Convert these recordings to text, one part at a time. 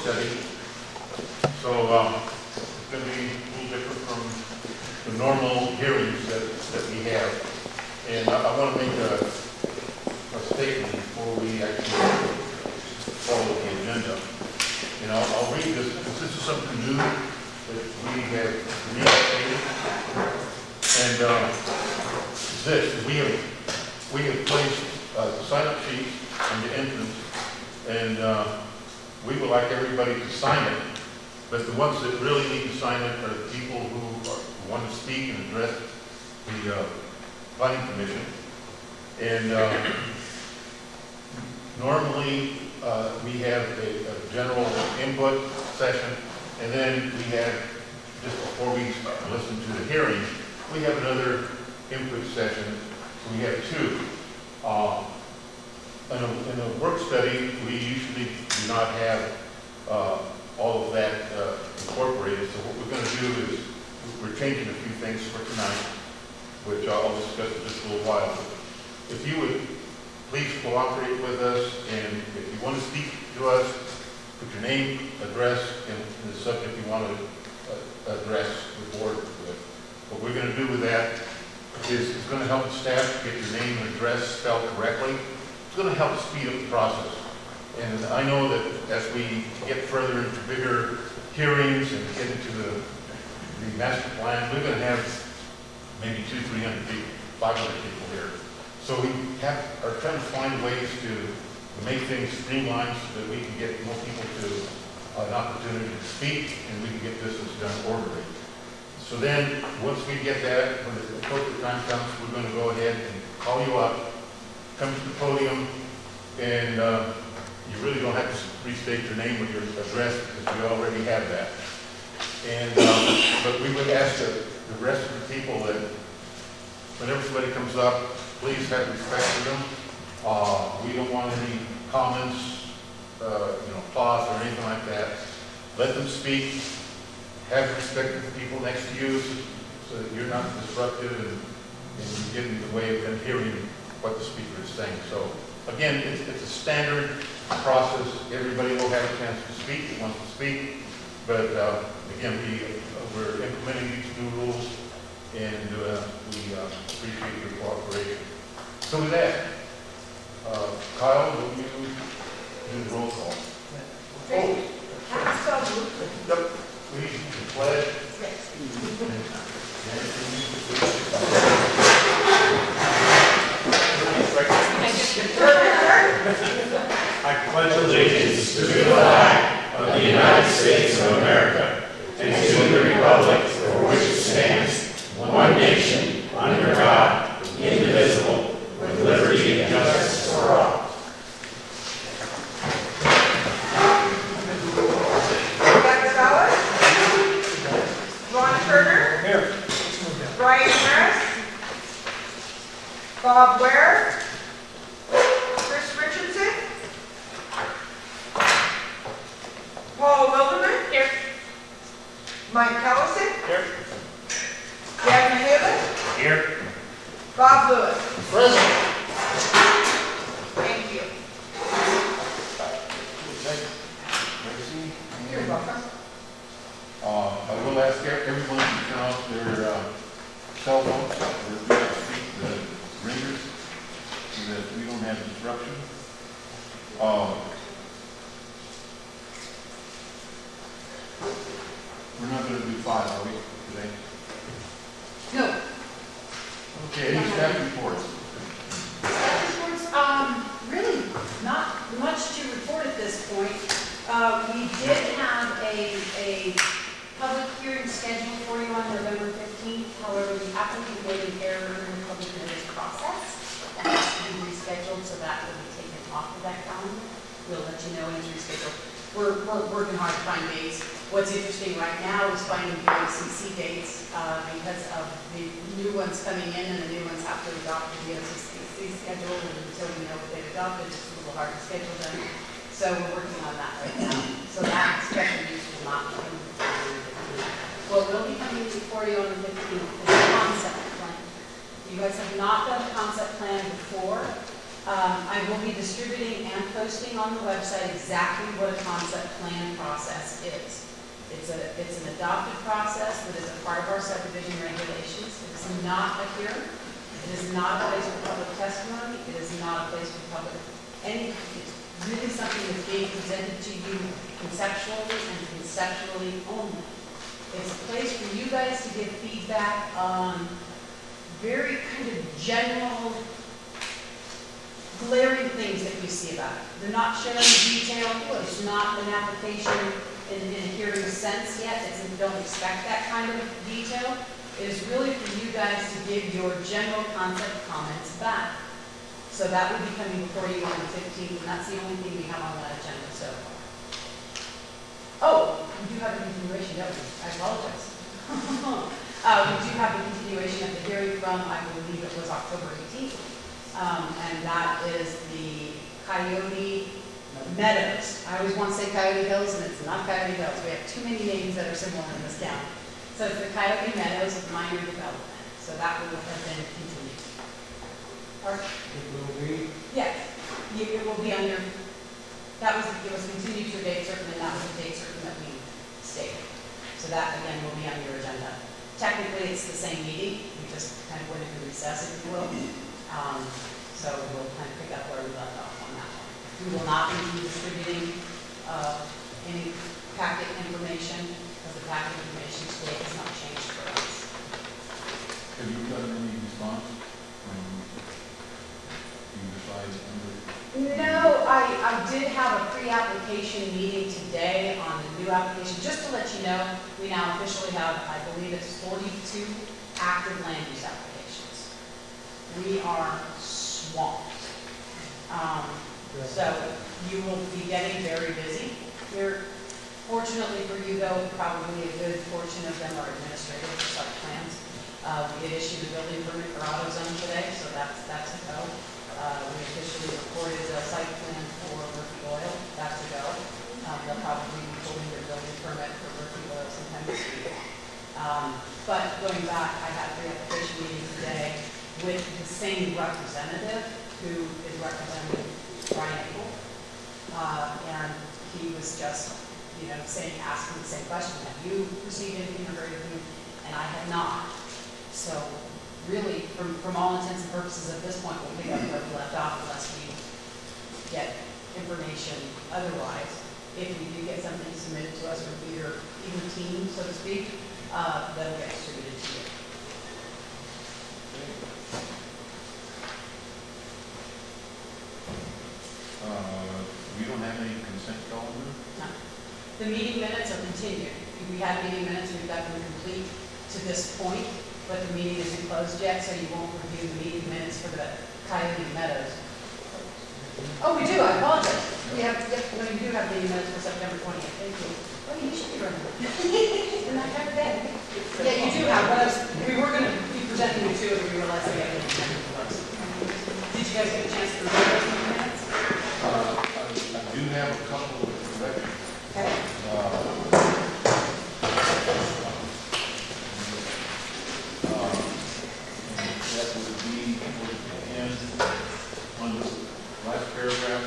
study. So it's going to be a little different from the normal hearings that we have. And I want to make a statement before we actually follow the agenda. And I'll read this, because this is something new that we have restated. And it's this, we have placed sign-up sheets on the entrance, and we would like everybody to sign it, but the ones that really need to sign it are the people who want to speak and address the planning commission. And normally we have a general input session, and then we have, just before we listen to the hearing, we have another input session. We have two. In a work study, we usually do not have all of that incorporated. So what we're going to do is we're changing a few things for tonight, which I'll discuss in just a little while. If you would please cooperate with us, and if you want to speak to us, put your name, address, and the subject you want to address the board with. What we're going to do with that is it's going to help the staff get your name and address spelled correctly. It's going to help speed up the process. And I know that as we get further into bigger hearings and get into the master plan, we're going to have maybe 200-300 people, 500 people here. So we are trying to find ways to make things streamlined so that we can get more people to an opportunity to speak, and we can get business done orderly. So then, once we get that, when the appropriate time comes, we're going to go ahead and call you up, come to the podium, and you really don't have to restate your name or your address because we already have that. And but we would ask the rest of the people that whenever somebody comes up, please have respect for them. We don't want any comments, applause or anything like that. Let them speak. Have respect for the people next to you so that you're not disruptive and you get in the way of them hearing what the speaker is saying. So again, it's a standard process. Everybody will have a chance to speak who wants to speak. But again, we're implementing these new rules, and we appreciate your cooperation. So with that, Kyle, will you do the roll call? Okay. Yep. Please, the pledge. I pledge allegiance to the flag of the United States of America and to the republic for which it stands, one nation, under God, indivisible, with liberty and justice for all. Brian Harris, Bob Ware, Chris Richardson, Paul Wilderman, here. Mike Kellison, Here. Gavin Haley, Here. Bob Lewis. Present. Thank you. You're welcome. I will ask everyone to turn off their cell phones or the ringers so that we don't have disruption. We're not going to do 5, are we, today? No. Okay, any staff reports? Really not much to report at this point. We did have a public hearing scheduled for you on November 15th. However, the applicant made an error in the public notice process. That has to be rescheduled, so that will be taken off of that calendar. We'll let you know when it's rescheduled. We're working hard to find dates. What's interesting right now is finding VOCC dates because of the new ones coming in, and the new ones have to adopt the VOCC schedule, and until we know what they've adopted, it's a little hard to schedule them. So we're working on that right now. So that special use will not be coming before you on the 15th. What will be coming before you on the 15th is a concept plan. You guys have not done a concept plan before. I'm will be distributing and posting on the website exactly what a concept plan process is. It's an adopted process that is a part of our subdivision regulations. It is not a hearing. It is not a place for public testimony. It is not a place for public, it's really something that's being presented to you conceptually and conceptually only. It's a place for you guys to give feedback on very kind of general, glaring things that you see about it. They're not sharing detail. It's not an application in a hearing sense yet. Don't expect that kind of detail. It is really for you guys to give your general concept comments back. So that will be coming before you on the 15th, and that's the only thing we have on that agenda so far. Oh, we do have a continuation, don't we? I apologize. We do have a continuation of the hearing from, I believe it was October 18th. And that is the Coyote Meadows. I always want to say Coyote Hills, and it's not Coyote Hills. We have too many names that are similar in this town. So it's the Coyote Meadows minor development. So that will have been continued. It will be. Yes, it will be under, it was continued to a date certain, and that was a date certain that we stated. So that, again, will be on your agenda. Technically, it's the same meeting, we just kind of went into recess, if you will. So we'll kind of pick up where we left off on that one. We will not be distributing any packet information, because the packet information today has not changed for us. Have you gotten any response from either side? No, I did have a pre-application meeting today on the new application. Just to let you know, we now officially have, I believe it's 42 active land use applications. We are swamped. So you will be getting very busy. Fortunately for you though, probably a good portion of them are administrative for site plans. We did issue the building permit for AutoZone today, so that's a go. We officially recorded a site plan for Murphy Oil. That's a go. They'll probably be pulling their building permit for Murphy Oil sometime this week. But going back, I had a pre-application meeting today with the same representative who is representing Brian Abel. And he was just, asking the same question. Have you received anything or heard anything? And I had not. So really, from all intents and purposes at this point, we'll pick up where we left off unless we get information otherwise. If we do get something submitted to us from either team, so to speak, that'll get distributed to you. We don't have any consent calendar? No. The meeting minutes are continued. We had meeting minutes, we've got them complete to this point, but the meeting isn't closed yet, so you won't review the meeting minutes for the Coyote Meadows. Oh, we do, I apologize. We have, no, you do have meeting minutes for September 20th. Thank you. Oh, you should be running. Isn't that kind of bad? Yeah, you do have, but we were going to be presenting you two, and we realized we had meeting minutes for us. Did you guys get a chance to review those meeting minutes? I do have a couple of corrections. Okay. That would be in on the last paragraph.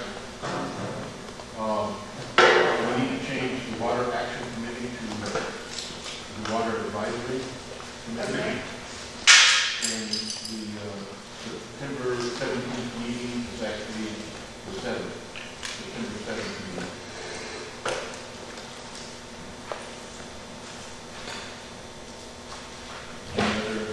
We need to change the Water Action Committee to the Water Advisory Committee. And the September 17th meeting is actually the 7th. September 7th meeting. Any other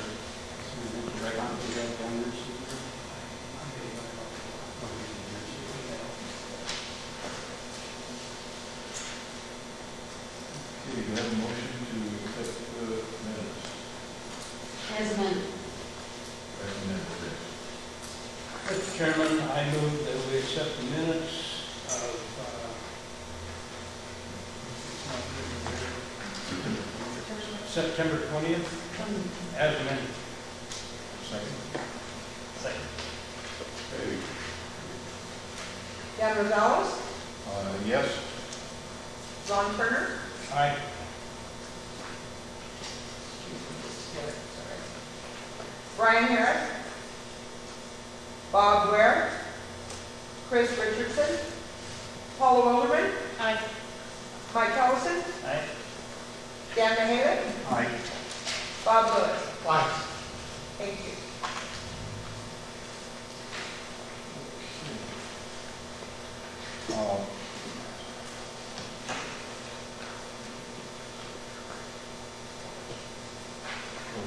Okay, do you have a motion to accept the minutes? As amended. Recommended. Mr. Chairman, I move that we accept the minutes of, September 20th, as amended. Second. Second. Okay. Dan Rosales, Yes. Ron Turner, Aye. Brian Harris, Bob Ware, Chris Richardson. Paula Wilderman. Aye. Mike Ellison. Aye. Dan Mahala. Aye. Bob Lewis. Aye. Thank you.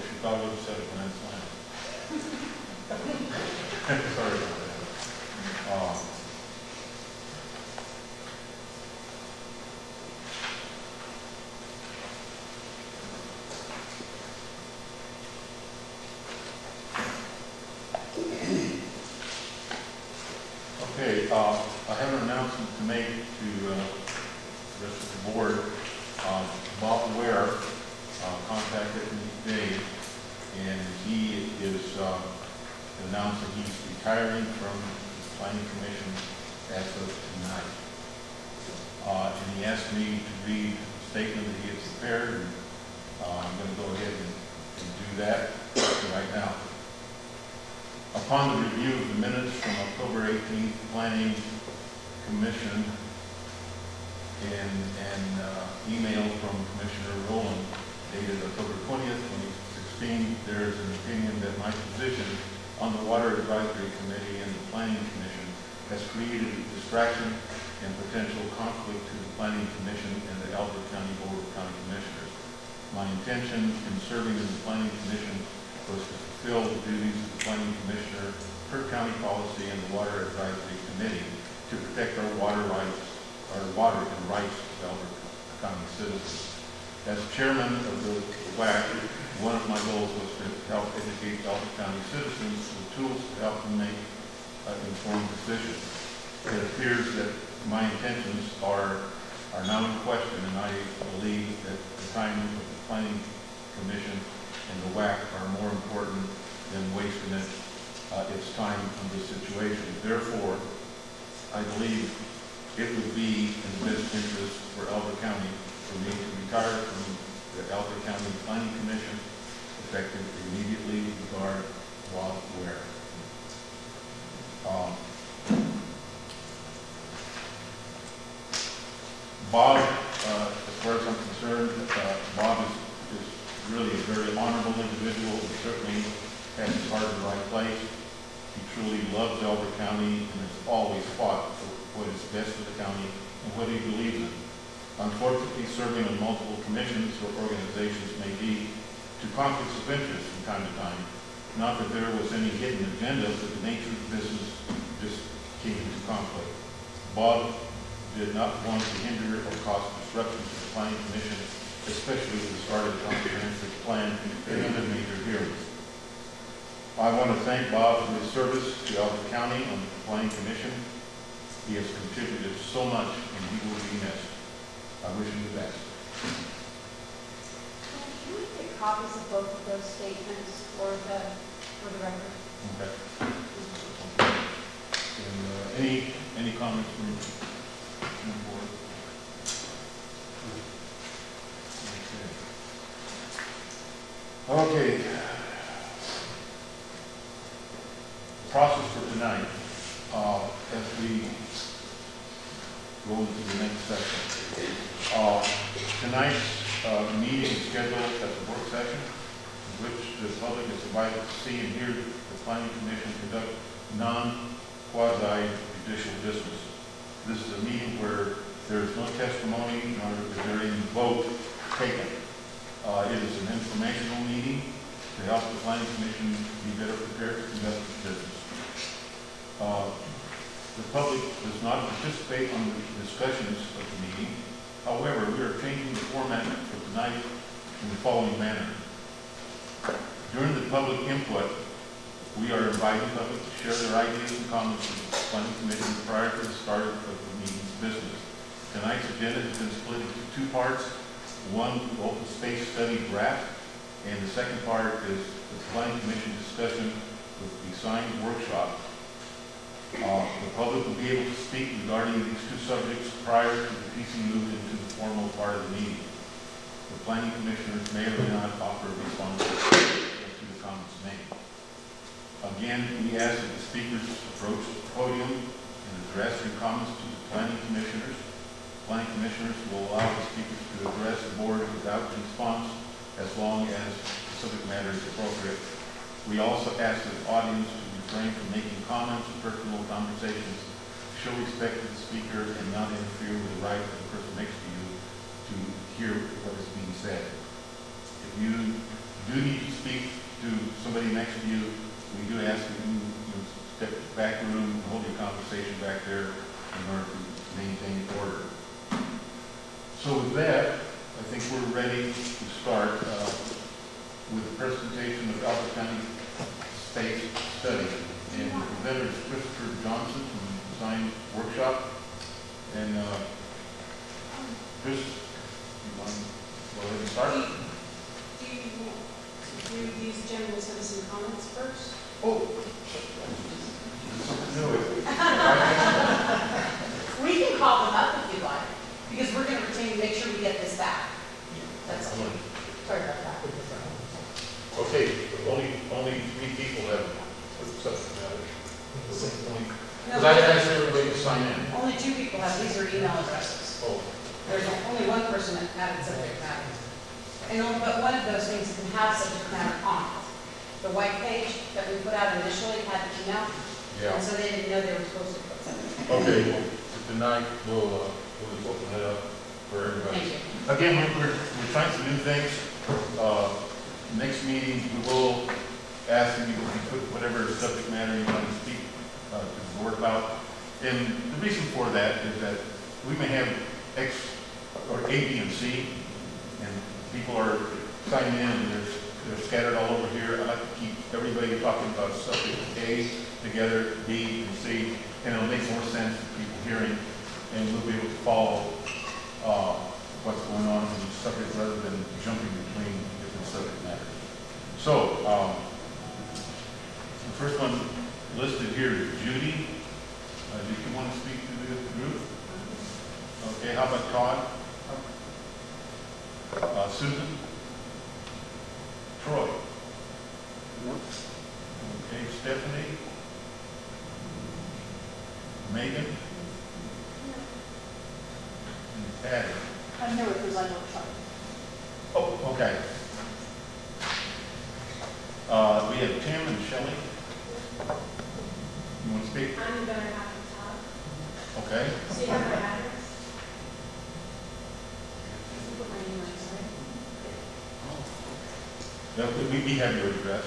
Chicago set a grand slam. Sorry about that. Okay, I have an announcement to make to the rest of the board. Bob Ware contacted me today, and he is announcing he's retiring from the planning commission as of tonight. And he asked me to read a statement that he had prepared, and I'm going to go ahead and do that right now. Upon the review of the minutes from October 18th Planning Commission and email from Commissioner Rowland dated October 20th, 2016, there is an opinion that my position on the Water Advisory Committee and the Planning Commission has created a distraction and potential conflict to the Planning Commission and the Elbert County Board of County Commissioners. My intention in serving in the Planning Commission was to fulfill the duties of the Planning Commissioner per county policy and the Water Advisory Committee to protect our water rights, our water and rights of Elbert County citizens. As chairman of the WAC, one of my goals was to help educate Elbert County citizens with tools to help them make informed decisions. It appears that my intentions are now in question, and I believe that the time of the Planning Commission and the WAC are more important than wasting its time on this situation. Therefore, I believe it would be in the best interest for Elbert County for me to retire from the Elbert County Planning Commission, effective immediately, regard Bob Ware. Bob, as far as I'm concerned, Bob is really a very honorable individual. He certainly has his heart in the right place. He truly loves Elbert County and has always fought for what is best for the county and what he believes in. Unfortunately, serving on multiple commissions or organizations may lead to conflicts of interest from time to time. Not that there was any hidden agenda, but the nature of the business just came into conflict. Bob did not want to hinder or cause disruption to the Planning Commission, especially at the start of the comprehensive plan and other major hearings. I want to thank Bob for his service to Elbert County on the Planning Commission. He has contributed so much, and he will be missed. I wish him the best. Can we get copies of both of those statements for the record? Okay. And any comments from the board? Okay. Process for tonight, as we go into the next section. Tonight's meeting is scheduled as a work session in which the public is invited to see and hear the Planning Commission conduct non-quasi-judicial business. This is a meeting where there is no testimony, nor is there any vote taken. It is an informational meeting to help the Planning Commission be better prepared to conduct its business. The public does not participate on the discussions of the meeting. However, we are changing the format for tonight in the following manner. During the public input, we are inviting the public to share their ideas and comments with the Planning Commission prior to the start of the meeting's business. Tonight's agenda has been split into two parts. One, open space study draft, and the second part is the Planning Commission discussion with the signed workshop. The public will be able to speak regarding these two subjects prior to the PC moved into the formal part of the meeting. The Planning Commissioners may or may not offer a response to the comments made. Again, we ask that the speakers approach the podium in a address your comments to the planning commissioners. Planning commissioners will allow the speakers to address the board without response as long as the subject matter is appropriate. We also ask the audience to refrain from making comments or personal conversations. Show respect to the speaker and not interfere with the right of the person next to you to hear what is being said. If you do need to speak to somebody next to you, we do ask that you step back room and hold your conversation back there in order to maintain order. So with that, I think we're ready to start with the presentation of Alva County State Study. And the presenter is Christopher Johnson from Design Workshop. And Chris, you want to go ahead and start? Do you use general citizen comments first? Oh, no. We can call them up if you like, because we're going to retain, make sure we get this back. That's all. Sorry about that. Okay, only 3 people have subject matter. Because I asked everybody to sign in. Only 2 people have, these are email addresses. Oh, There's only 1 person that added subject matter. And only, but one of those things can have subject matter on it. The white page that we put out initially had the email, yeah. and so they didn't know they were supposed to put something. Okay, well, tonight we'll just open it up for everybody. Thank you. Again, we're trying some new things. Next meeting, we will ask you to put whatever subject matter you want to speak to the board about. And the reason for that is that we may have X or A, B, and C, and people are signing in and they're scattered all over here. I like to keep everybody talking about subject A together, B and C, and it'll make more sense for people hearing, and we'll be able to follow what's going on in the subject rather than jumping between different subject matters. So, the first one listed here is Judy. Did you want to speak to the group? Okay, how about Todd? Susan? Troy? Okay, Stephanie? Megan? And Patty? I'm here with Design Workshop. Oh, okay. We have Tim and Shelley. You want to speak? I'm gonna have to talk. Okay. So you have my address? Put my name on, sorry. Now, we have your address.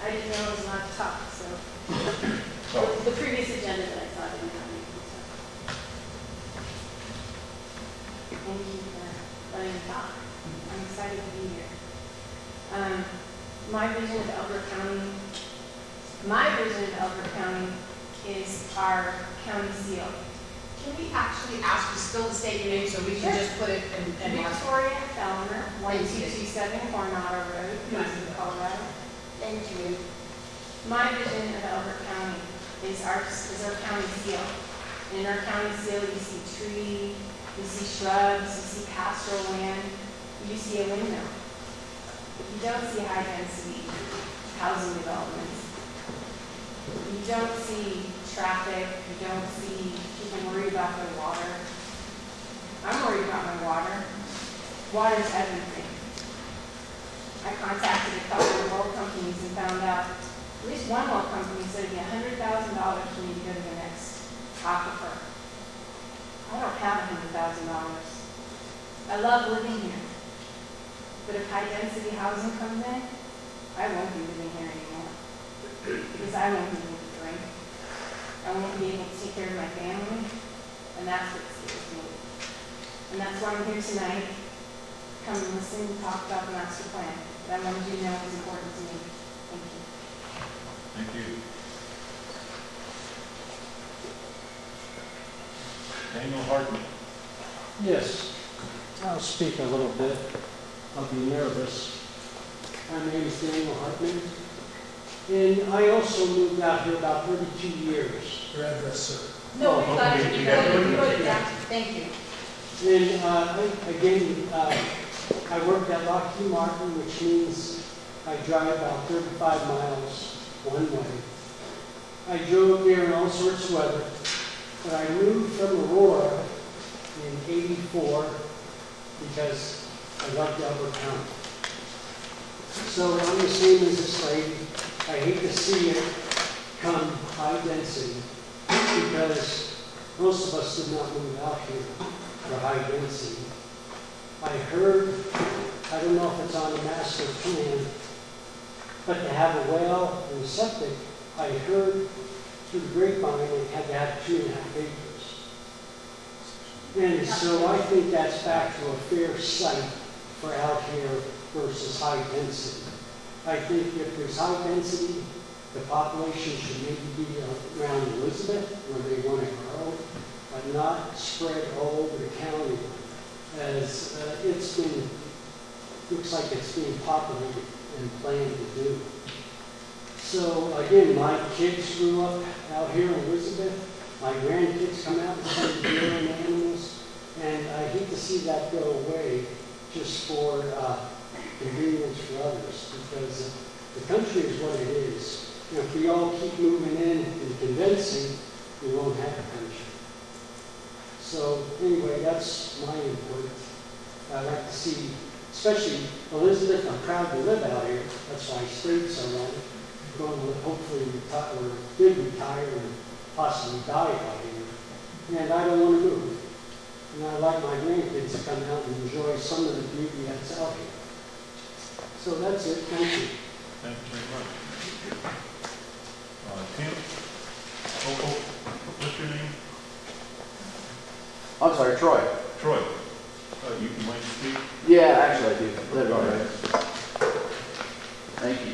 I didn't know I was allowed to talk, so. So, The previous agenda that I saw didn't have anything, so. Thank you for letting me talk. I'm excited to be here. My vision of Elbert County is our county seal. Can we actually ask you still to state your name so we can Sure. just put it in mark? Victoria Fellner, 1227 Coronado Road, Mesa, Colorado. Thank you. My vision of Elbert County is our county seal. In our county seal, you see tree, you see shrubs, you see pastoral land, you see a windmill. You don't see high-density housing developments. You don't see traffic, you don't see people worried about their water. I'm worried about my water. Water's everything. I contacted a couple of oil companies and found out at least one oil company said it'd be $100,000 for me to go to the next aquifer. I don't have $100,000. I love living here. But if high-density housing comes in, I won't be living here anymore. Because I won't be able to drink. I won't be able to take care of my family. And that's what scares me. And that's why I'm here tonight. Come and listen and talk about the master plan. But I wanted you to know it's important to me. Thank you. thank you. Daniel Hartman. Yes, I'll speak a little bit. I'll be nervous. My name is Daniel Hartman, and I also moved out here about 32 years. Your address, sir. No, we Oh, got okay, it. you You got it. wrote it down. Thank you. And I worked at Lockheed Martin, which means I drive about 35 miles one way. I drove there in all sorts of weather, but I moved from Aurora in '84 because I loved Elbert County. So I'm the same as this lady. I hate to see it come high density because most of us did not move out here for high density. I heard, I don't know if it's on the master plan, but to have a well and a septic, I heard through the grapevine it had to have 2.5 acres. And so I think that's back to a fair site for out here versus high density. I think if there's high density, the population should maybe be around Elizabeth where they want to grow, but not spread all over the county as looks like it's being populated and planned to do. So again, my kids grew up out here in Elizabeth. My grandkids come out and study deer and animals, and I hate to see that go away just for convenience for others, because the country is what it is. And if we all keep moving in and condensing, we won't have a country. So anyway, that's my input. I'd like to see, especially Elizabeth, I'm proud to live out here. That's why I stayed so long. Going to hopefully retire, or did retire and possibly die out here. And I don't want to move. And I'd like my grandkids to come out and enjoy some of the beauty that's out here. So that's it. Thank you. Thank you very much. Tim? What's your name? I'm sorry, Troy. Troy. You want to speak? Yeah, actually I do. Live All over right. there. Thank you.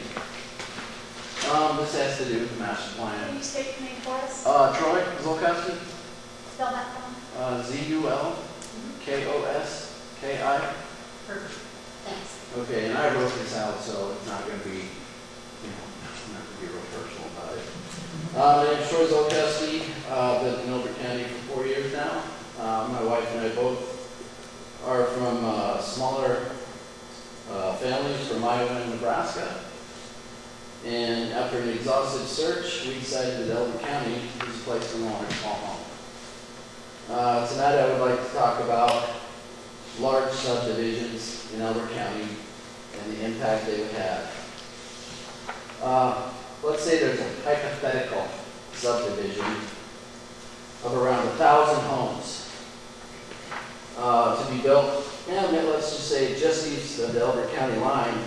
This has to do with the master Can plan. you state your name for us? Troy Zolkowski, Spell that for me. Zulkoski. Perfect. Thanks. Okay, and I wrote this out, so it's not going to be, not going to be real personal about it. My name's Troy Zolkowski. I've lived in Elbert County for 4 years now. My wife and I both are from smaller families from Iowa and Nebraska. And after an exhaustive search, we decided that Elbert County was a place we wanted to call home. Tonight I would like to talk about large subdivisions in Elbert County and the impact they would have. Let's say there's a hypothetical subdivision of around 1,000 homes to be built, let's just say just east of the Elbert County line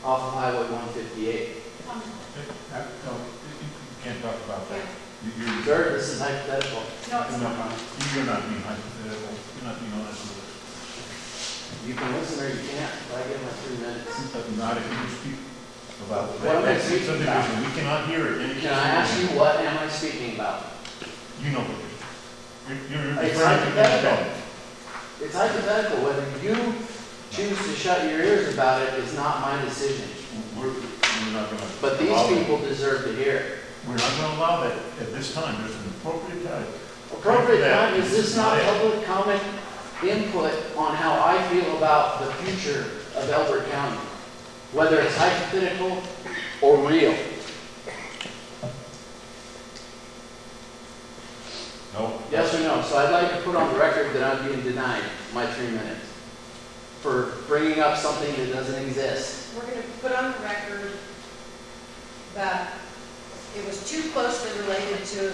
off of Highway 158. No, you can't talk about that. You're, Sir, this is hypothetical. No, it's not. you're not being hypothetical. You're not being honest with You can listen or you can't, but I give my 3 minutes. us. Not if you speak about What am I that speaking subdivision. We cannot hear it. Can I ask you, what am I speaking about? You know what you're It's referring to. hypothetical. It's hypothetical. Whether you choose to shut your ears about it is not my decision. We're not going to. But these people deserve to hear it. We're not going to allow that at this time. There's an appropriate time. Appropriate time, is this not public comment input on how I feel about the future of Elbert County? Whether it's hypothetical or real. No. Yes or no? So I'd like to put on the record that I'm being denied my 3 minutes for bringing up something that doesn't exist. We're going to put on the record that it was too closely related to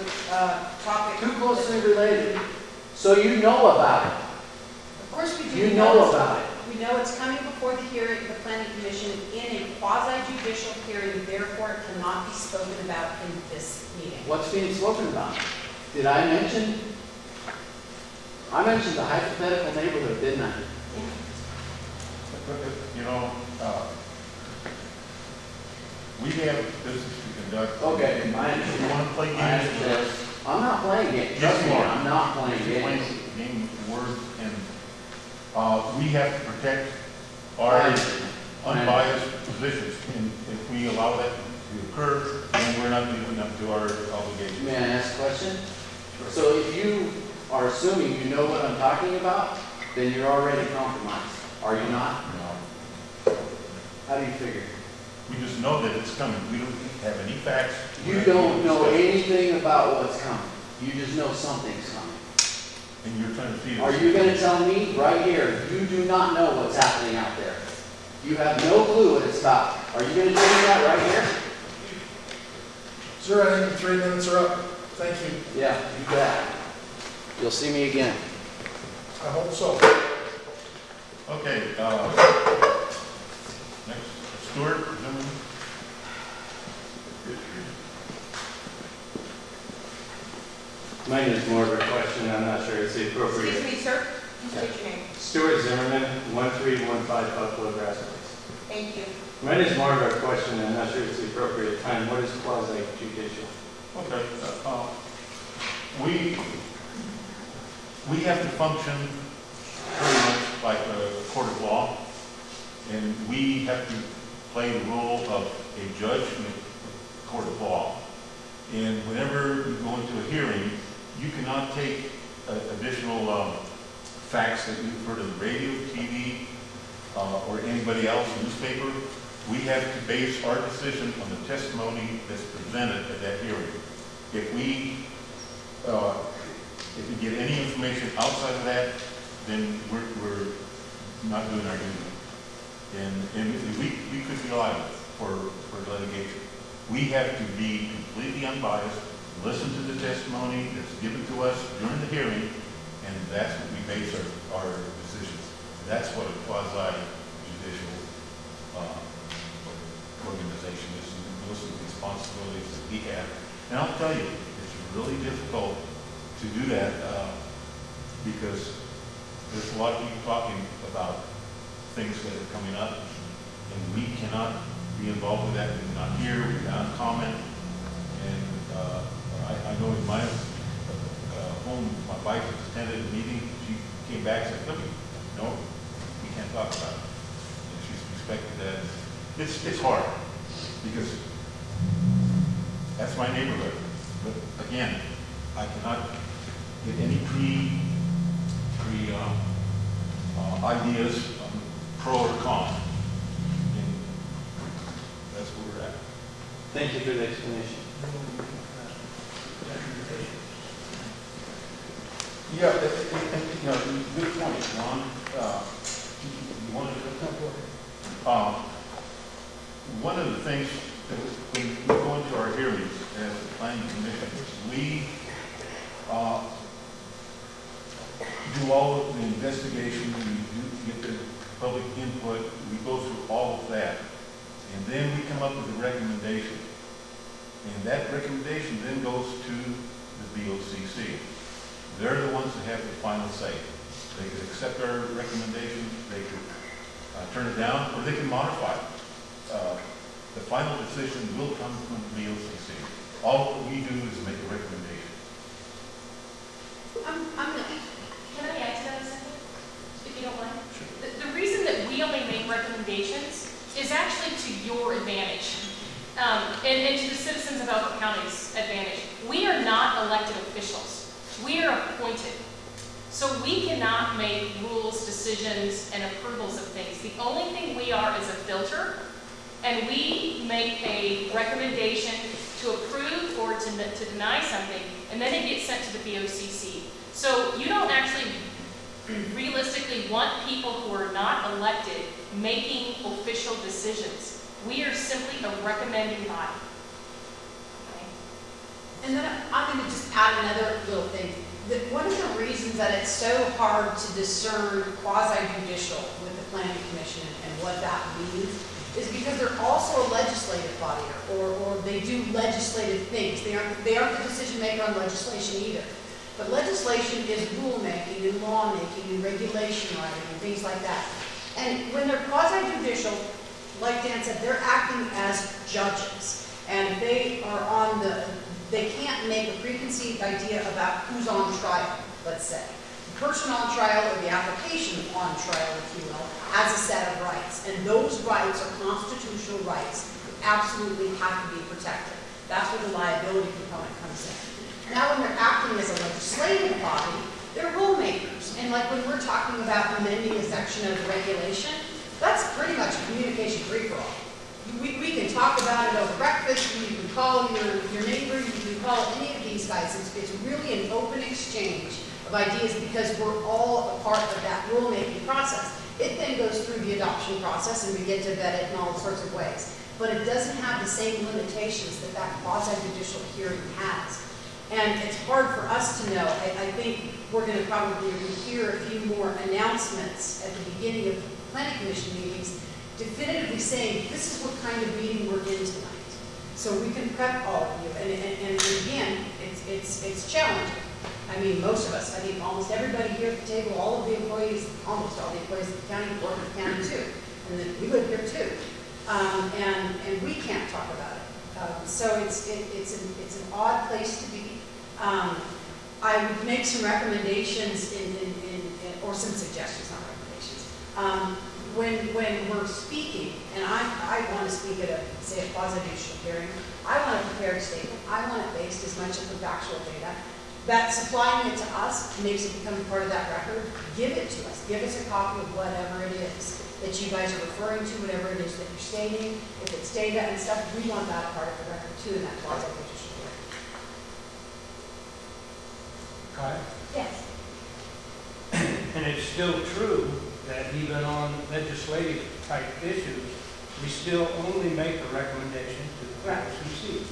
topic. Too closely related. So you know about it. Of course we do. You know about it. We know it's coming before the hearing, the planning commission in a quasi-judicial hearing, therefore it cannot be spoken about in this meeting. What's being spoken about? Did I mention? I mentioned the hypothetical neighborhood, didn't I? You know, we have business to conduct. Okay, If I you understand. want to play I games with understand. us, I'm not playing games. Yes, Trust you me, are. I'm not playing you're playing games. game with words, and we have to protect our I understand. unbiased positions. And if we allow that to occur, then we're not living up to our obligations. May I ask a question? So if you are assuming you know what I'm talking about, then you're already compromised. Are you not? No. How do you figure? We just know that it's coming. We don't have any facts. You don't know anything about what's coming. You just know something's coming. And you're trying to feed us. Are you gonna tell me right here, you do not know what's happening out there? You have no clue what it's about. Are you gonna tell me that right here? Sir, I think 3 minutes are up. Thank you. Yeah, you bet. You'll see me again. I hope so. Okay, next, Stuart Zimmerman. My name is more of a question, I'm not sure it's the appropriate. Excuse me, sir. State your name. Stuart Zimmerman, 1315 Buffalo Grass Place. Thank you. Mine is more of a question, I'm not sure it's the appropriate time. What is quasi judicial? Okay, we have to function pretty much like a court of law, and we have to play the role of a judge in a court of law. And whenever you go into a hearing, you cannot take additional facts that you've heard on the radio, TV, or anybody else, newspaper. We have to base our decision on the testimony that's presented at that hearing. If we get any information outside of that, then we're not doing our duty. And we could be liable for litigation. We have to be completely unbiased, listen to the testimony that's given to us during the hearing, and that's what we base our decisions. That's what a quasi-judicial organization is, and those are the responsibilities that we have. And I'll tell you, it's really difficult to do that because there's a lot of people talking about things that are coming up, and we cannot be involved with that. We cannot hear, we cannot comment. And I know in my home, my wife attended a meeting. She came back and said, "Look, no, we can't talk about it." And she's respected that. It's hard because that's my neighborhood. But again, I cannot get any ideas on pro or con. And that's where we're at. Thank you for the explanation. Yeah, good point, Ron. You wanted to one of the things that when we go into our hearings as a planning commission, we do all of the investigation, we get the public input, we go through all of that, and then we come up with a recommendation. And that recommendation then goes to the BOCC. They're the ones that have the final say. They could accept our recommendation, they could turn it down, or they can modify it. The final decision will come from the BOCC. All we do is make a recommendation. Can I add to that a second, if you don't mind? The reason that we only make recommendations is actually to your advantage, and to the citizens of Elbert County's advantage. We are not elected officials. We are appointed. So we cannot make rules, decisions, and approvals of things. The only thing we are is a filter, and we make a recommendation to approve or to deny something, and then it gets sent to the BOCC. So you don't actually realistically want people who are not elected making official decisions. We are simply a recommending body. Okay? And then I'm going to just add another little thing. One of the reasons that it's so hard to discern quasi-judicial with the planning commission and what that means is because they're also a legislative body, or they do legislative things. They aren't the decision maker on legislation either. But legislation is rulemaking and lawmaking and regulation writing and things like that. And when they're quasi-judicial, like Dan said, they're acting as judges. And they can't make a preconceived idea about who's on trial, let's say. The person on trial, or the application on trial, if you will, has a set of rights. And those rights are constitutional rights that absolutely have to be protected. That's where the liability component comes in. Now when they're acting as a legislative body, they're rulemakers. And like when we're talking about amending a section of the regulation, that's pretty much a communication free-for-all. we can talk about it over breakfast, you can call your neighbor, you can call any of these guys. It's really an open exchange of ideas because we're all a part of that rulemaking process. It then goes through the adoption process and we get to vet it in all sorts of ways. But it doesn't have the same limitations that that quasi-judicial hearing has. And it's hard for us to know. I think we're going to probably hear a few more announcements at the beginning of planning commission meetings definitively saying this is what kind of meeting we're in tonight. So we can prep all of you. And again, it's challenging. I mean, most of us, I think almost everybody here at the table, all of the employees, almost all the employees of the county, work in the county too. And then we live here too. And we can't talk about it. So it's an odd place to be. I would make some recommendations or some suggestions, not recommendations. When we're speaking, and I want to speak at a quasi-judicial hearing, I want a prepared statement. I want it based as much on the factual data. That supplying it to us makes it become part of that record. Give it to us. Give us a copy of whatever it is that you guys are referring to, whatever it is that you're stating. If it's data and stuff, we want that part of the record too in that quasi-judicial hearing. Okay. Yes. And it's still true that even on legislative type issues, we still only make a recommendation to the Right. POCC.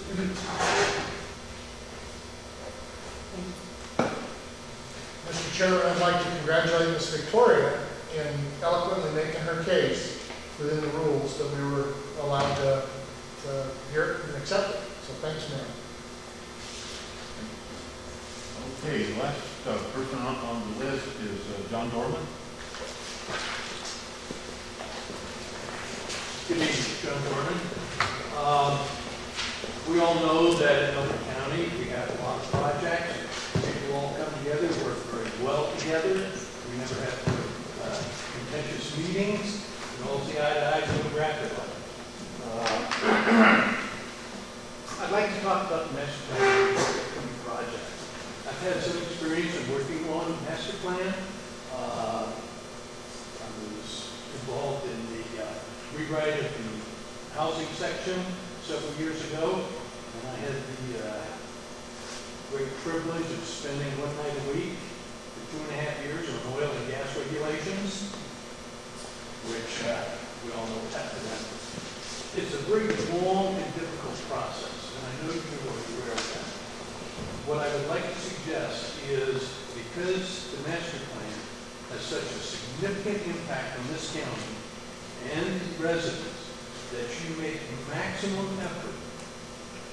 Mr. Chairman, I'd like to congratulate Ms. Victoria in eloquently making her case within the rules that we were allowed to hear it and accept it. So thanks, ma'am. Okay, the last person on the list is John Dorman. Good evening, John Dorman. We all know that in Elbert County, we have a lot of projects. People all come together, work very well together. We never have contentious meetings. We all see eye to eye, doing rapidly. I'd like to talk about the master plan project. I've had some experience in working on a master plan. I was involved in the rewrite of the housing section several years ago, and I had the great privilege of spending one night a week for 2.5 years on oil and gas regulations, which we all know what happened after. It's a very long and difficult process, and I know you're aware of that. What I would like to suggest is, because the master plan has such a significant impact on this county and residents, that you make maximum effort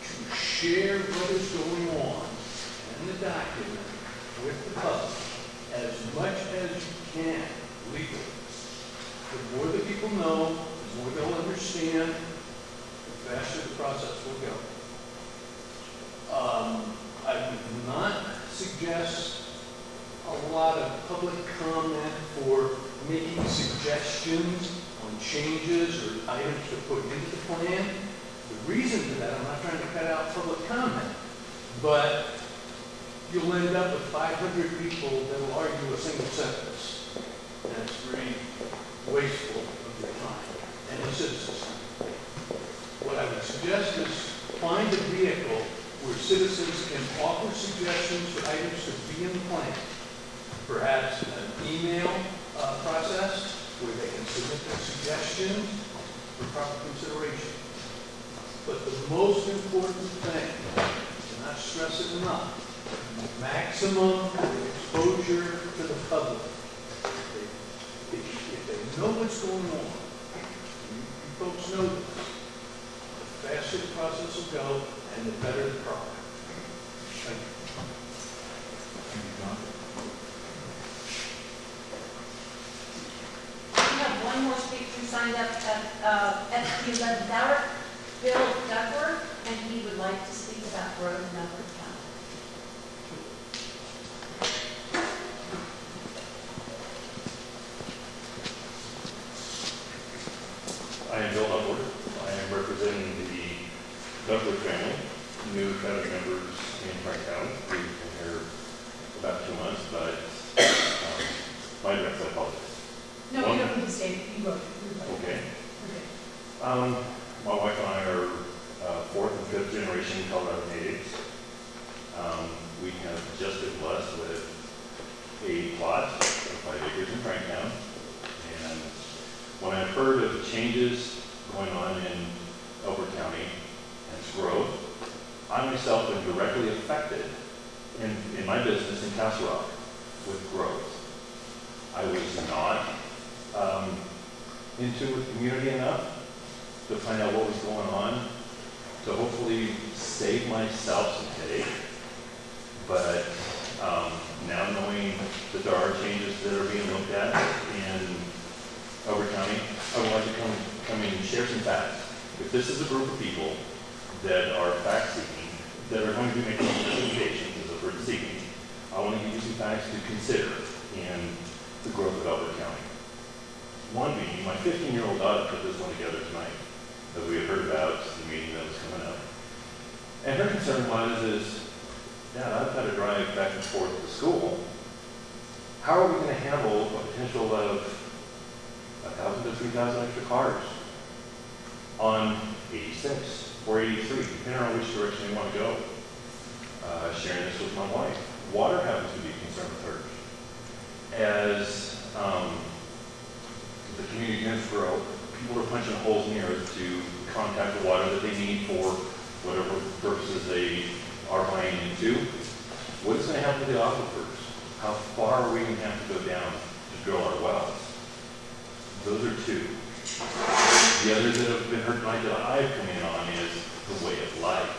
to share what is going on in the document with the public as much as you can legally. The more the people know, the more they'll understand, the faster the process will go. I would not suggest a lot of public comment for making suggestions on changes or items to put into the plan. The reason for that, I'm not trying to cut out public comment, but you'll end up with 500 people that will argue a single sentence. And it's very wasteful of your time and the citizens' time. What I would suggest is find a vehicle where citizens can offer suggestions for items to be in the plan. Perhaps an email process where they can submit their suggestions for proper consideration. But the most important thing, and I stress it enough, maximum exposure to the public. If they know what's going on, you folks know this, the faster the process will go and the better the product. Thank you. Thank you, John. We have one more speaker who signed up at the 11th hour, Bill Duckworth, and he would like to speak about growth in Elbert County. I am Bill Duckworth. I am representing the Duckworth family, new county members in Frank County. We've been here about 2 months, but my address, I apologize. No, you don't need to say it. You wrote it. Okay. Okay. My wife and I are fourth and fifth generation Colorado natives. We have just been blessed with a plot of 5 acres in Franktown. And when I've heard of changes going on in Elbert County and its growth, I myself am directly affected in my business in Castle Rock with growth. I was not into the community enough to find out what was going on, to hopefully save myself some headache. But now knowing that there are changes that are being looked at in Elbert County, I would like to come and share some facts. If this is a group of people that are fact-seeking, that are going to be making recommendations as a first seeking, I want to give you some facts to consider in the growth of Elbert County. One being, my 15-year-old daughter put this one together tonight, as we had heard about the meeting that was coming up. And her concern was, Dad, I've got to drive back and forth to school. How are we going to handle a potential of 1,000 to 3,000 extra cars on 86 or 83, depending on which direction we want to go? Sharing this with my wife. Water happens to be a concern with her. As the community begins to grow, people are punching holes in the earth to contact the water that they need for whatever purposes they are buying into. What is going to happen to the aquifers? How far are we going to have to go down to drill our wells? Those are two. The others that have been heard tonight that I've come in on is the way of life.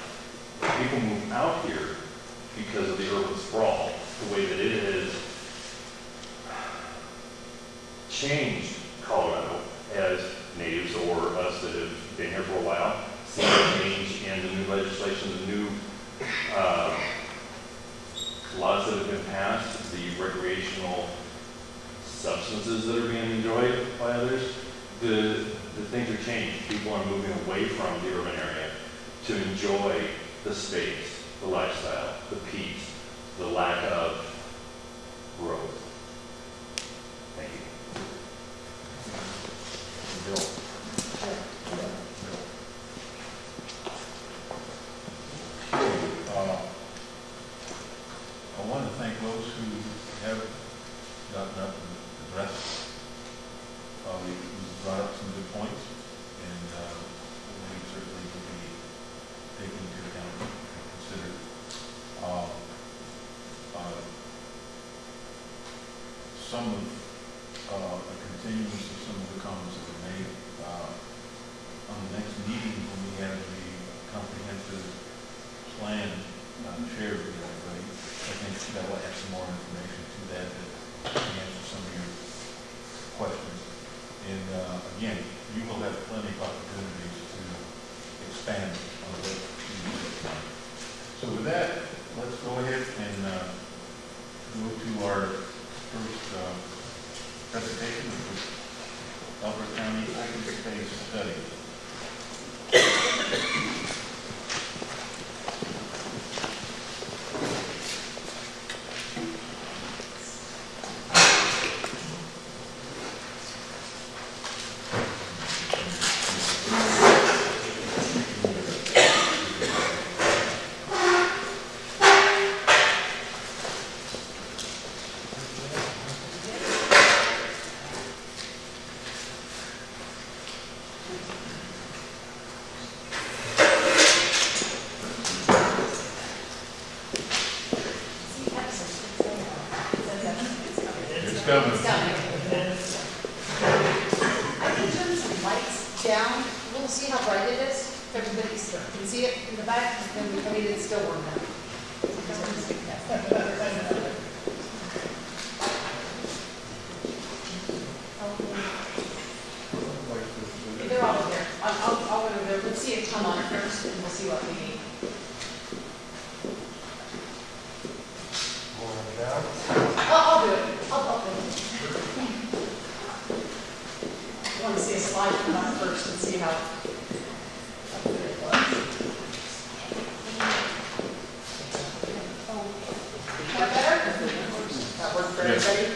People move out here because of the urban sprawl, the way that it has changed Colorado as natives or us that have been here for a while, see the change in the new legislation, the new laws that have been passed, the recreational substances that are being enjoyed by others. The things are changed. People are moving away from the urban area to enjoy the space, the lifestyle, the peace, the lack of growth. Thank you. I want to thank those who have gotten up and addressed. You brought up some good points, and we certainly will be taken into account and considered. Some of a continuance of some of the comments that were made on the next meeting when we have the comprehensive plan shared with everybody. I think that will add some more information to that can answer some of your questions. And again, you will have plenty of opportunities to expand on what you need. So with that, let's go ahead and go to our first presentation, which was Elbert County Open Space Study. It's coming. It's coming. I can turn some lights down. We'll see how bright it is. Everybody can see it in the back, and it's still warm now. They're all there. I'll go over there. Let's see it come on first, and we'll see what we need. I'll do it. I'll do it. I want to see a slide come on first and see how good it looks. Is that better? That work for everybody?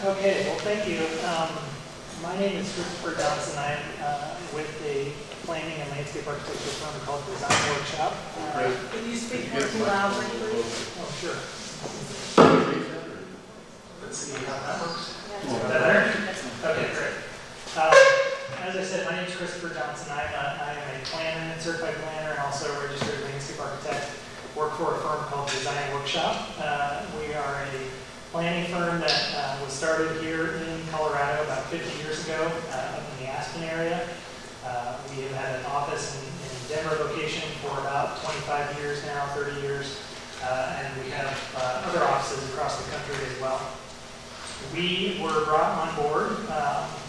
Okay, well, thank you. My name is Christopher Johnson. I'm with a planning and landscape architecture firm called Design Workshop. Could you speak more loudly, please? Oh, sure. Let's see how that works. Is that better? Okay, great. As I said, my name is Christopher Johnson. I am a planner, certified planner, and also a registered landscape architect. Work for a firm called Design Workshop. We are a planning firm that was started here in Colorado about 50 years ago, up in the Aspen area. We have had an office in Denver location for about 25 years now, 30 years, and we have other offices across the country as well. We were brought on board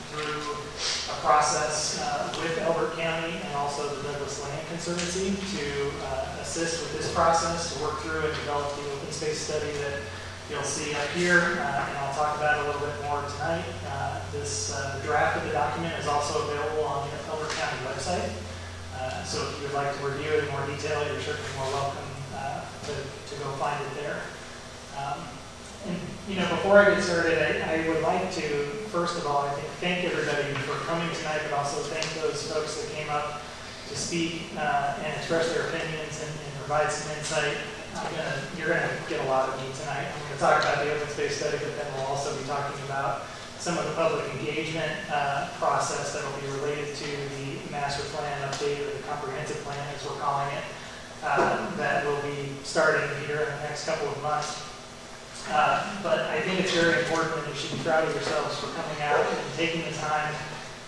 through a process with Elbert County and also the Douglas Land Conservancy to assist with this process, to work through and develop the open space study that you'll see up here, and I'll talk about it a little bit more tonight. The draft of the document is also available on the Elbert County website. So if you would like to review it in more detail, you're certainly more welcome to go find it there. And before I get started, I would like to, first of all, I think, thank everybody for coming tonight, but also thank those folks that came up to speak and express their opinions and provide some insight. You're going to get a lot of me tonight. I'm going to talk about the open space study, but then we'll also be talking about some of the public engagement process that will be related to the master plan update, or the comprehensive plan as we're calling it, that will be starting here in the next couple of months. But I think it's very important, and you should be proud of yourselves for coming out and taking the time.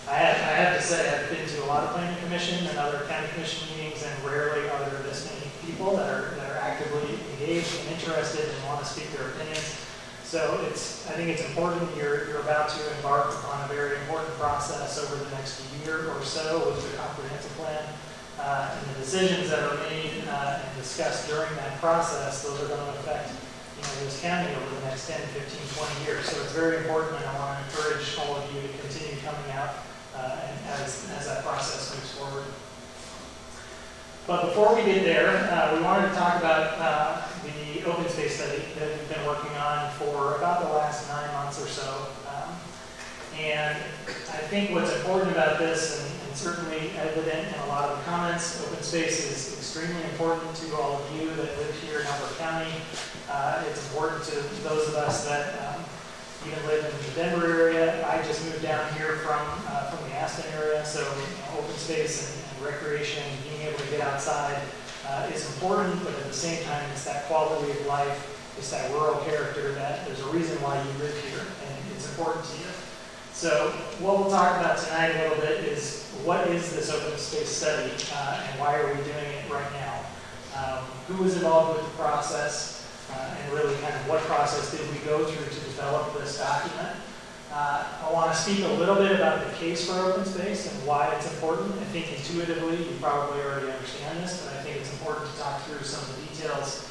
I have to say, I've been to a lot of planning commission and other county commission meetings, and rarely are there this many people that are actively engaged and interested and want to speak their opinions. So I think it's important. You're about to embark upon a very important process over the next year or so with the comprehensive plan. And the decisions that are made and discussed during that process, those are going to affect this county over the next 10, 15, 20 years. So it's very important, and I want to encourage all of you to continue coming out as that process moves forward. But before we get there, we wanted to talk about the open space study that we've been working on for about the last 9 months or so. And I think what's important about this, and certainly evident in a lot of the comments, open space is extremely important to all of you that live here in Elbert County. It's important to those of us that even live in the Denver area. I just moved down here from the Aspen area, so open space and recreation, being able to get outside is important, but at the same time, it's that quality of life, it's that rural character that there's a reason why you live here, and it's important to you. So what we'll talk about tonight a little bit is what is this open space study and why are we doing it right now? Who was involved with the process? And really kind of what process did we go through to develop this document. I want to speak a little bit about the case for open space and why it's important. I think intuitively you probably already understand this, but I think it's important to talk through some of the details.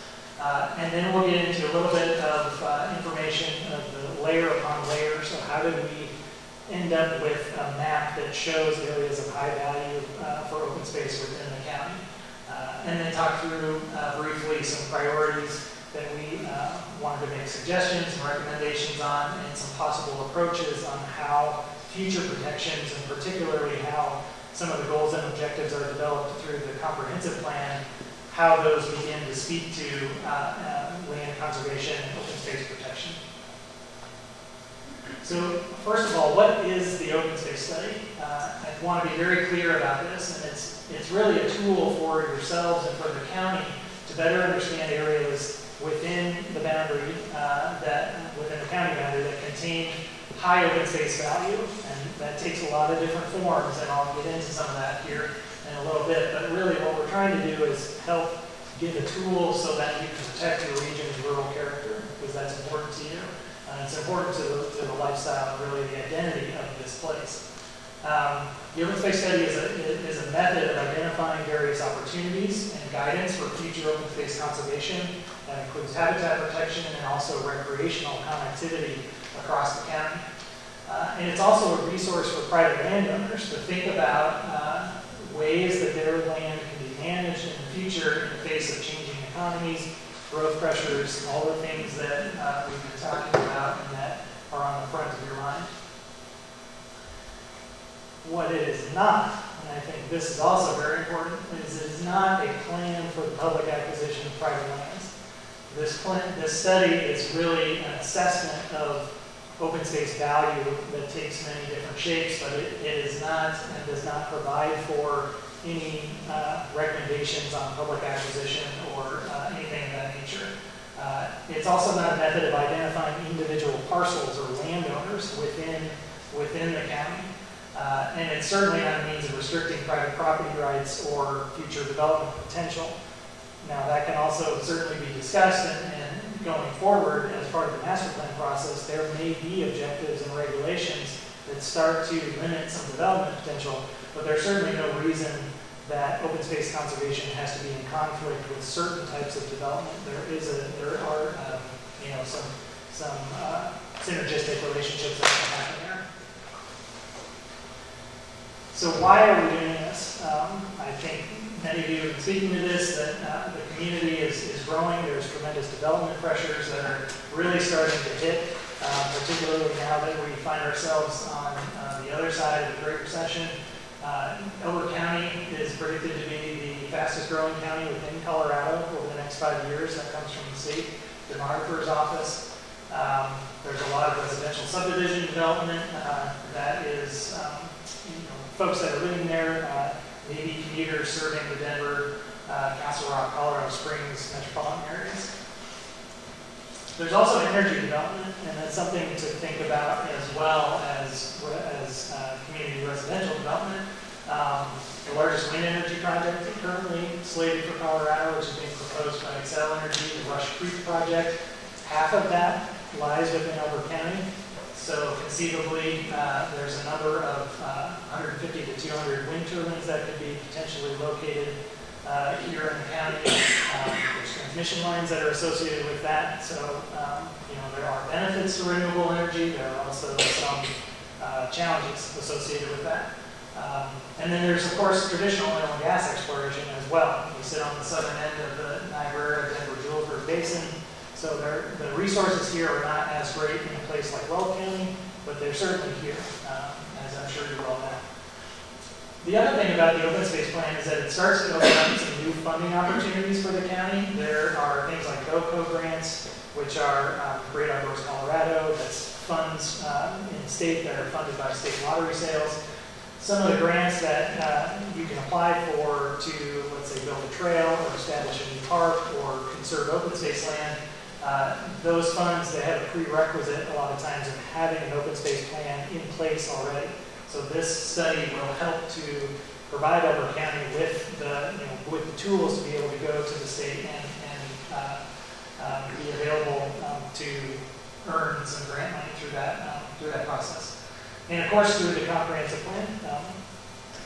And then we'll get into a little bit of information of the layer upon layer. So how did we end up with a map that shows areas of high value for open space within the county? And then talk through briefly some priorities that we wanted to make suggestions and recommendations on, and some possible approaches on how future protections, and particularly how some of the goals and objectives are developed through the comprehensive plan, how those begin to speak to land conservation and open space protection. So first of all, what is the open space study? I want to be very clear about this, and it's really a tool for yourselves and for the county to better understand areas within the boundary, within the county boundary that contain high open space value, and that takes a lot of different forms, and I'll get into some of that here in a little bit. But really what we're trying to do is help give a tool so that you can protect your region's rural character, because that's important to you. It's important to the lifestyle and really the identity of this place. The open space study is a method of identifying various opportunities and guidance for future open space conservation. That includes habitat protection and also recreational connectivity across the county. And it's also a resource for private landowners to think about ways that their land can be managed in the future in the face of changing economies, growth pressures, all the things that we've been talking about, and that are on the front of your mind. What it is not, and I think this is also very important, is it is not a plan for the public acquisition of private lands. This study is really an assessment of open space value that takes many different shapes, but it is not and does not provide for any recommendations on public acquisition or anything of that nature. It's also not a method of identifying individual parcels or landowners within the county. And it's certainly not a means of restricting private property rights or future development potential. Now, that can also certainly be discussed, and going forward, as part of the master plan process, there may be objectives and regulations that start to limit some development potential, but there's certainly no reason that open space conservation has to be in conflict with certain types of development. There are some synergistic relationships that can happen there. So why are we doing this? I think many of you have been speaking to this, that the community is growing. There's tremendous development pressures that are really starting to hit, particularly now that we find ourselves on the other side of the Great Recession. Elbert County is predicted to be the fastest growing county within Colorado over the next 5 years. That comes from the state demographer's office. There's a lot of residential subdivision development that is folks that are living there, maybe commuters serving the Denver, Castle Rock, Colorado Springs metropolitan areas. There's also energy development, and that's something to think about as well as community residential development. The largest wind energy project currently slated for Colorado, which is being proposed by Xcel Energy, the Rush Creek project. Half of that lies within Elbert County. So conceivably, there's a number of 150 to 200 wind turbines that could be potentially located here in the county. There's transmission lines that are associated with that. So, there are benefits to renewable energy. There are also some challenges associated with that. And then there's, of course, traditional oil and gas exploration as well. We sit on the southern end of the Niagara-Denver-Julesburg Basin. So the resources here are not as great in a place like Weld County, but they're certainly here, as I'm sure you all know. The other thing about the open space plan is that it starts to open up some new funding opportunities for the county. There are things like GOCO grants, which are Great Outdoors Colorado, that's funds in the state that are funded by state lottery sales. Some of the grants that you can apply for to, let's say, build a trail or establish a new park or conserve open space land, those funds, they have a prerequisite a lot of times of having an open space plan in place already. So this study will help to provide Elbert County with the tools to be able to go to the state and be available to earn some grant money through that process. And of course, through the comprehensive plan.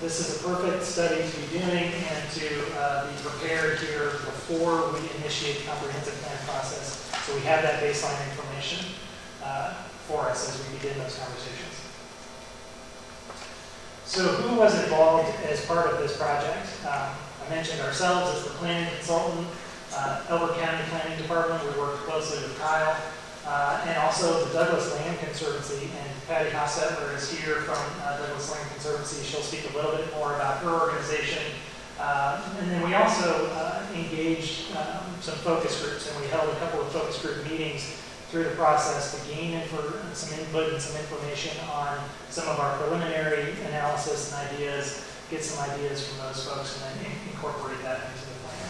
This is a perfect study to be doing and to be prepared here before we initiate the comprehensive plan process. So we have that baseline information for us as we begin those conversations. So who was involved as part of this project? I mentioned ourselves as the planning consultant, Elbert County Planning Department. We worked closely with Kyle. And also the Douglas Land Conservancy, and Patty Hostetler is here from Douglas Land Conservancy. She'll speak a little bit more about her organization. And then we also engaged some focus groups, and we held a couple of focus group meetings through the process to gain some input and some information on some of our preliminary analysis and ideas, get some ideas from those folks, and then incorporate that into the plan.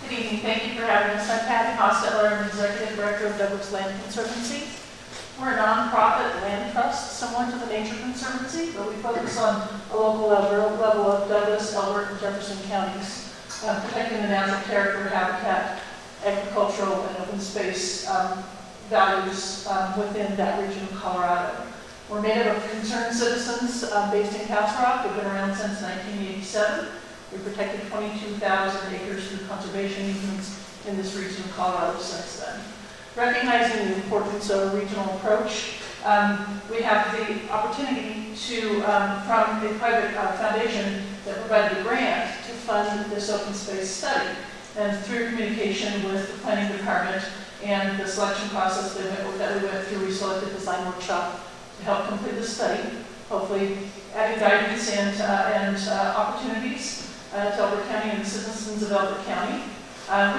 Good evening, thank you for having us. I'm Patty Hostetler, I'm Executive Director of Douglas Land Conservancy. We're a nonprofit land trust similar to the Nature Conservancy, but we focus on a local level of Douglas, Elbert, and Jefferson counties, protecting the natural character, habitat, agricultural, and open space values within that region of Colorado. We're made up of concerned citizens based in Castle Rock. We've been around since 1987. We protected 22,000 acres through conservation easements in this region of Colorado since then. Recognizing the importance of a regional approach, we have the opportunity to, from a private foundation that provided a grant to fund this open space study. And through communication with the planning department and the selection process that we went through, we selected design workshop to help complete the study, hopefully adding guidance and opportunities to Elbert County and the citizens of Elbert County.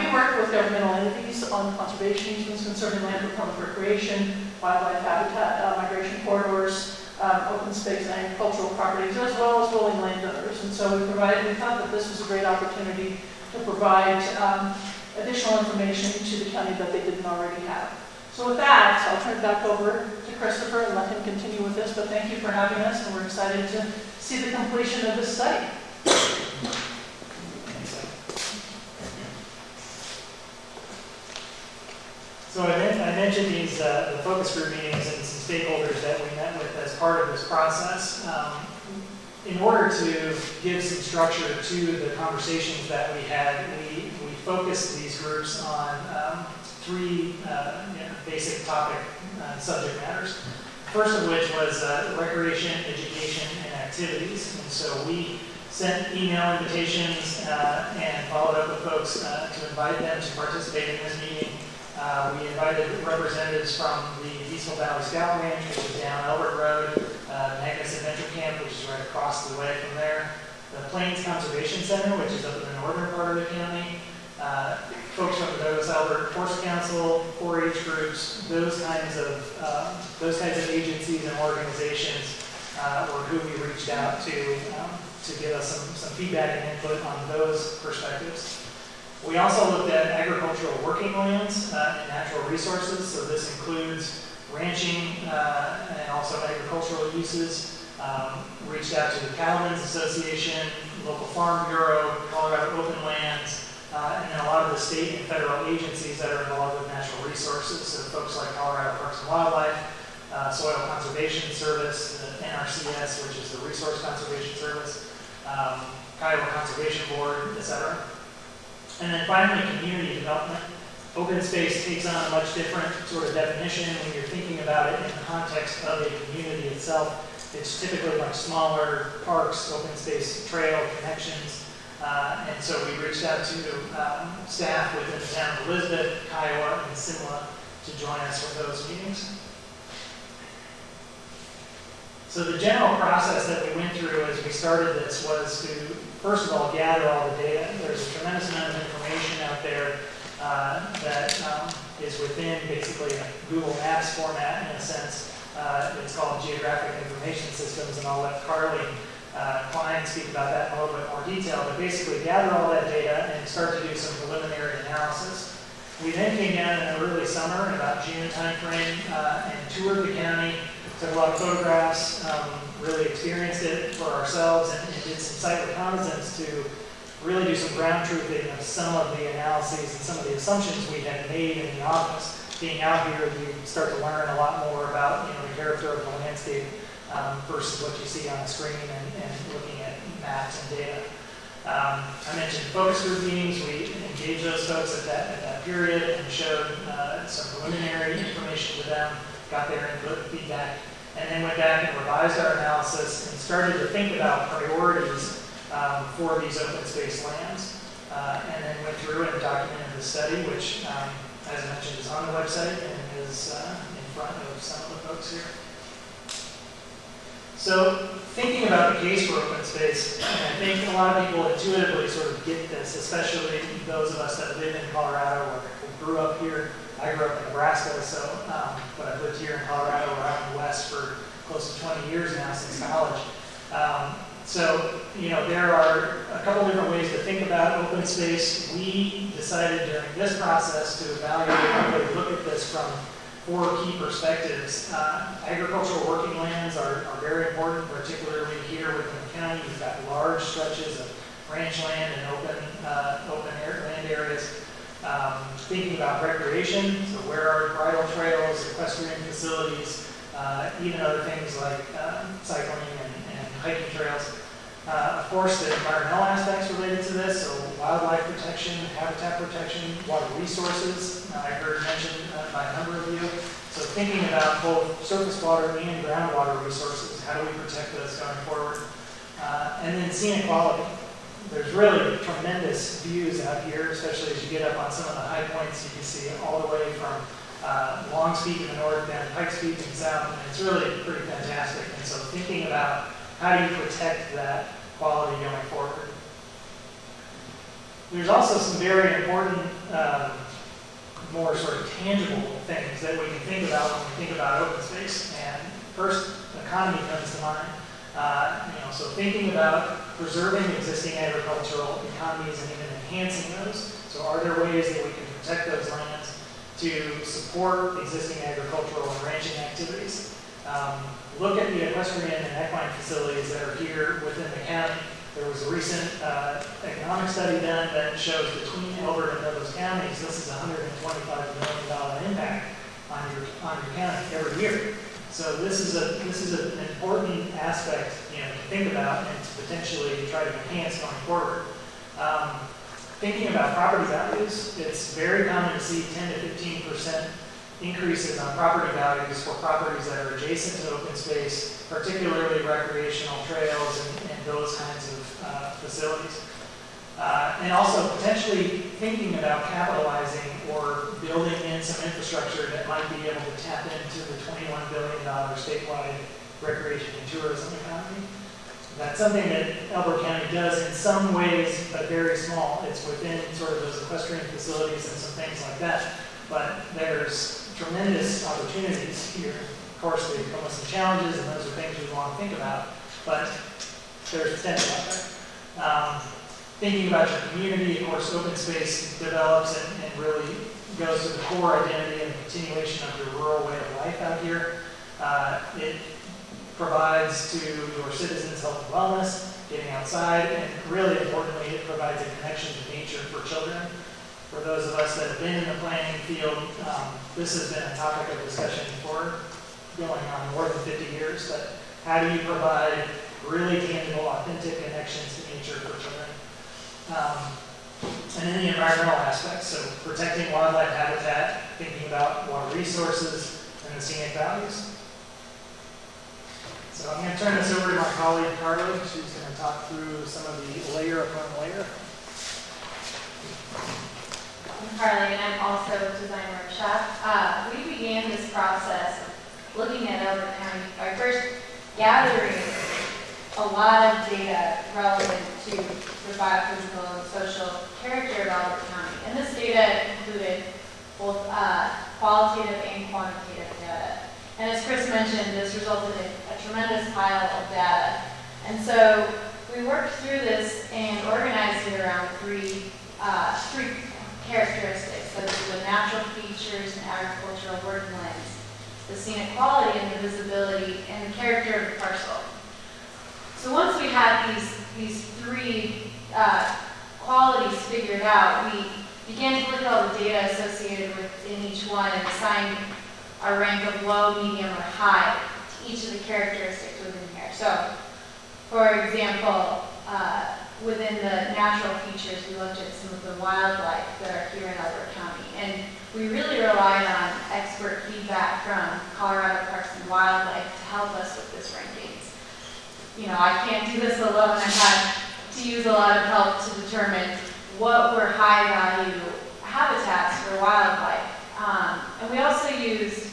We work with governmental entities on conservation easements concerning land for public recreation, wildlife habitat, migration corridors, open space and agricultural properties, as well as willing landowners. And so we thought that this was a great opportunity to provide additional information to the county that they didn't already have. So with that, I'll turn it back over to Christopher and let him continue with this, but thank you for having us, and we're excited to see the completion of this study. So I mentioned these the focus group meetings and some stakeholders that we met with as part of this process. In order to give some structure to the conversations that we had, we focused these groups on three basic topic subject matters. First of which was recreation, education, and activities. And so we sent email invitations and followed up with folks to invite them to participate in this meeting. We invited representatives from the Diesel Valley Scout Ranch, which is down Elbert Road, Magnus Adventure Camp, which is right across the way from there, the Plains Conservation Center, which is up in the northern part of the county, folks from the Douglas Elbert Horse Council, 4-H groups, those kinds of agencies and organizations were who we reached out to give us some feedback and input on those perspectives. We also looked at agricultural working lands and natural resources, so this includes ranching and also agricultural uses. Reached out to the Cattlemen's Association, local farm bureau, Colorado Open Lands, and then a lot of the state and federal agencies that are involved with natural resources, so folks like Colorado Parks and Wildlife, Soil Conservation Service, the NRCS, which is the Resource Conservation Service, Kiowa Conservation Board, etc. And then finally, community development. Open space takes on a much different sort of definition when you're thinking about it in the context of a community itself. It's typically like smaller parks, open space trail connections. And so we reached out to staff within the town of Elizabeth, Kiowa, and Simla to join us for those meetings. So the general process that we went through as we started this was to, first of all, gather all the data. There's a tremendous amount of information out there that is within basically a Google Maps format in a sense. It's called Geographic Information Systems, and I'll let Carly Klein speak about that in a little bit more detail, but basically gather all that data and start to do some preliminary analysis. We then came down in the early summer, in about June timeframe, and toured the county, took a lot of photographs, really experienced it for ourselves, and did some site reconnaissance to really do some ground truthing of some of the analyses and some of the assumptions we had made in the office. Being out here, you start to learn a lot more about the character of the landscape versus what you see on the screen and looking at maps and data. I mentioned focus group meetings. We engaged those folks at that period and showed some preliminary information to them, got their input, feedback, and then went back and revised our analysis and started to think about priorities for these open space lands. And then went through and documented the study, which, as mentioned, is on the website and is in front of some of the folks here. So thinking about the case for open space, and I think a lot of people intuitively sort of get this, especially those of us that live in Colorado or who grew up here. I grew up in Nebraska, but I've lived here in Colorado or out in the West for close to 20 years now since college. There are a couple different ways to think about open space. We decided during this process to evaluate and really look at this from 4 key perspectives. Agricultural working lands are very important, particularly here within the county. You've got large stretches of ranch land and open land areas. Thinking about recreation, so where are bridle trails, equestrian facilities, even other things like cycling and hiking trails. Of course, the environmental aspects related to this, so wildlife protection, habitat protection, water resources, I heard mentioned by a number of you. So thinking about both surface water and groundwater resources, how do we protect those going forward? And then scenic quality. there's really tremendous views out here, especially as you get up on some of the high points. You can see all the way from Longs Peak in the north down to Pikes Peak in the south, and it's really pretty fantastic. And so thinking about how do you protect that quality going forward. There's also some very important, more sort of tangible things that we can think about when we think about open space. And first, economy comes to mind. So thinking about preserving existing agricultural economies and even enhancing those. So are there ways that we can protect those lands to support existing agricultural and ranching activities? Look at the equestrian and equine facilities that are here within the county. There was a recent economic study done that shows between Elbert and Douglas counties, this is a $125 million impact on your county every year. So this is an important aspect, to think about and to potentially try to enhance going forward. Thinking about property values, it's very common to see 10 to 15% increases on property values for properties that are adjacent to open space, particularly recreational trails and those kinds of facilities. And also potentially thinking about capitalizing or building in some infrastructure that might be able to tap into the $21 billion statewide recreation and tourism economy. That's something that Elbert County does in some ways, but very small. It's within sort of those equestrian facilities and some things like that. But there's tremendous opportunities here. Of course, they come with some challenges, and those are things we want to think about, but there's potential out there. Thinking about your community, of course, open space develops and really goes to the core identity and continuation of your rural way of life out here. It provides to your citizens health and wellness, getting outside, and really importantly, it provides a connection to nature for children. For those of us that have been in the planning field, this has been a topic of discussion for going on more than 50 years, but how do you provide really tangible, authentic connections to nature for children? And then the environmental aspects, so protecting wildlife habitat, thinking about water resources, and the scenic values. So I'm going to turn this over to my colleague Carly. She's going to talk through some of the layer upon layer. I'm Carly, and I'm also a design workshop. We began this process of looking at Elbert County by first gathering a lot of data relevant to the biophysical and social character of Elbert County. And this data included both qualitative and quantitative data. And as Chris mentioned, this resulted in a tremendous pile of data. And so we worked through this and organized it around three characteristics. So the natural features and agricultural working lands, the scenic quality and the visibility, and the character of the parcel. So once we had these three qualities figured out, we began to look at all the data associated within each one and assign a rank of low, medium, or high to each of the characteristics within here. So, for example, within the natural features, we looked at some of the wildlife that are here in Elbert County. And we really relied on expert feedback from Colorado Parks and Wildlife to help us with this rankings. I can't do this alone. I had to use a lot of help to determine what were high value habitats for wildlife. And we also used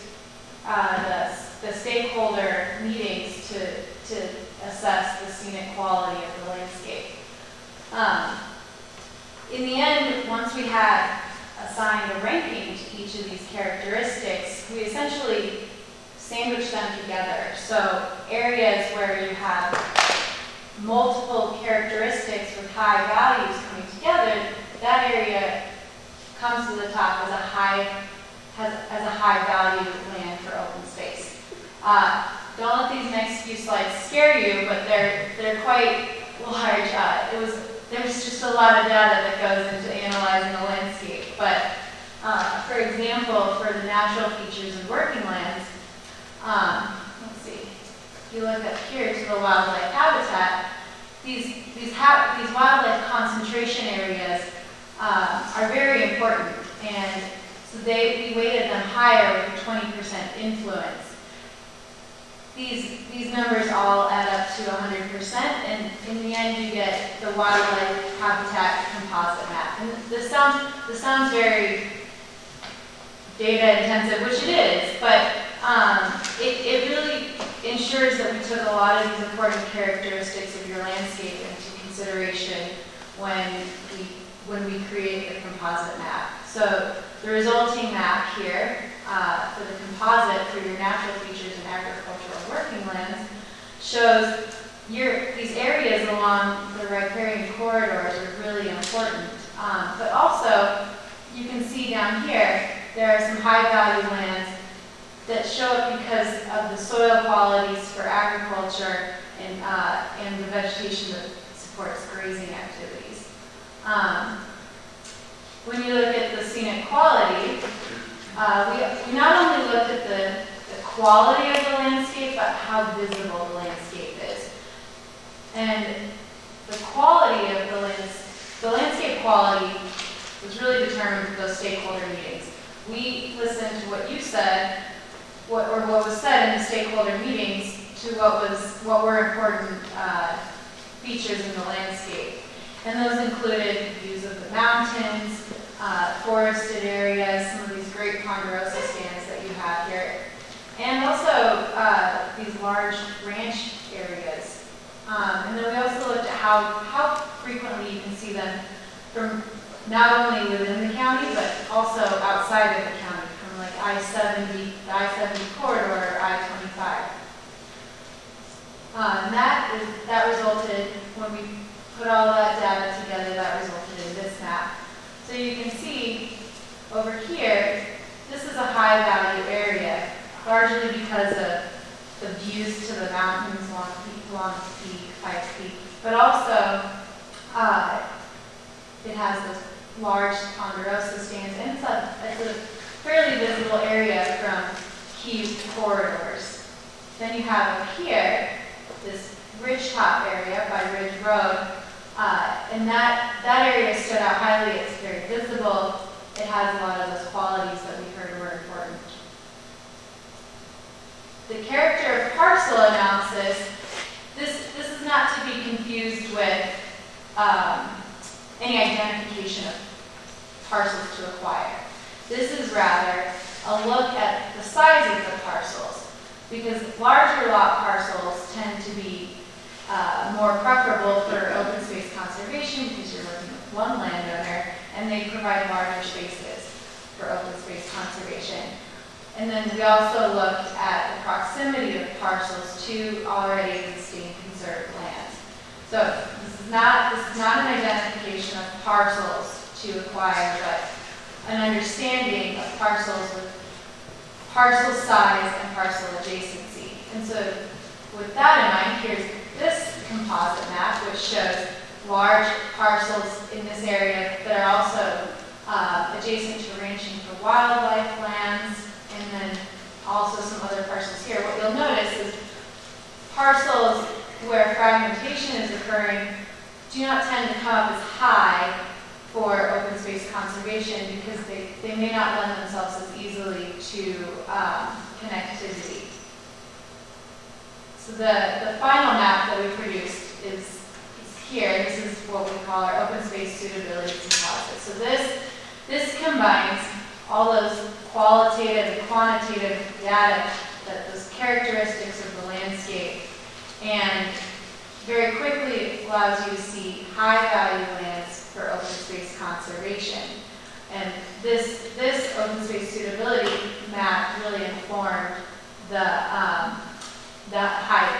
the stakeholder meetings to assess the scenic quality of the landscape. In the end, once we had assigned a ranking to each of these characteristics, we essentially sandwiched them together. So areas where you have multiple characteristics with high values coming together, that area comes to the top as a high value land for open space. Don't let these next few slides scare you, but they're quite large. There's just a lot of data that goes into analyzing the landscape. But for example, for the natural features and working lands, let's see. If you look up here to the wildlife habitat, these wildlife concentration areas are very important, and so we weighted them higher with a 20% influence. these numbers all add up to 100%, and in the end, you get the wildlife habitat composite map. And this sounds very data intensive, which it is, but it really ensures that we took a lot of these important characteristics of your landscape into consideration when we create the composite map. So the resulting map here for the composite for your natural features and agricultural working lands shows these areas along the riparian corridors are really important. But also, you can see down here, there are some high-value lands that show up because of the soil qualities for agriculture and the vegetation that supports grazing activities. When you look at the scenic quality, we not only looked at the quality of the landscape, but how visible the landscape is. And the quality of the landscape quality was really determined with those stakeholder meetings. We listened to what you said, what was said in the stakeholder meetings to what were important features in the landscape. And those included views of the mountains, forested areas, some of these great ponderosa stands that you have here, and also these large ranch areas. And then we also looked at how frequently you can see them from not only within the county, but also outside of the county, from like I-70, the I-70 corridor, or I-25. And that resulted, when we put all that data together, that resulted in this map. So you can see over here, this is a high value area, largely because of the views to the mountains, Long Peak, Pikes Peak, but also it has this large ponderosa stands, and it's a fairly visible area from key corridors. Then you have up here this ridgetop area by Ridge Road, and that area stood out highly. It's very visible. It has a lot of those qualities that we heard were important. The character of parcel analysis, this is not to be confused with any identification of parcels to acquire. This is rather a look at the size of the parcels, because larger lot parcels tend to be more preferable for open space conservation because you're working with one landowner and they provide larger spaces for open space conservation. And then we also looked at the proximity of parcels to already existing conserved lands. So this is not an identification of parcels to acquire, but an understanding of parcels with parcel size and parcel adjacency. And so with that in mind, here's this composite map, which shows large parcels in this area that are also adjacent to ranching for wildlife lands, and then also some other parcels here. What you'll notice is parcels where fragmentation is occurring do not tend to come up as high for open space conservation because they may not lend themselves as easily to connectivity. So the final map that we produced is here. This is what we call our open space suitability composite. So this combines all those qualitative and quantitative data, those characteristics of the landscape, and very quickly allows you to see high value lands for open space conservation. And this open space suitability map really informed the high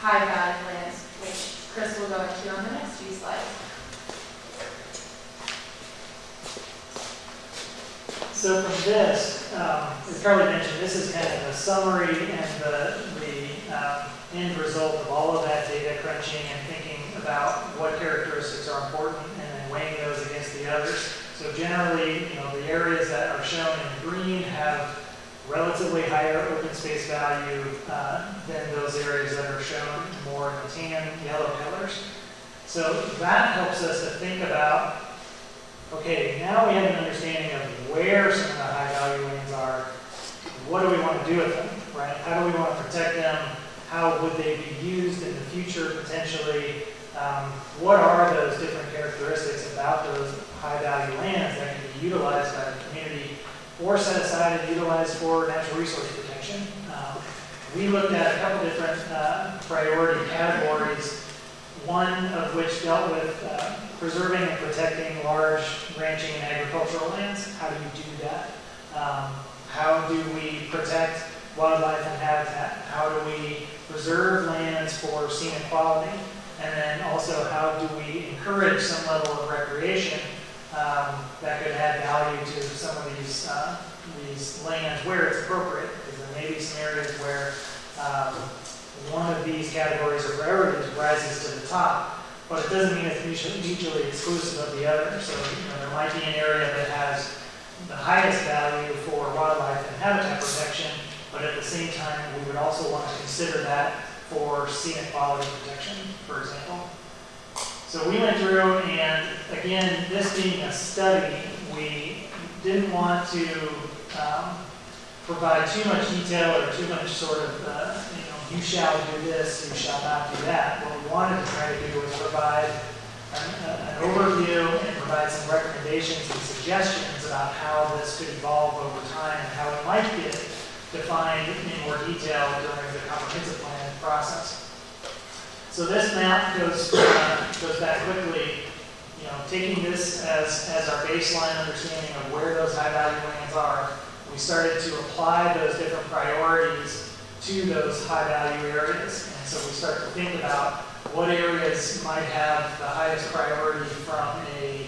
value lands, which Chris will go into on the next few slides. So from this, as Carly mentioned, this is kind of a summary and the end result of all of that data crunching and thinking about what characteristics are important and then weighing those against the others. So generally, the areas that are shown in green have relatively higher open space value than those areas that are shown more in the tan, yellow colors. So that helps us to think about, okay, now we have an understanding of where some of the high value lands are. What do we want to do with them, right? How do we want to protect them? how would they be used in the future potentially? What are those different characteristics about those high-value lands that can be utilized by the community or set aside and utilized for natural resource protection? We looked at a couple different priority categories, one of which dealt with preserving and protecting large ranching and agricultural lands. How do you do that? How do we protect wildlife and habitat? How do we preserve lands for scenic quality? And then also, how do we encourage some level of recreation that could add value to some of these lands where it's appropriate? Because there may be some areas where one of these categories or priorities rises to the top, but it doesn't mean it's mutually exclusive of the other. So there might be an area that has the highest value for wildlife and habitat protection, but at the same time, we would also want to consider that for scenic quality protection, for example. So we went through, and again, this being a study, we didn't want to provide too much detail or too much sort of, you shall do this, you shall not do that. What we wanted to try to do was provide an overview and provide some recommendations and suggestions about how this could evolve over time and how it might get defined in more detail during the comprehensive plan process. So this map goes back quickly, taking this as our baseline understanding of where those high-value lands are. We started to apply those different priorities to those high-value areas. And so we start to think about what areas might have the highest priority from a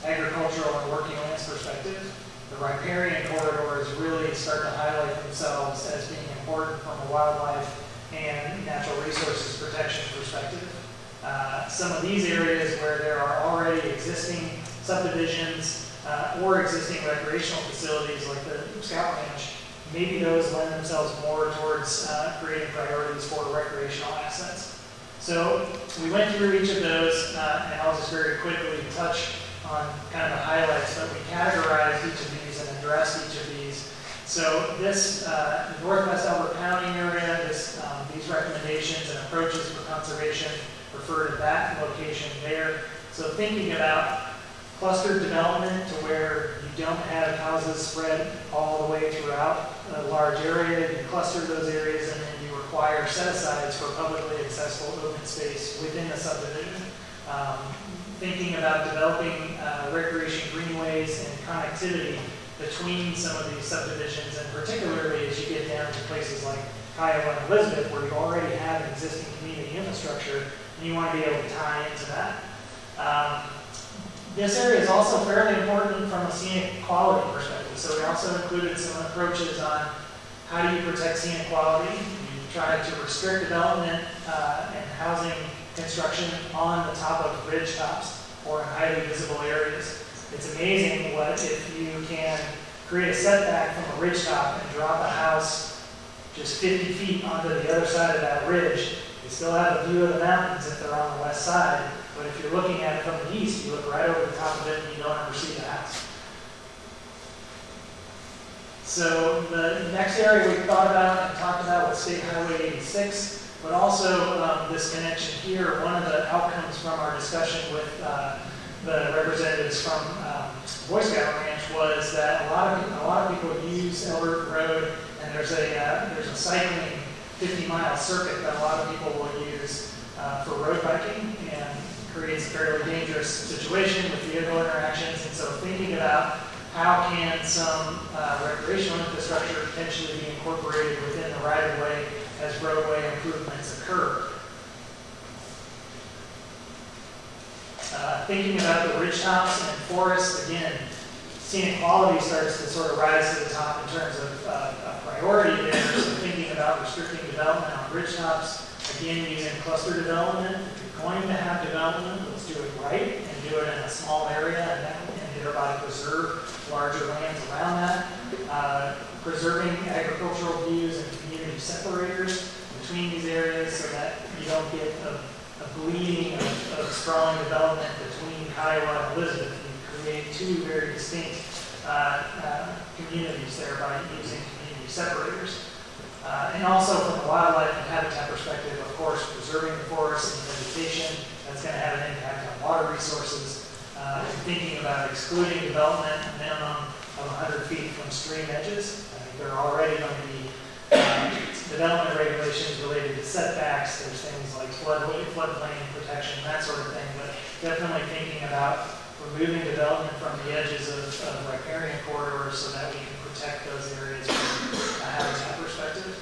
agricultural and working lands perspective. The riparian corridors really start to highlight themselves as being important from a wildlife and natural resources protection perspective. Some of these areas where there are already existing subdivisions or existing recreational facilities like the Scout Ranch, maybe those lend themselves more towards creating priorities for recreational assets. So we went through each of those, and I'll just very quickly touch on kind of the highlights, but we categorized each of these and addressed each of these. So this Northwest Elbert County area, these recommendations and approaches for conservation refer to that location there. So thinking about clustered development to where you don't have houses spread all the way throughout a large area, you cluster those areas and then you require set-asides for publicly accessible open space within the subdivision. Thinking about developing recreation greenways and connectivity between some of these subdivisions, and particularly as you get down to places like Kiowa and Elizabeth, where you already have an existing community infrastructure, and you want to be able to tie into that. This area is also fairly important from a scenic quality perspective, so we also included some approaches on how do you protect scenic quality. You try to restrict development and housing construction on the top of ridge tops or in highly visible areas. It's amazing what if you can create a setback from a ridge top and drop a house just 50 feet onto the other side of that ridge. You still have a view of the mountains if they're on the west side, but if you're looking at it from the east, you look right over the top of it and you don't ever see the house. So the next area we thought about and talked about was State Highway 86, but also this connection here. One of the outcomes from our discussion with the representatives from Boy Scout Ranch was that a lot of people use Elbert Road, and there's a cycling 50-mile circuit that a lot of people will use for road biking, and creates a fairly dangerous situation with vehicle interactions. And so thinking about how can some recreational infrastructure potentially be incorporated within the right-of-way as roadway improvements occur. Thinking about the ridge tops and forests, again, scenic quality starts to sort of rise to the top in terms of a priority there. So thinking about restricting development on ridge tops, again, using cluster development. If you're going to have development, let's do it right and do it in a small area and thereby preserve larger lands around that. Preserving agricultural views and community separators between these areas so that you don't get a bleeding of sprawling development between Kiowa and Elizabeth. You create two very distinct communities there by using community separators. And also from a wildlife and habitat perspective, of course, preserving the forest and vegetation, that's going to have an impact on water resources. And thinking about excluding development a minimum of 100 feet from stream edges. I think there are already going to be development regulations related to setbacks. There's things like floodplain protection, that sort of thing. But definitely thinking about removing development from the edges of riparian corridors so that we can protect those areas from a habitat perspective.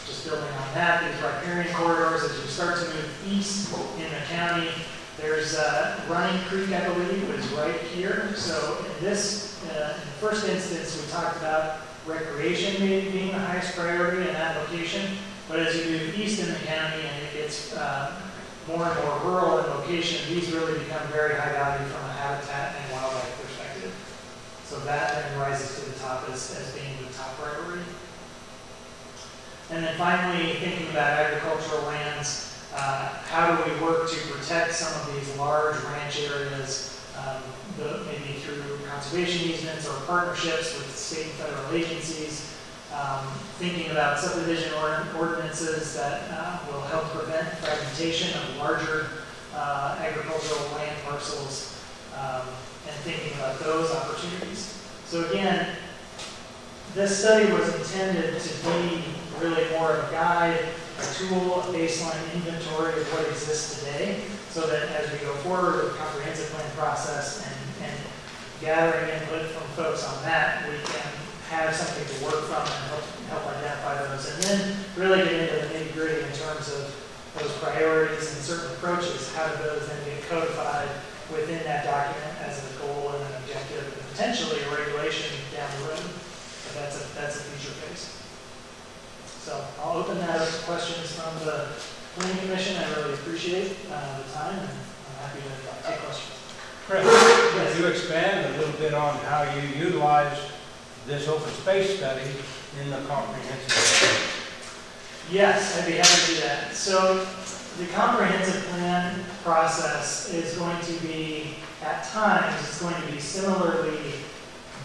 Just building on that, these riparian corridors, as you start to move east in the county, there's Running Creek, I believe, was right here. So in this, in the first instance, we talked about recreation maybe being the highest priority in that location. But as you move east in the county and it gets more and more rural in location, these really become very high value from a habitat and wildlife perspective. So that then rises to the top as being the top priority. And then finally, thinking about agricultural lands, how do we work to protect some of these large ranch areas, maybe through conservation easements or partnerships with state and federal agencies, thinking about subdivision ordinances that will help prevent fragmentation of larger agricultural land parcels, and thinking about those opportunities. So again, this study was intended to be really more of a guide, a tool, a baseline inventory of what exists today, so that as we go forward with the comprehensive plan process and gathering input from folks on that, we can have something to work from and help identify those. And then really get into the nitty-gritty in terms of those priorities and certain approaches. How do those then get codified within that document as a goal and an objective, and potentially a regulation down the road. But that's a future phase. So I'll open that up to questions from the Planning Commission. I really appreciate the time, and I'm happy to take questions. Chris, could you expand a little bit on how you utilized this open space study in the comprehensive plan? Yes, I'd be happy to do that. So the comprehensive plan process is going to be, at times, it's going to be similarly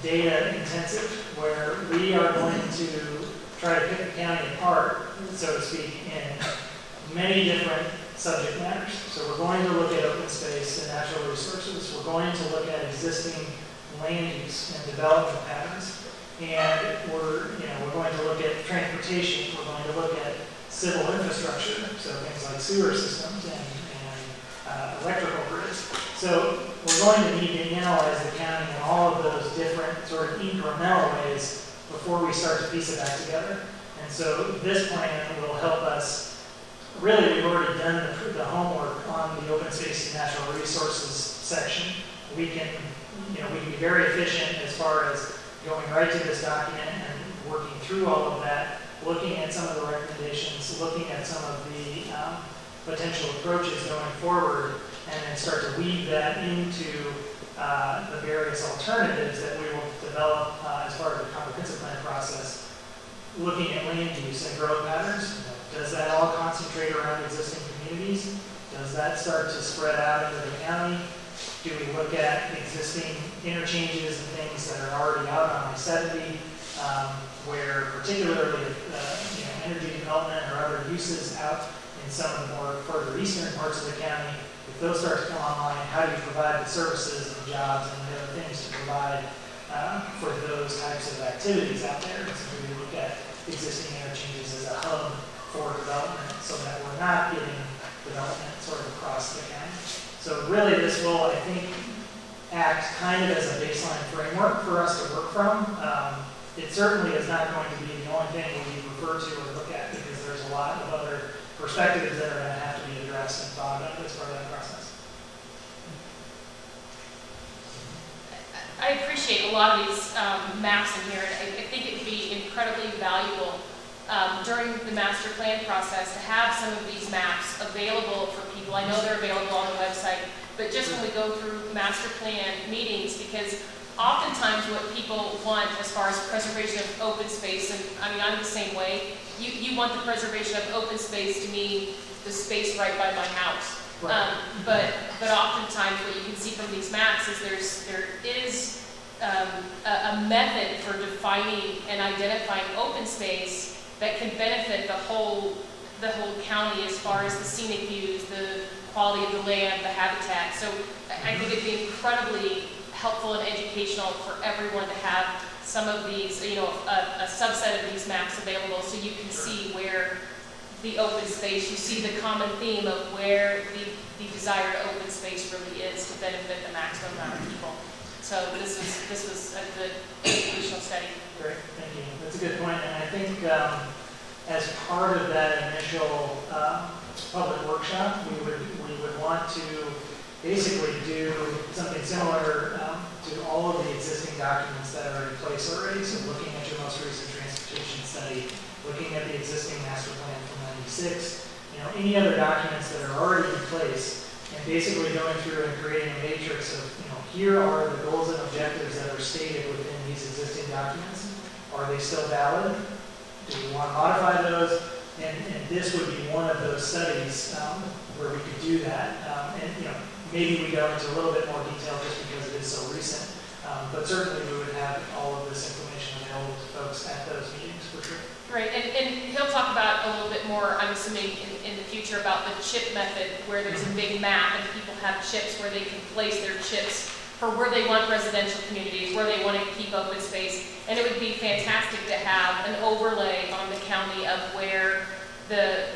data intensive, where we are going to try to pick the county apart, so to speak, in many different subject matters. So we're going to look at open space and natural resources. We're going to look at existing land use and development patterns. And we're going to look at transportation. We're going to look at civil infrastructure, so things like sewer systems and electrical grids. So we're going to need to analyze the county in all of those different sort of incremental ways before we start to piece it back together. And so this plan will help us. Really, we've already done the homework on the open space and natural resources section. We can be very efficient as far as going right to this document and working through all of that, looking at some of the recommendations, looking at some of the potential approaches going forward, and then start to weave that into the various alternatives that we will develop as part of the comprehensive plan process, looking at land use and growth patterns. Does that all concentrate around existing communities? Does that start to spread out into the county? Do we look at existing interchanges and things that are already out on I-70, where particularly energy development or other uses out in some of the more further eastern parts of the county, if those start to come online, how do you provide the services and jobs and the other things to provide for those types of activities out there? So we look at existing interchanges as a hub for development so that we're not getting development sort of across the county. So really this will, I think, act kind of as a baseline framework for us to work from. It certainly is not going to be the only thing we refer to or look at, because there's a lot of other perspectives that are going to have to be addressed and thought of as part of that process. I appreciate a lot of these maps in here, and I think it would be incredibly valuable during the master plan process to have some of these maps available for people. I know they're available on the website, but just when we go through master plan meetings, because oftentimes what people want as far as preservation of open space, and I mean, I'm the same way, you want the preservation of open space to mean the space right by my house. Right. But oftentimes what you can see from these maps is there is a method for defining and identifying open space that can benefit the whole county as far as the scenic views, the quality of the land, the habitat. So I think it'd be incredibly helpful and educational for everyone to have some of these, a subset of these maps available so you can see where the open space, you see the common theme of where the desired open space really is to benefit the maximum amount of people. So this was a good educational study. Great, thank you. That's a good point, and I think as part of that initial public workshop, we would want to basically do something similar to all of the existing documents that are in place already. So looking at your most recent transportation study, looking at the existing master plan from '96, any other documents that are already in place, and basically going through and creating a matrix of, here are the goals and objectives that are stated within these existing documents. Are they still valid? Do we want to modify those? And this would be one of those studies where we could do that. Maybe we go into a little bit more detail just because it is so recent. But certainly we would have all of this information available to folks at those meetings for sure. Right, and he'll talk about a little bit more, I'm assuming, in the future about the chip method, where there's a big map and people have chips where they can place their chips for where they want residential communities, where they want to keep open space. And it would be fantastic to have an overlay on the county of where the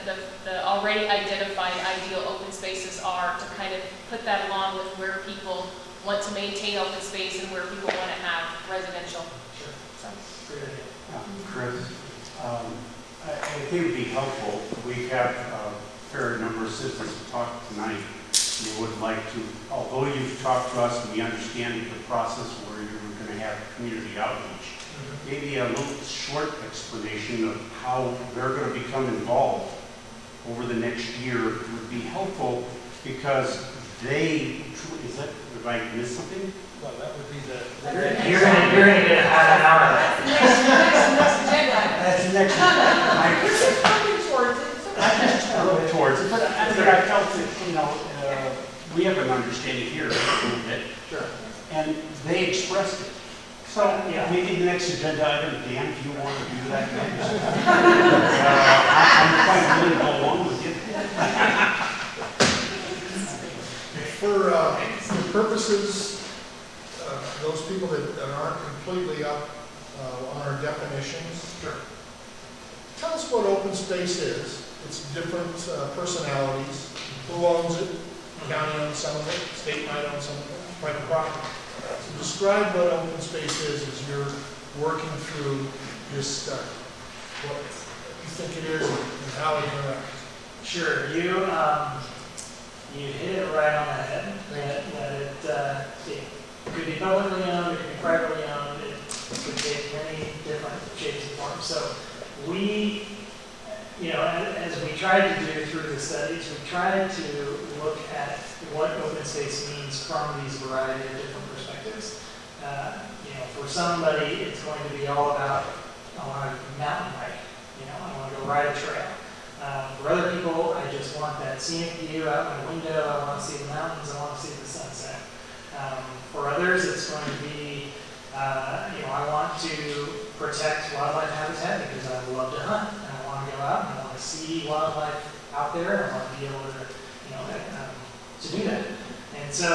already identified ideal open spaces are, to kind of put that along with where people want to maintain open space and where people want to have residential. Sure. So. Great idea. Chris, I think it would be helpful. We have a fair number of citizens who talked tonight. We would like to, although you've talked to us and we understand the process where you're going to have community outreach, maybe a little short explanation of how they're going to become involved over the next year would be helpful, because they, is that, if I missed something? Well, that would be the. You're gonna get a half an hour of that. That's the next one. We're just coming towards it. I look towards it, but I felt that, we have an understanding here a little bit. Sure. And they expressed it. So, Yeah. maybe the next agenda item, Dan, if you want to do that, I'm quite willing to go along with you. For purposes, those people that aren't completely up on our definitions, tell us what open space is. It's different personalities. Who owns it? County owns some of it, state might own some of it, private property. So describe what open space is as you're working through this study. What you think it is and how it interacts. Sure. You hit it right on the head. That it could be publicly owned, it could be privately owned, it could take many different shapes and forms. So we, as we tried to do through the studies, we tried to look at what open space means from these variety of different perspectives. For somebody, it's going to be all about, I want to mountain bike, I want to go ride a trail. For other people, I just want that scenic view out my window, I want to see the mountains, I want to see the sunset. For others, it's going to be, I want to protect wildlife habitat because I love to hunt, and I want to go out and I want to see wildlife out there, and I want to be able to do that. And so,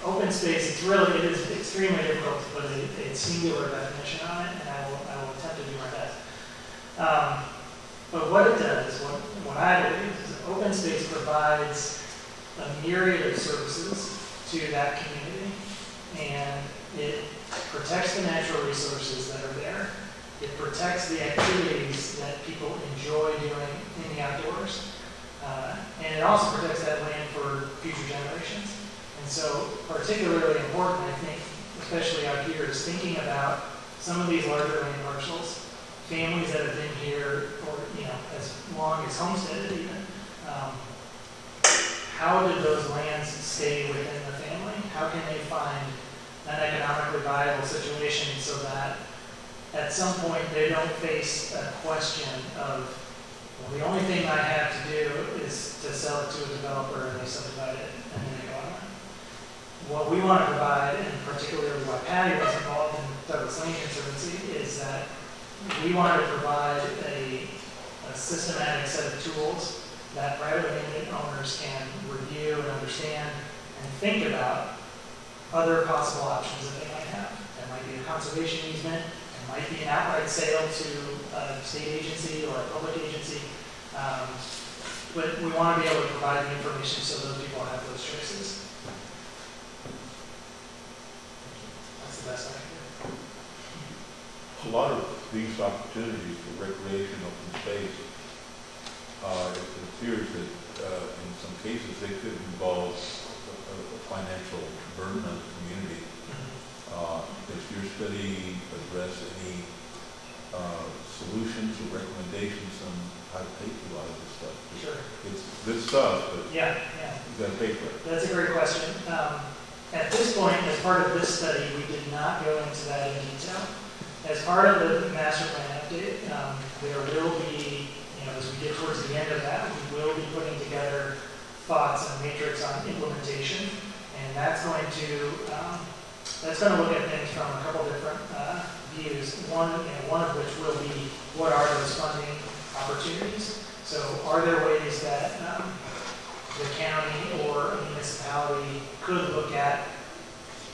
open space, it is extremely difficult to put a singular definition on it, and I will attempt to do my best. But what it does, what I believe, is that open space provides a myriad of services to that community, and it protects the natural resources that are there. It protects the activities that people enjoy doing in the outdoors. And it also protects that land for future generations. And so particularly important, I think, especially out here, is thinking about some of these larger land parcels, families that have been here for, as long as homesteaded even. How did those lands stay within the family? How can they find an economically viable situation so that at some point they don't face a question of, well, the only thing I have to do is to sell it to a developer and they subdivide it and then they go on. What we want to provide, and particularly why Patty was involved in Douglas Lane Conservancy, is that we want to provide a systematic set of tools that private land owners can review and understand and think about other possible options that they might have. There might be a conservation easement, it might be an outright sale to a state agency or a public agency. But we want to be able to provide the information so those people have those choices. That's the best I can do. A lot of these opportunities for recreation open space, it appears that in some cases they could involve a financial burden on the community. Does your study address any solutions or recommendations on how to pay for a lot of this stuff? Sure. It's good stuff, but Yeah. you gotta pay for it. That's a great question. At this point, as part of this study, we did not go into that in detail. As part of the master plan update, there will be, as we get towards the end of that, we will be putting together thoughts and matrix on implementation, and that's going to look at things from a couple different views. One of which will be, what are those funding opportunities? So are there ways that the county or a municipality could look at,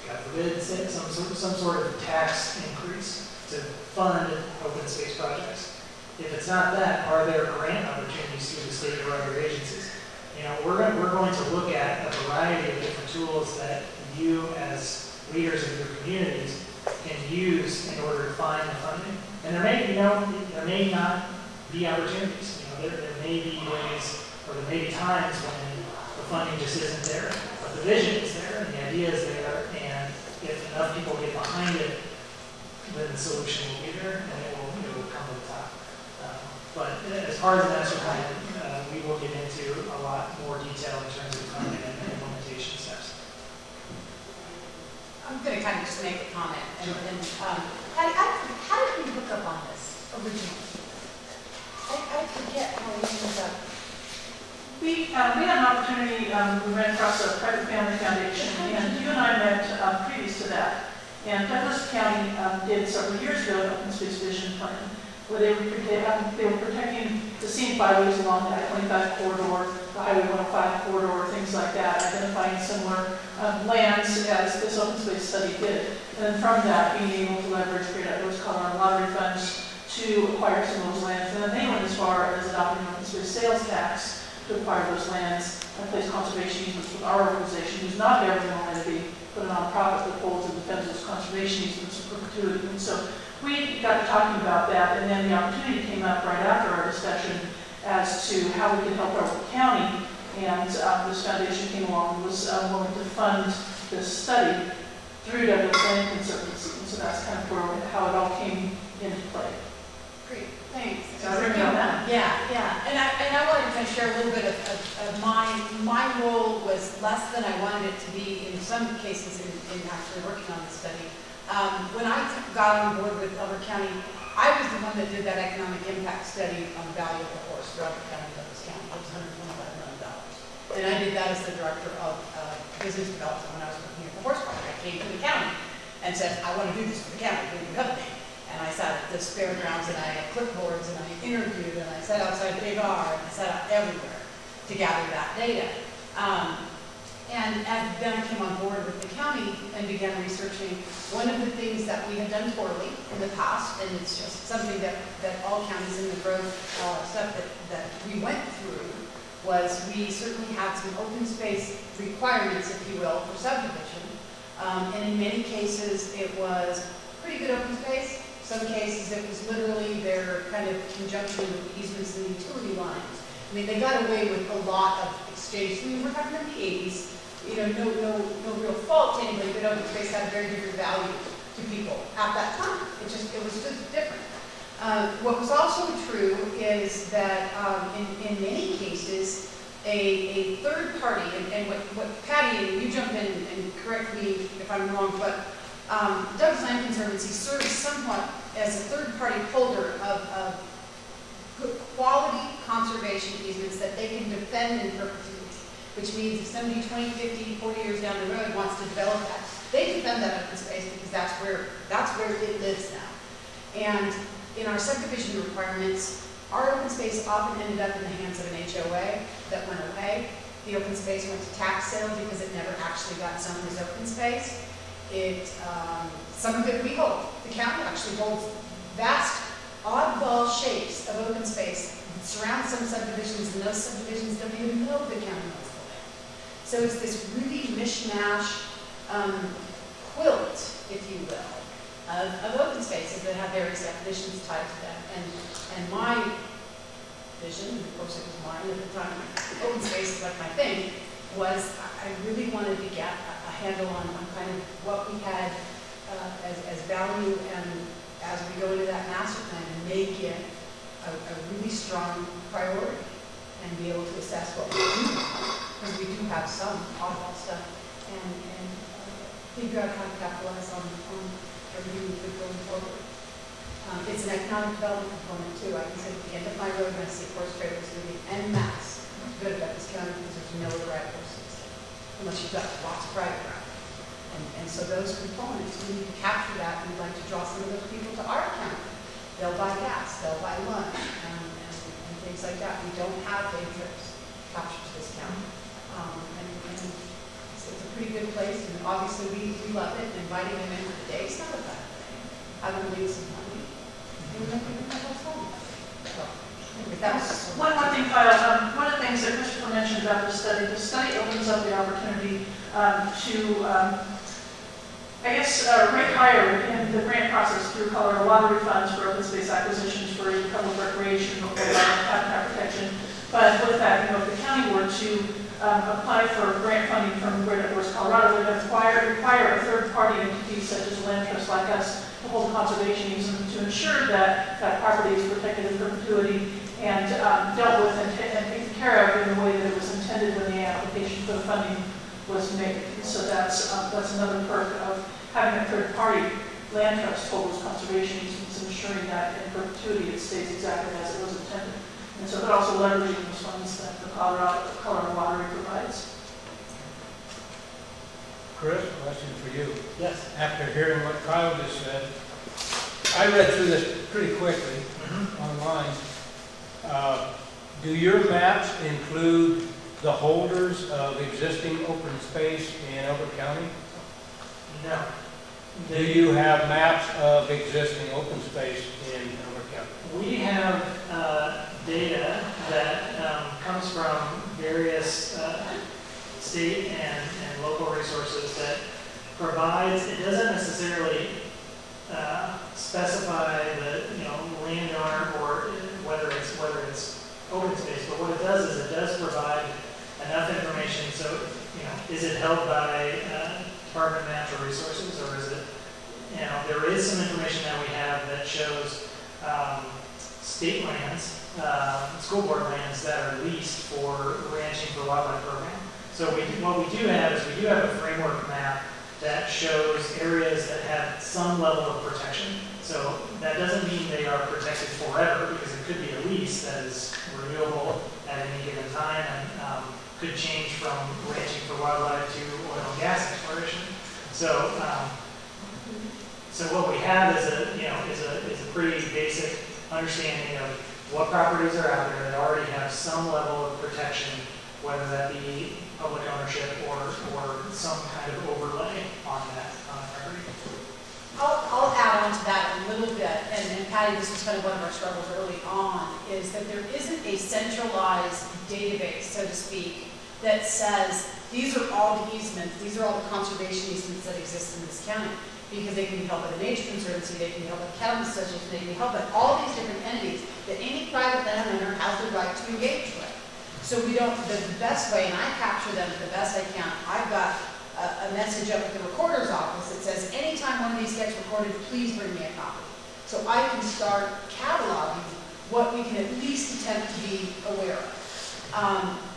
God forbid, say, some sort of tax increase to fund open space projects? If it's not that, are there grant opportunities through the state or other agencies? We're going to look at a variety of different tools that you as leaders of your communities can use in order to find the funding. And there may not be opportunities. There may be ways, or there may be times when the funding just isn't there, but the vision is there and the idea is there, and if enough people get behind it, then the solution will be there and it will come to the top. But as part of the master plan, we will get into a lot more detail in terms of funding and implementation steps. I'm going to kind of just make a comment. How did we hook up on this originally? I forget how we ended up. We had an opportunity, we ran across a private family foundation, and you and I met previous to that. And Douglas County did several years ago an open space vision plan, where they were protecting the scenic byways along the I-25 corridor, the Highway 105 corridor, things like that, identifying similar lands as this open space study did. And then from that, being able to leverage Great Outdoors Colorado lottery funds to acquire some of those lands. And then they went as far as adopting an open space sales tax to acquire those lands and place conservation easements with our organization, who's not a governmental entity, but a nonprofit that holds and defends those conservation easements in perpetuity. And so we got to talking about that, and then the opportunity came up right after our discussion as to how we could help our county. And this foundation came along and was willing to fund this study through Douglas Land Conservancy. And so that's kind of how it all came into play. Great, thanks. So I remember that. Yeah. And I wanted to kind of share a little bit of my role was less than I wanted it to be in some cases in actually working on the study. When I got on board with Elbert County, I was the one that did that economic impact study on the value of the horse for Elbert County, Douglas County. It was $125 million. And I did that as the director of business development when I was working at the horse park. I came to the county and said, I want to do this for the county, we do nothing. And I sat at this fairgrounds and I had clipboards and I interviewed and I sat outside Big R and I sat out everywhere to gather that data. And then I came on board with the county and began researching. One of the things that we had done poorly in the past, and it's just something that all counties in the growth stuff that we went through, was we certainly had some open space requirements, if you will, for subdivision. And in many cases, it was pretty good open space. Some cases, it was literally their kind of conjunction with easements and utility lines. I mean, they got away with a lot of exchange. I mean, we're talking about the 80s. No real fault to anybody, but open space had a very different value to people at that time. It was just different. What was also true is that in many cases, a third party, and what Patty, and you jump in and correct me if I'm wrong, but Douglas Land Conservancy serves somewhat as a third party holder of good quality conservation easements that they can defend in perpetuity. which means if somebody 20, 50, 40 years down the road wants to develop that, they can defend that open space because that's where it lives now. And in our subdivision requirements, our open space often ended up in the hands of an HOA that went away. The open space went to tax sale because it never actually got zoned as open space. Some of it we hold. The county actually holds vast oddball shapes of open space that surround some subdivisions, and those subdivisions don't even know the county owns the land. So it's this really mishmash quilt, if you will, of open spaces that have various definitions tied to them. And my vision, and of course it was mine at the time, open space is like my thing, was I really wanted to get a handle on kind of what we had as value, and as we go into that master plan, and make it a really strong priority and be able to assess what we do, because we do have some oddball stuff, and figure out how to capitalize on everything we could going forward. It's an economic development component too. I can say at the end of my road, and I see horse trailers moving en masse to go to Douglas County because there's no other right horses, unless you've got lots of private ground. And so those components, we need to capture that. We'd like to draw some of those people to our county. They'll buy gas, they'll buy lunch, and things like that. We don't have day trips captured to this county. And it's a pretty good place, and obviously we love it. And inviting them in for the day is not a bad thing. Having them leave some money, and we don't even have fun. So, anyway, that's One more thing, Kyle. One of the things that Christopher mentioned about the study opens up the opportunity to rate higher in the grant process through Colorado lottery funds for open space acquisitions for public recreation or habitat protection. But with that, if the county were to apply for grant funding from Great Outdoors Colorado, they would require a third-party entity such as a land trust like us to hold conservation easement to ensure that that property is protected in perpetuity and dealt with and taken care of in the way that it was intended when the application for the funding was made. So that's another perk of having a third-party land trust hold those conservation easements, ensuring that in perpetuity it stays exactly as it was intended. And so they're also leveraging those funds that the Colorado Lottery provides. Chris, question for you. Yes. After hearing what Kyle just said, I read through this pretty quickly online. Do your maps include the holders of existing open space in Elbert County? No. Do you have maps of existing open space in Elbert County? We have data that comes from various state and local resources that provides, it doesn't necessarily specify the landowner or whether it's open space, but what it does is it does provide enough information. So is it held by Department of Natural Resources, or is it, there is some information that we have that shows state lands, school board lands that are leased for ranching for wildlife program. So what we do have is we do have a framework map that shows areas that have some level of protection. So that doesn't mean they are protected forever, because it could be a lease that is renewable at any given time and could change from ranching for wildlife to oil and gas exploration. So what we have is a pretty basic understanding of what properties are out there that already have some level of protection, whether that be public ownership or some kind of overlay on that property. I'll add on to that a little bit, and Patty, this was kind of one of our struggles early on, is that there isn't a centralized database, so to speak, that says, these are all the easements, these are all the conservation easements that exist in this county, because they can be held by the Nature Conservancy, they can be held by the Cattlemen's Association, they can be held by all these different entities that any private landowner has the right to engage with. So we don't, the best way, and I capture them the best I can, I've got a message up at the recorder's office that says, anytime one of these gets recorded, please bring me a copy. So I can start cataloging what we can at least attempt to be aware of.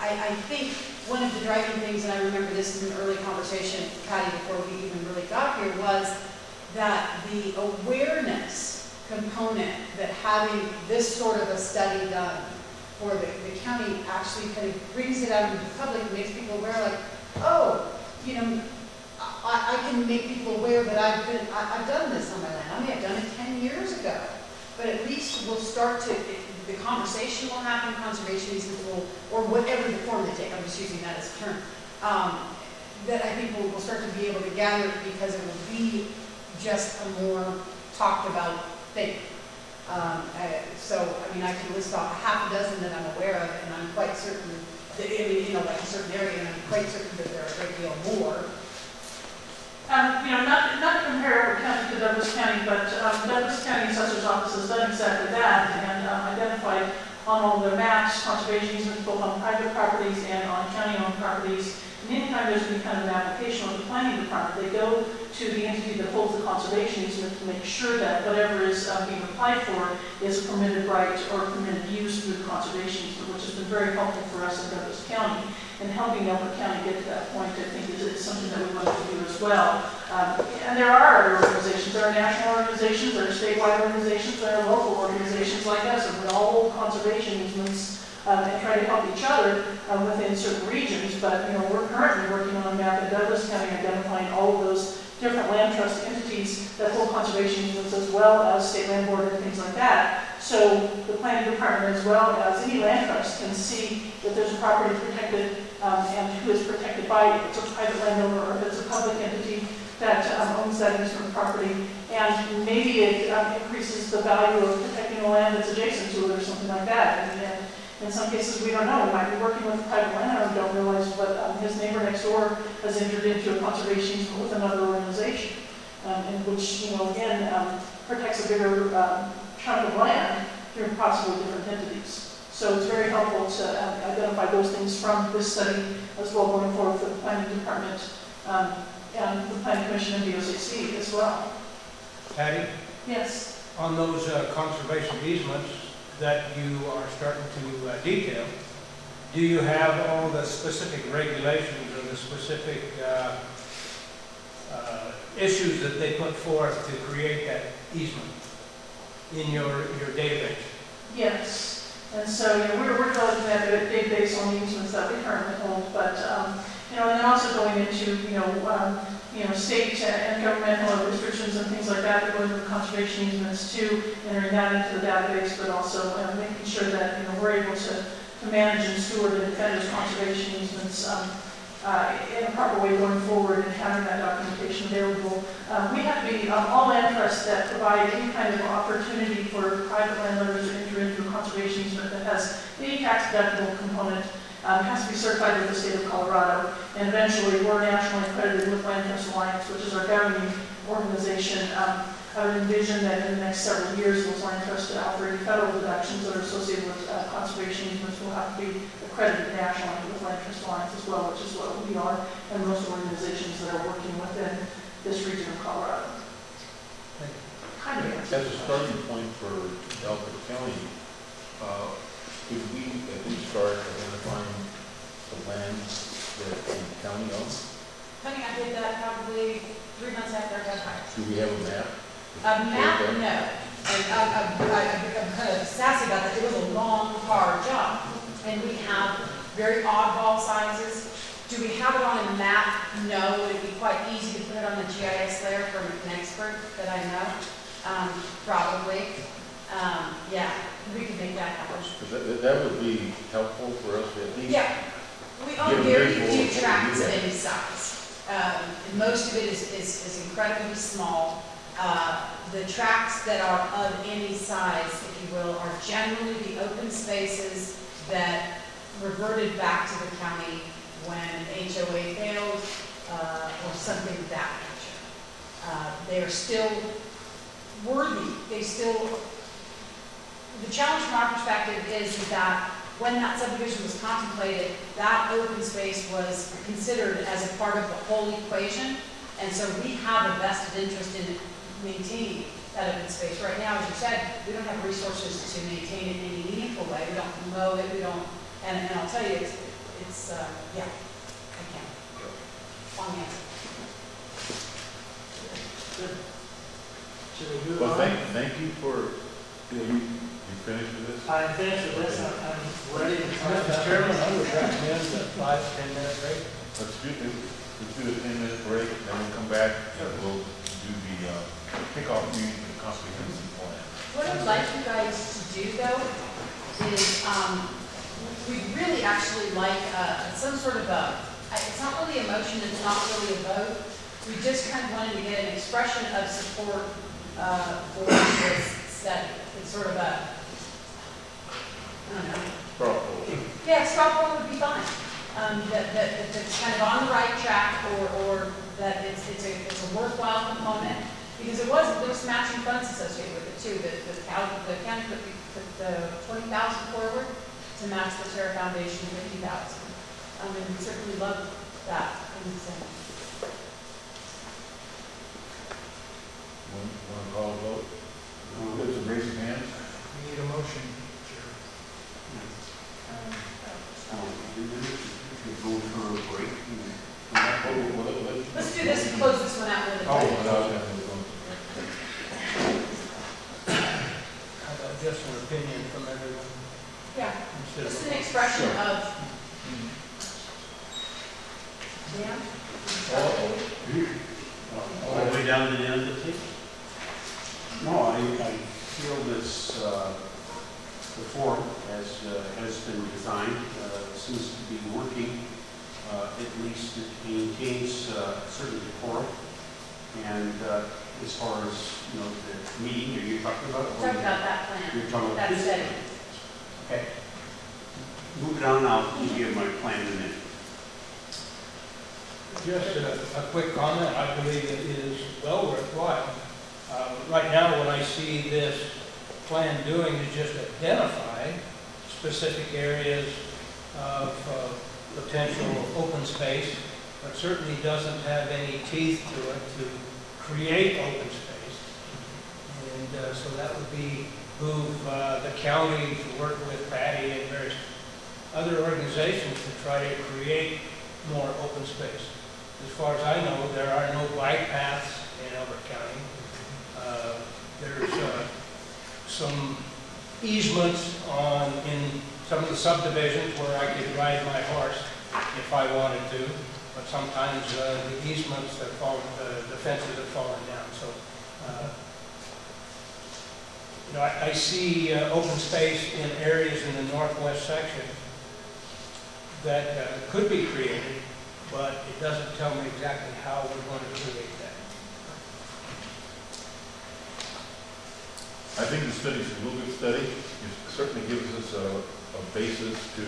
I think one of the driving things, and I remember this in an early conversation, Patty, before we even really got here, was that the awareness component that having this sort of a study done or the county actually kind of brings it out into the public, makes people aware, like, oh, you know, I can make people aware that I've done this on my land. I may have done it 10 years ago, but at least we'll start to, the conversation will happen, conservation easements will, or whatever the form they take, I'm just using that as a term, that I think we'll start to be able to gather because it will be just a more talked about thing. So, I mean, I can list off half a dozen that I'm aware of, and I'm quite certain that, I mean, you know, like a certain area, and I'm quite certain that there are a great deal more. You know, not to compare Everett County to Douglas County, but Douglas County Assessor's Office has done exactly that and identified on all their maps conservation easements both on private properties and on county-owned properties. And anytime there's any kind of an application with the planning department, they go to the entity that holds the conservation easement to make sure that whatever is being applied for is a permitted right or permitted use through the conservation easement, which has been very helpful for us in Douglas County. And helping Elbert County get to that point, I think, is something that we want to do as well. And there are other organizations. There are national organizations, there are statewide organizations, there are local organizations like us, and we all hold conservation easements and try to help each other within certain regions. But, you know, we're currently working on a map in Douglas County identifying all of those different land trust entities that hold conservation easements as well as state land board and things like that. So the planning department as well as any land trust can see that there's a property protected and who is protected by it. If it's a private landowner or if it's a public entity that owns that easement property. And maybe it increases the value of protecting the land that's adjacent to it or something like that. And in some cases, we don't know. We might be working with a private landowner and don't realize what his neighbor next door has entered into a conservation easement with another organization, in which, you know, again, protects a bigger chunk of land through possibly different entities. So it's very helpful to identify those things from this study as well going forward for the planning department and the planning commission and BOCC as well. Patty, Yes. on those conservation easements that you are starting to detail, do you have all the specific regulations or the specific issues that they put forth to create that easement in your database? Yes. And so, you know, we're looking at a database on the easements that we currently hold, but, you know, and then also going into, you know, state and governmental restrictions and things like that that go into the conservation easements too, entering that into the database, but also making sure that, you know, we're able to manage and steward and defend those conservation easements in a proper way going forward and having that documentation available. We have to be, all land trusts that provide any kind of opportunity for private landowners to enter into a conservation easement that has any tax deductible component has to be certified with the state of Colorado. And eventually, we're nationally accredited with Land Trust Alliance, which is our governing organization. I would envision that in the next several years, those land trusts that offer any federal deductions that are associated with conservation easements will have to be accredited nationally with Land Trust Alliance as well, which is what we are, and most organizations that are working within this region of Colorado. Kind of. As a starting point for Elbert County, could we at least start identifying the land that the county owns? Honey, I did that probably 3 months after I got hired. Do we have a map? A map, no. And I'm kind of sassy about that. It was a long, hard job. And we have very oddball sizes. Do we have it on a map? No. Would it be quite easy to put it on the GIS layer from an expert that I know? Probably. Yeah, we could make that happen. Because that would be helpful for us to at least. Yeah. We own very few tracts of any size. Most of it is incredibly small. The tracts that are of any size, if you will, are generally the open spaces that reverted back to the county when HOA failed or something of that nature. They are still worthy. The challenge from our perspective is that when that subdivision was contemplated, that open space was considered as a part of the whole equation. And so we have a vested interest in maintaining that open space. Right now, as you said, we don't have resources to maintain it in any meaningful way. We don't mow it, we don't, and I'll tell you, it's yeah, I can't. Long answer. Should we move Well, on? thank you for You finished with this? I'm finished with this, I'm ready to turn it Mr. back. Chairman, I would recommend a 5 to 10 minute break. Let's do the 10-minute break, then we'll come back and we'll do the kickoff meeting for the comprehensive plan. What I'd like you guys to do though is, we'd really actually like some sort of it's not really a motion, it's not really a vote. We just kind of wanted to get an expression of support for this study. It's sort of a, I don't know. Yeah, straw poll would be fine. That it's kind of on the right track, or that it's a worthwhile component. Because there was matching funds associated with it too. The county put the 20,000 forward to match the Terra Foundation 50,000. And we certainly love that in the sense. Want to call a vote? Just raise your hands. We need a motion, Chair. Go for a break. Let's do this and close this one out really quick. How about just an opinion from everyone? Yeah, Instead just of- an expression of. Yeah. All the way down to the end of the tape? No, I feel this, the form has been designed, seems to be working. At least it maintains certain decorum. And as far as, the meeting, are you talking about? Talk about that plan. You're talking about That study. Okay. Move it on, I'll give you my plan in a minute. Just a quick comment, I believe it is well worthwhile. Right now, what I see this plan doing is just identify specific areas of potential open space, but certainly doesn't have any teeth to it to create open space. And so that would behoove the county to work with Patty and various other organizations to try to create more open space. As far as I know, there are no bike paths in Elbert County. There's some easements in some of the subdivisions where I could ride my horse if I wanted to, but sometimes the easements have fallen, the fences have fallen down. So, I see open space in areas in the northwest section that could be created, but it doesn't tell me exactly how we're going to create that. I think the study's a real good study. It certainly gives us a basis to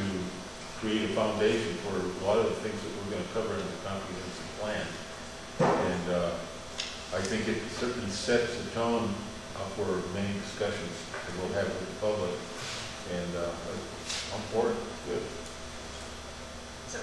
create a foundation for a lot of the things that we're going to cover in the comprehensive plan. And I think it certainly sets the tone for many discussions that we'll have with the public. And I'm for it. Good. So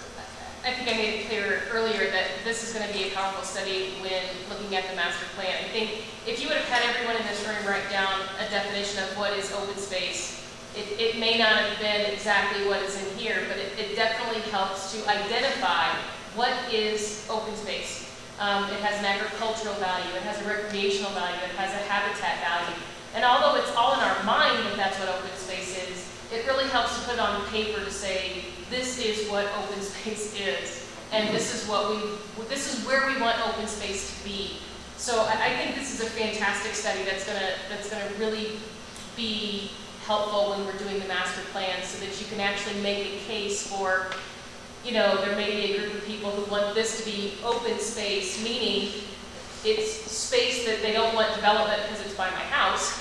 I think I made it clear earlier that this is going to be a powerful study when looking at the master plan. I think if you would have had everyone in this room write down a definition of what is open space, it may not have been exactly what is in here, but it definitely helps to identify what is open space. It has an agricultural value, it has a recreational value, it has a habitat value. And although it's all in our mind that that's what open space is, it really helps to put it on paper to say, this is what open space is, and this is where we want open space to be. So I think this is a fantastic study that's gonna really be helpful when we're doing the master plan, so that you can actually make a case for, there may be a group of people who want this to be open space, meaning it's space that they don't want development because it's by my house,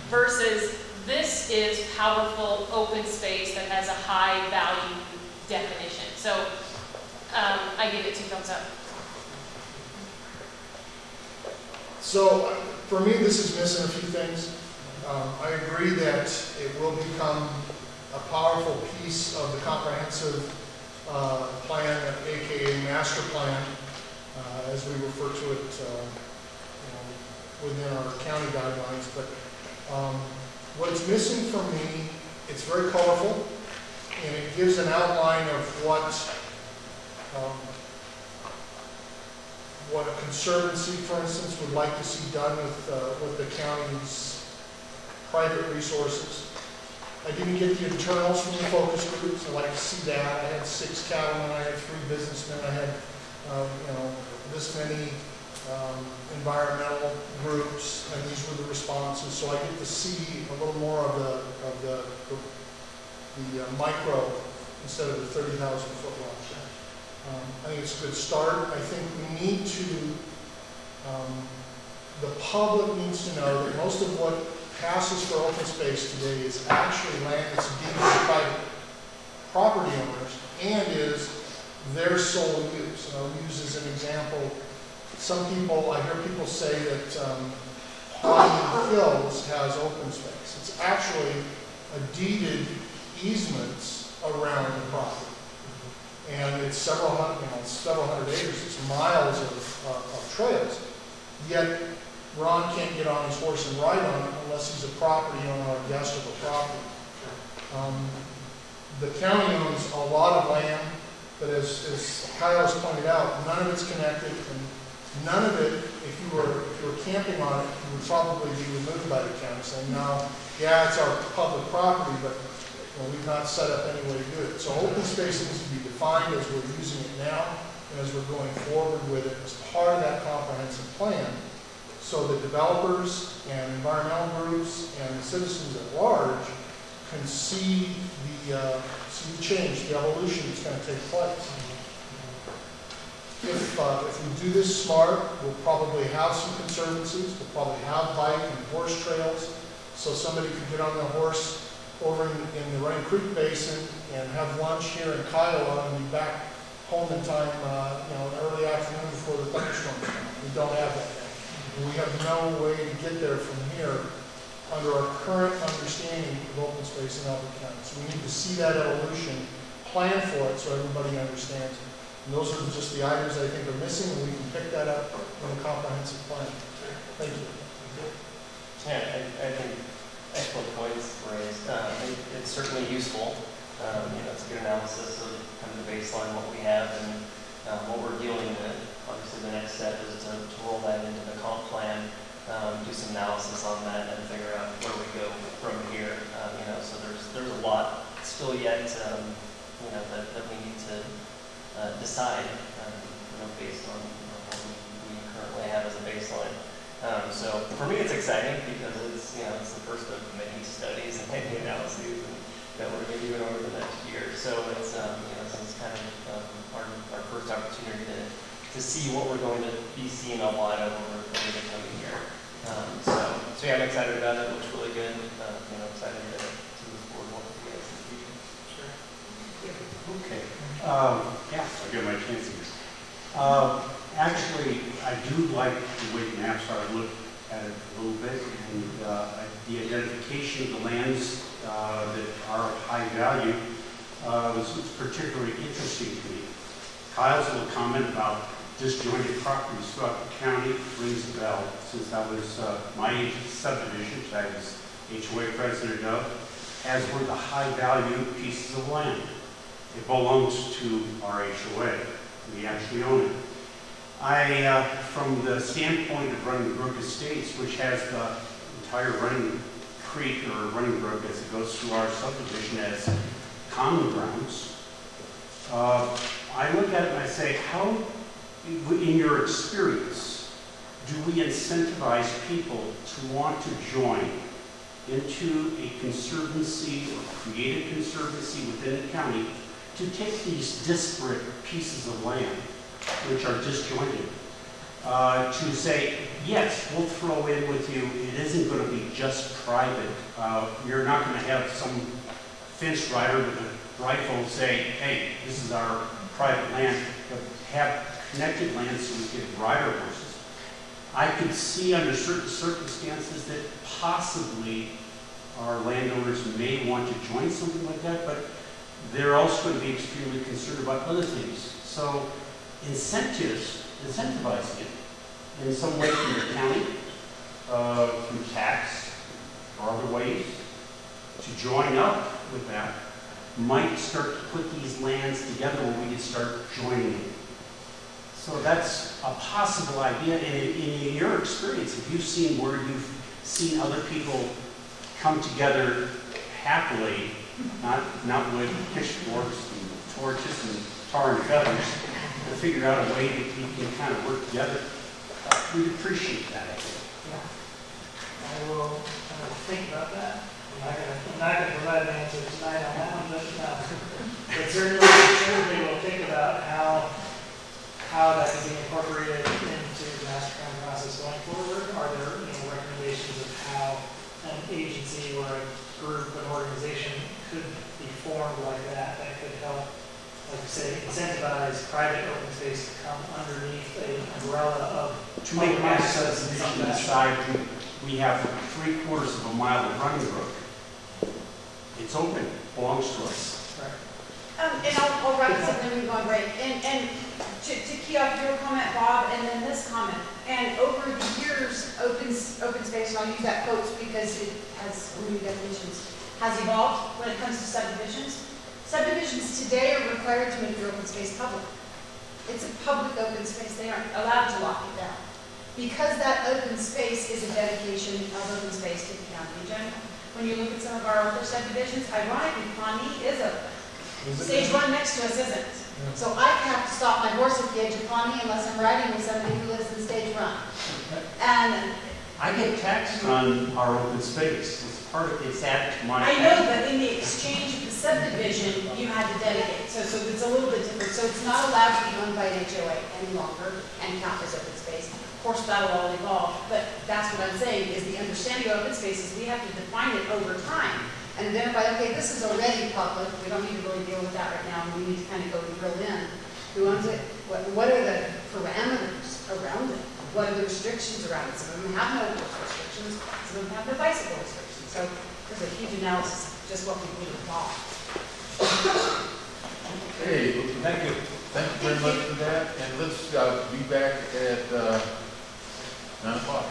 versus this is powerful open space that has a high value definition. So I give it 2 thumbs up. So for me, this is missing a few things. I agree that it will become a powerful piece of the comprehensive plan, aka master plan, as we refer to it within our county guidelines. But what's missing for me, it's very colorful, and it gives an outline of what a conservancy, for instance, would like to see done with the county's private resources. I didn't get the internals from the focus groups. I like to see that. I had 6 cattlemen, I had 3 businessmen, I had, this many environmental groups, and these were the responses. So I get to see a little more of the micro instead of the 30,000-foot launch. I think it's a good start. I think we need to, the public needs to know that most of what passes for open space today is actually land that's deeded to private property owners and is their sole use. And I'll use as an example, I hear people say that Pawnee Hills has open space. It's actually a deeded easements around the property. And it's several hundred acres, it's miles of trails. Yet Ron can't get on his horse and ride on it unless he's a property owner or a guest of a property. The county owns a lot of land, but as Kyle has pointed out, none of it's connected, and none of it, if you were camping on it, you would probably be removed by the county, saying, no, yeah, it's our public property, but we've not set up any way to do it. So open space needs to be defined as we're using it now, and as we're going forward with it as part of that comprehensive plan, so that developers and environmental groups and the citizens at large can see the change, the evolution that's going to take place. If we do this smart, we'll probably have some conservancies, we'll probably have bike and horse trails, so somebody could get on their horse over in the Running Creek Basin and have lunch here in Kiowa and be back home in time, early afternoon before the thunderstorms come. We don't have that yet. We have no way to get there from here under our current understanding of open space in Elbert County. So we need to see that evolution, plan for it so everybody understands it. And those are just the items I think are missing, and we can pick that up in a comprehensive plan. Thank you. Yeah, I think excellent points raised. It's certainly useful. It's a good analysis of kind of the baseline, what we have, and what we're dealing with. Obviously, the next step is to roll that into the comp plan, do some analysis on that, and figure out where we go from here. So there's a lot still yet, that we need to decide, based on what we currently have as a baseline. So for me, it's exciting because it's the first of many studies and many analyses that we're going to do over the next year. So it's it's kind of our first opportunity to see what we're going to be seeing a lot of over the coming year. So yeah, I'm excited about it. It looks really good. Excited to move forward with you guys in the future. Sure. Okay. Yeah, I'll give my chance here. Actually, I do like the way the maps are. I looked at it a little bit, and the identification of the lands that are of high value was particularly interesting to me. Kyle's little comment about disjointed properties throughout the county rings a bell, since that was my subdivision, which I was HOA president of, as one of the high-value pieces of land. It belongs to our HOA. We actually own it. From the standpoint of Running Brook Estates, which has the entire Running Creek or Running Brook as it goes through our subdivision as common grounds, I look at it and I say, how, in your experience, do we incentivize people to want to join into a conservancy or create a conservancy within the county to take these disparate pieces of land, which are disjointed, to say, yes, we'll throw in with you, it isn't going to be just private. You're not going to have some fence rider with a rifle say, hey, this is our private land, but have connected land so we get rider horses. I could see under certain circumstances that possibly our landowners may want to join something like that, but they're also going to be extremely concerned about other things. So incentivizing it in some way from the county, through tax or other ways, to join up with that, might start to put these lands together where we can start joining them. So that's a possible idea. And in your experience, if you've seen where you've seen other people come together happily, not with pitchforks and torches and tar and feathers, to figure out a way that we can kind of work together. We'd appreciate that, I think. I will think about that. I'm not gonna provide an answer tonight on that one, but certainly we'll think about how that can be incorporated into the master plan process going forward. Are there, recommendations of how an agency or a group, an organization could be formed like that could help, like you say, incentivize private open space to come underneath an umbrella of To make public mass access and subdivision something. side, we have 3/4 of a mile of running road. It's open, belongs to us. And I'll wrap this up and then we go on break. And to key off your comment, Bob, and then this comment. And over the years, open space, and I'll use that quotes because it has new definitions, has evolved when it comes to subdivisions. Subdivisions today are required to make their open space public. It's a public open space. They aren't allowed to lock it down. Because that open space is a dedication of open space to the county in general. When you look at some of our older subdivisions, ironically, Pawnee is open. Stage 1 next to us isn't. So I have to stop my horse at the edge of Pawnee unless I'm riding with somebody who lives in Stage 1. And I get taxed on our open space. It's added to my. I know, but in the exchange of the subdivision, you had to dedicate. So it's a little bit different. So it's not allowed to be owned by an HOA any longer and count as open space. Of course, that'll all evolve, but that's what I'm saying is the understanding of open space is we have to define it over time and identify, okay, this is already public. We don't need to really deal with that right now. We need to kind of go and drill in. Who owns it? What are the parameters around it? What are the restrictions around it? Some of them have no horse restrictions. Some of them have no bicycle restrictions. So there's a huge analysis of just what we would involve. Okay, Thank you. thank you very much for that, and let's be back at 9 o'clock.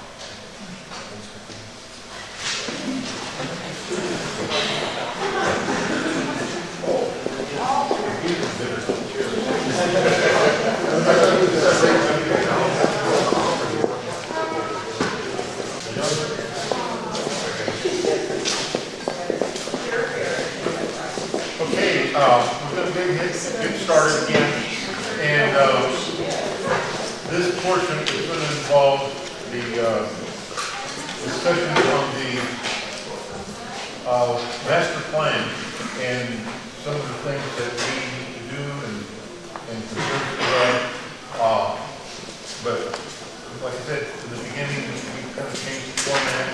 Okay, we're going to get started again, and this portion is going to involve the discussion on the master plan and some of the things that we need to do and concerns we have. But like I said in the beginning, we kind of changed the format,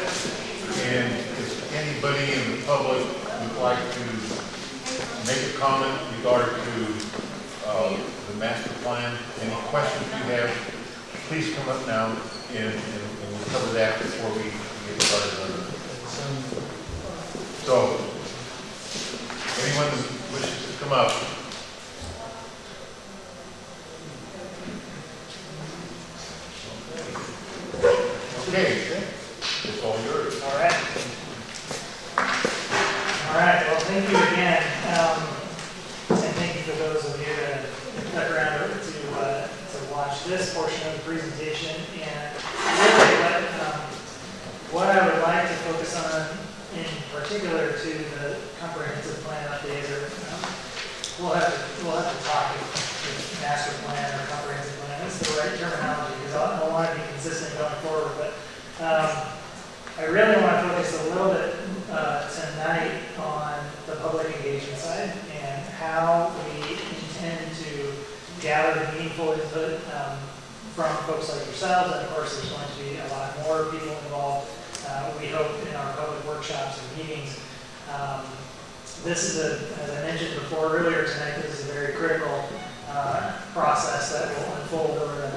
and if anybody in the public would like to make a comment regarding to the master plan, any questions you have, please come up now and we'll cover that before we get started on it. So, anyone who wishes to come up? Okay, it's all yours. All right. All right, well, thank you again. And thank you for those of you that stuck around to watch this portion of the presentation. And really what I would like to focus on in particular to the comprehensive plan update, or we'll have to talk if master plan or comprehensive plan. That's the right terminology because I want to be consistent going forward. But I really want to focus a little bit tonight on the public engagement side and how we intend to gather meaningful input from folks like yourselves. And of course, there's going to be a lot more people involved. We hope in our public workshops and meetings. This is as I mentioned before earlier tonight, this is a very critical process that will unfold over the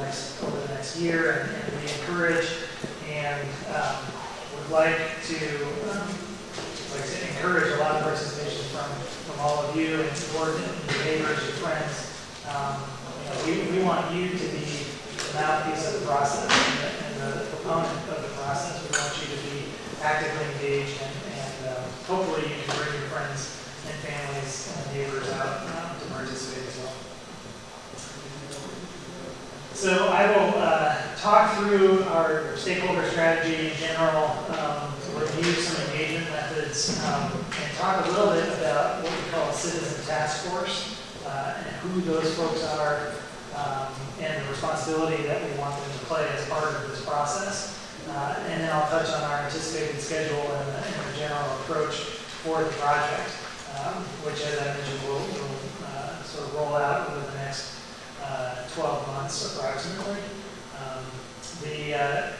next year, and we encourage and would like to encourage a lot of participation from all of you and support your neighbors, your friends. We want you to be the mouthpiece of the process and the proponent of the process. We want you to be actively engaged, and hopefully you can bring your friends and families and neighbors out to participate as well. So I will talk through our stakeholder strategy in general review some engagement methods, and talk a little bit about what we call a citizen task force, and who those folks are, and the responsibility that we want them to play as part of this process. And then I'll touch on our anticipated schedule and the general approach for the project, which, as I mentioned, will sort of roll out over the next 12 months approximately. The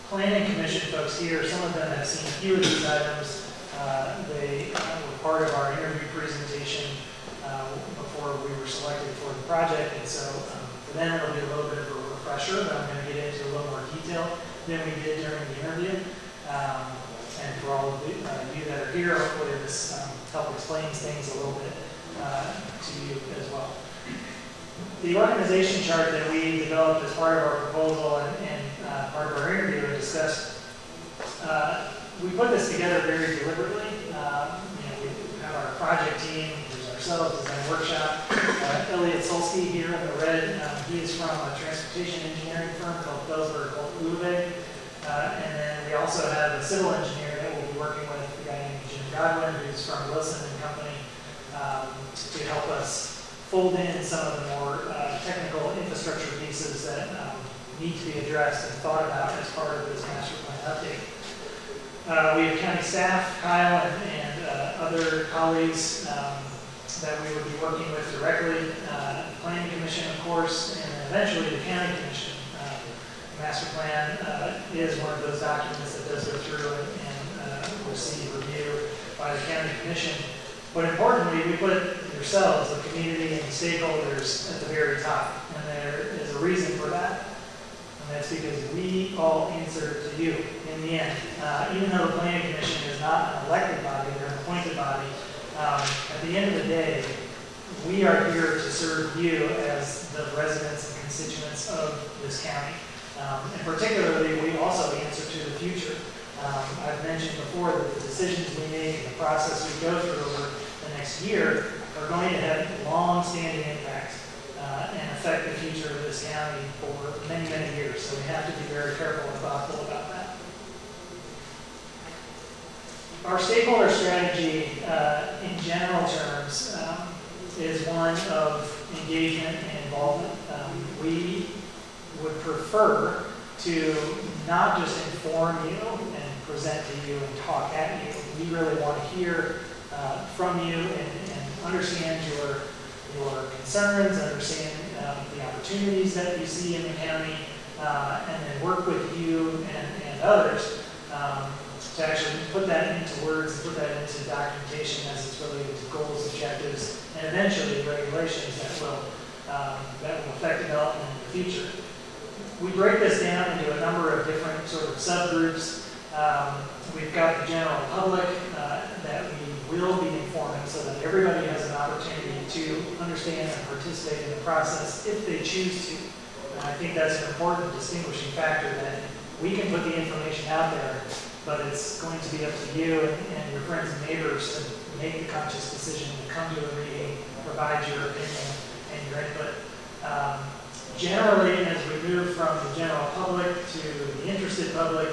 Planning Commission folks here, some of them have seen a few of these items. They were part of our interview presentation before we were selected for the project, and so for them it'll be a little bit of a refresher, but I'm going to get into a little more detail than we did during the interview. And for all of you that are here, hopefully this helps explains things a little bit to you as well. The organization chart that we developed as part of our proposal and part of our interview and discussed, we put this together very deliberately. We have our project team, there's ourselves, design workshop. Elliot Solsky here in the red, he is from a transportation engineering firm called Felsberg Uwe. And then we also have a civil engineer that we'll be working with, a guy named Jim Godwin, who's from Wilson and Company, to help us fold in some of the more technical infrastructure pieces that need to be addressed and thought about as part of this master plan update. We have county staff, Kyle, and other colleagues that we would be working with directly, the Planning Commission, of course, and then eventually the County Commission. The master plan is one of those documents that does go through and receive review by the County Commission. But importantly, we put yourselves, the community, and the stakeholders at the very top. And there is a reason for that. And that's because we all answer to you in the end. Even though the Planning Commission is not an elected body, they're an appointed body, at the end of the day, we are here to serve you as the residents and constituents of this county. And particularly, we also answer to the future. I've mentioned before that the decisions we make and the process we go through over the next year are going to have long-standing impacts and affect the future of this county for many, many years. So we have to be very careful and thoughtful about that. Our stakeholder strategy, in general terms, is one of engagement and involvement. We would prefer to not just inform you and present to you and talk at you. We really want to hear from you and understand your concerns, understand the opportunities that you see in the county, and then work with you and others to actually put that into words, put that into documentation as it's related to goals, objectives, and eventually regulations that will affect development in the future. We break this down into a number of different sort of subgroups. We've got the general public that we will be informing so that everybody has an opportunity to understand and participate in the process if they choose to. And I think that's an important distinguishing factor, that we can put the information out there, but it's going to be up to you and your friends and neighbors to make the conscious decision to come to a meeting, provide your opinion and your input. Generally, as we move from the general public to the interested public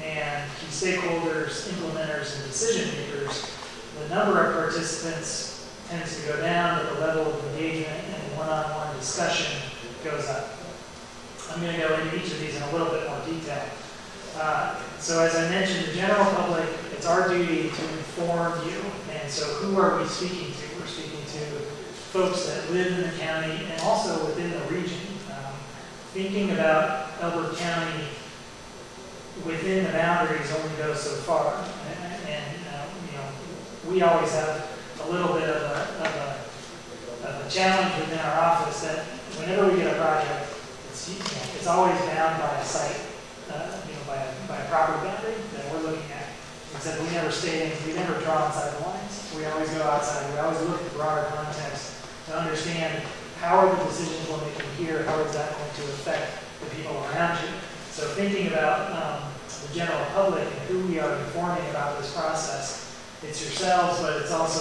and key stakeholders, implementers, and decision makers, the number of participants tends to go down, but the level of engagement and one-on-one discussion goes up. I'm going to go into each of these in a little bit more detail. So as I mentioned, the general public, it's our duty to inform you. And so who are we speaking to? We're speaking to folks that live in the county and also within the region. Thinking about Elbert County within the boundaries only goes so far. And we always have a little bit of a challenge within our office that whenever we get a project, it's always bound by a site, by a property boundary that we're looking at. Except we never draw inside the lines. We always go outside. We always look at the broader context to understand how are the decisions we're making here, how is that going to affect the people around you. So thinking about the general public and who we are informing about this process, it's yourselves, but it's also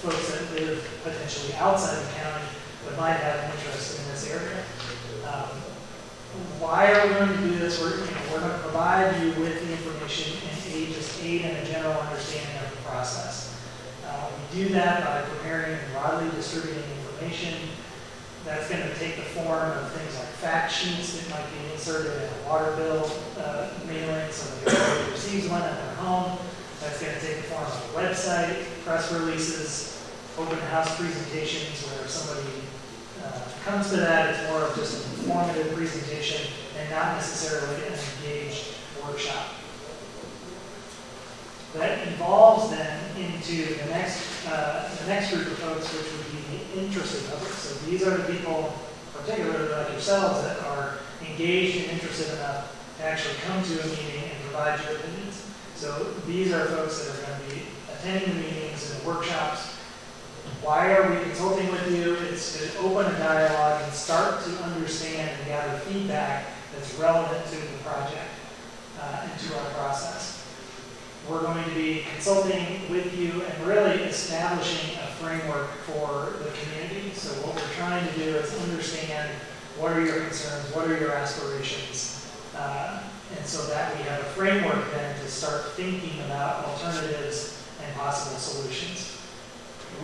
folks that live potentially outside the county but might have an interest in this area. why are we going to do this? We're going to provide you with the information and aid in a general understanding of the process. We do that by preparing and broadly distributing information. That's going to take the form of things like fact sheets that might be inserted in a water bill mailing so that everybody receives one at their home. That's going to take the form of a website, press releases, open house presentations where if somebody comes to that, it's more of just an informative presentation and not necessarily an engaged workshop. That evolves then into the next group of folks, which would be the interested public. So these are the people, particularly like yourselves, that are engaged and interested enough to actually come to a meeting and provide your opinions. So these are folks that are going to be attending the meetings and the workshops. Why are we consulting with you? It's to open a dialogue and start to understand and gather feedback that's relevant to the project and to our process. We're going to be consulting with you and really establishing a framework for the community. So what we're trying to do is understand what are your concerns, what are your aspirations, and so that we have a framework then to start thinking about alternatives and possible solutions.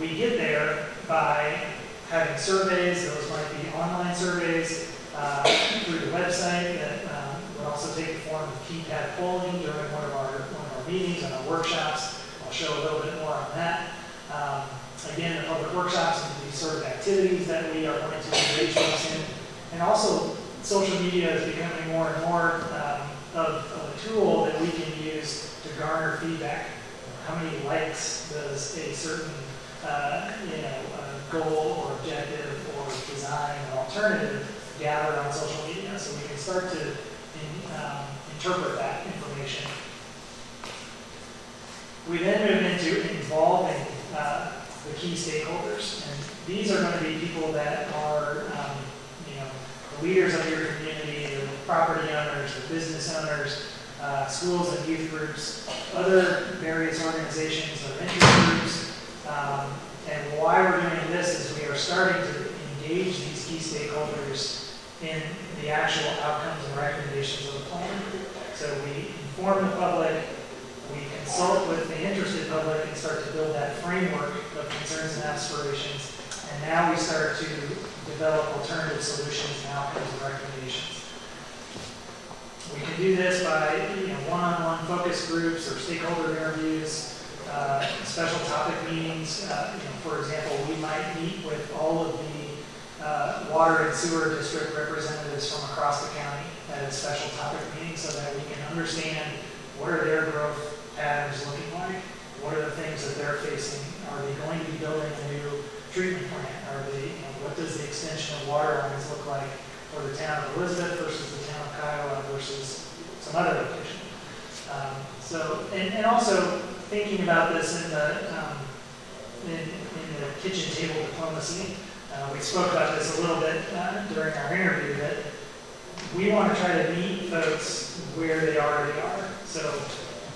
We get there by having surveys. Those might be online surveys through the website that would also take the form of keypad polling during one of our meetings and our workshops. I'll show a little bit more on that. Again, the public workshops and these sort of activities that we are going to engage folks in. And also, social media is becoming more and more of a tool that we can use to garner feedback. How many likes does a certain goal or objective or design or alternative gather on social media? So we can start to interpret that information. We then move into involving the key stakeholders, and these are going to be people that are, the leaders of your community, the property owners, the business owners, schools and youth groups, other various organizations or interest groups. And why we're doing this is we are starting to engage these key stakeholders in the actual outcomes and recommendations of the plan. So we inform the public, we consult with the interested public and start to build that framework of concerns and aspirations. And now we start to develop alternative solutions and outcomes and recommendations. We can do this by one-on-one focus groups or stakeholder interviews, special topic meetings. For example, we might meet with all of the water and sewer district representatives from across the county at a special topic meeting so that we can understand what are their growth patterns looking like, what are the things that they're facing, are they going to be building a new treatment plant, are they, what does the extension of water lines look like for the town of Elizabeth versus the town of Kiowa versus some other location. And also thinking about this in the kitchen table diplomacy. We spoke about this a little bit during our interview, that we want to try to meet folks where they already are. So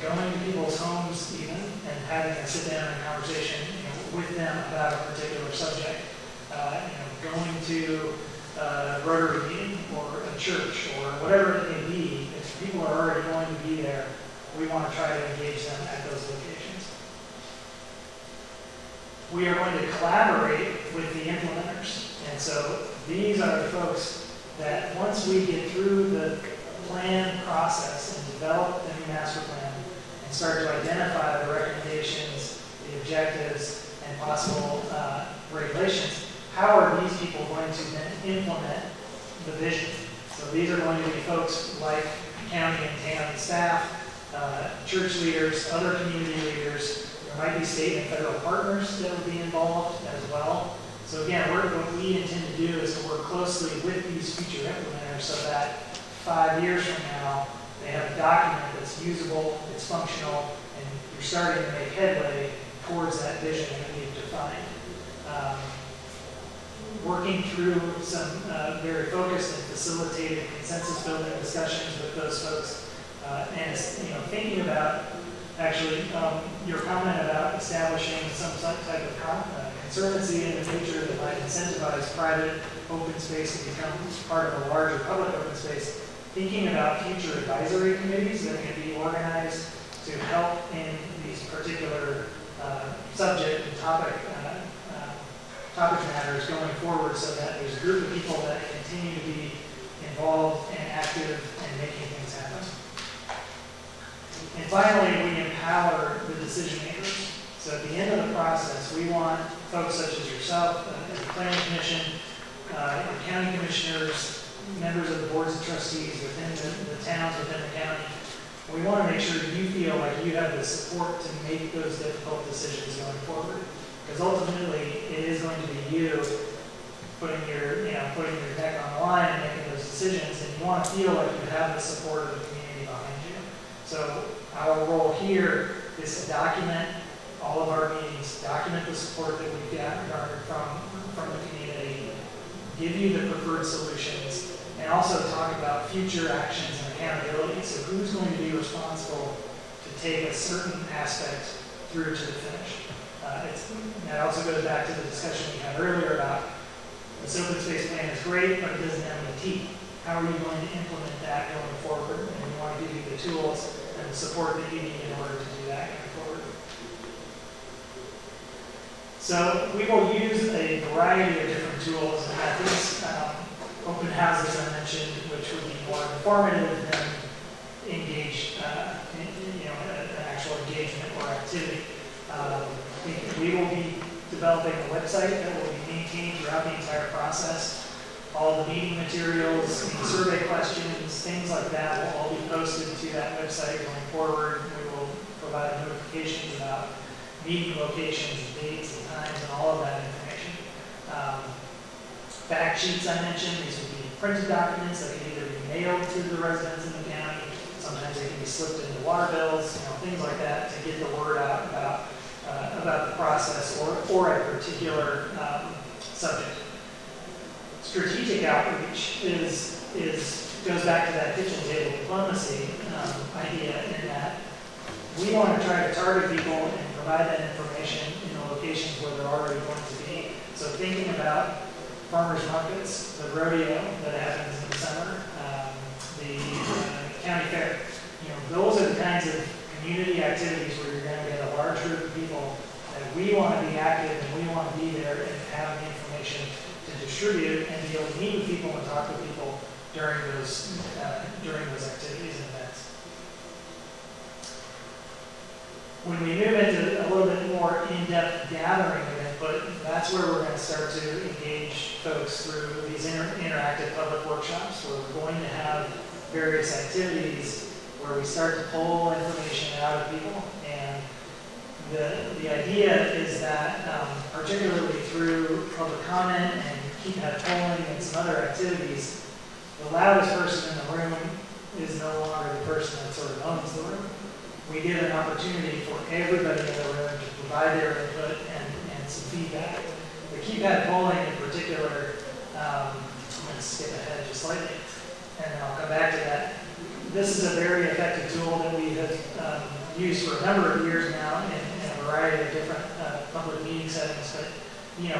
going to people's homes even and having a sit down and conversation with them about a particular subject. Going to a Rotary meeting or a church or whatever it may be, if people are already going to be there, we want to try to engage them at those locations. We are going to collaborate with the implementers. And so these are the folks that once we get through the plan process and develop the new master plan and start to identify the recommendations, the objectives, and possible regulations, how are these people going to then implement the vision? So these are going to be folks like county and town staff, church leaders, other community leaders. There might be state and federal partners that will be involved as well. So again, what we intend to do is to work closely with these future implementers so that 5 years from now, they have a document that's usable, it's functional, and you're starting to make headway towards that vision that we've defined. Working through some very focused and facilitated consensus building discussions with those folks, and thinking about actually your comment about establishing some type of Conservancy in the future that might incentivize private open space to become part of a larger public open space, thinking about future advisory committees that can be organized to help in these particular subject and topic matters going forward, so that there's a group of people that continue to be involved and active and making things happen. And finally, we empower the decision makers. So at the end of the process, we want folks such as yourself, as the planning commission, the county commissioners, members of the boards of trustees within the towns within the county. We want to make sure you feel like you have the support to make those difficult decisions going forward. Because ultimately, it is going to be you putting your neck on the line and making those decisions, and you want to feel like you have the support of the community behind you. So our role here is to document all of our meetings, document the support that we've garnered from the community, give you the preferred solutions, and also talk about future actions and accountability. So who's going to be responsible to take a certain aspect through to the finish? That also goes back to the discussion we had earlier about this open space plan is great, but it doesn't have any teeth. How are you going to implement that going forward? And we want to give you the tools and the support that you need in order to do that going forward. So we will use a variety of different tools and methods. Open houses I mentioned, which would be more informative than engaged, an actual engagement or activity. We will be developing a website that will be maintained throughout the entire process. All the meeting materials, the survey questions, things like that will all be posted to that website going forward. We will provide notifications about meeting locations, dates, and times, and all of that information. Fact sheets I mentioned, these would be printed documents that can either be mailed to the residents in the county. Sometimes they can be slipped into water bills, things like that to get the word out about the process or a particular subject. Strategic outreach goes back to that kitchen table diplomacy idea, in that we want to try to target people and provide that information in the locations where they're already going to be. So thinking about farmers markets, the rodeo that happens in the summer, the county fair, those are the kinds of community activities where you're going to get a large group of people that we want to be active and we want to be there and have the information to distribute and be able to meet with people and talk to people during those activities and events. When we move into a little bit more in-depth gathering of input, that's where we're going to start to engage folks through these interactive public workshops, where we're going to have various activities where we start to pull information out of people. And the idea is that, particularly through public comment and keypad polling and some other activities, the loudest person in the room is no longer the person that sort of owns the room. We give an opportunity for everybody in the room to provide their input and some feedback. The keypad polling in particular, I'm going to skip ahead just slightly, and then I'll come back to that. This is a very effective tool that we have used for a number of years now in a variety of different public meeting settings. But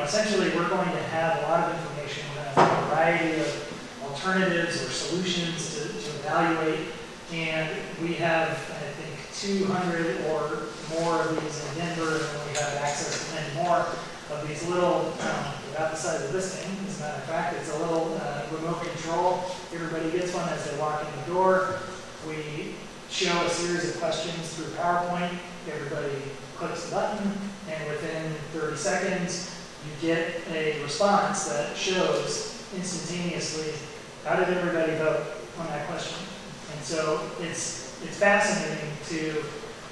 essentially, we're going to have a lot of information, a variety of alternatives or solutions to evaluate, and we have, I think, 200 or more of these in Denver, and we have access to many more of these little, about the size of this thing, as a matter of fact. It's a little remote control. Everybody gets one as they walk in the door. We show a series of questions through PowerPoint. Everybody clicks the button, and within 30 seconds, you get a response that shows instantaneously how did everybody vote on that question. And so it's fascinating to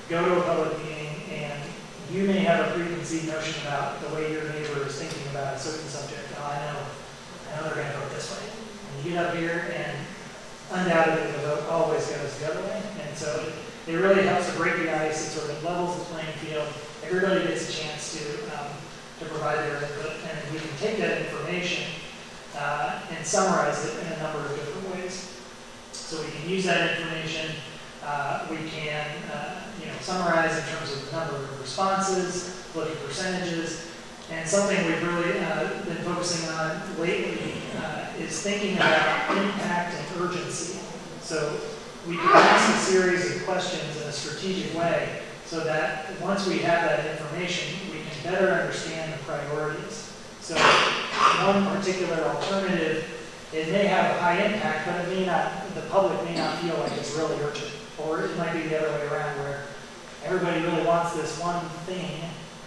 go to a public meeting, and you may have a preconceived notion about the way your neighbor is thinking about a certain subject. Oh, I know they're going to vote this way. And you get up here, and undoubtedly the vote always goes the other way. And so it really helps to break the ice. It sort of levels the playing field. Everybody gets a chance to provide their input, and we can take that information and summarize it in a number of different ways. So we can use that information. We can summarize in terms of the number of responses, look at percentages, And something we've really been focusing on lately is thinking about impact and urgency. So we can ask a series of questions in a strategic way so that once we have that information, we can better understand the priorities. So one particular alternative, it may have a high impact, but it may not, the public may not feel like it's really urgent. Or it might be the other way around where everybody really wants this one thing,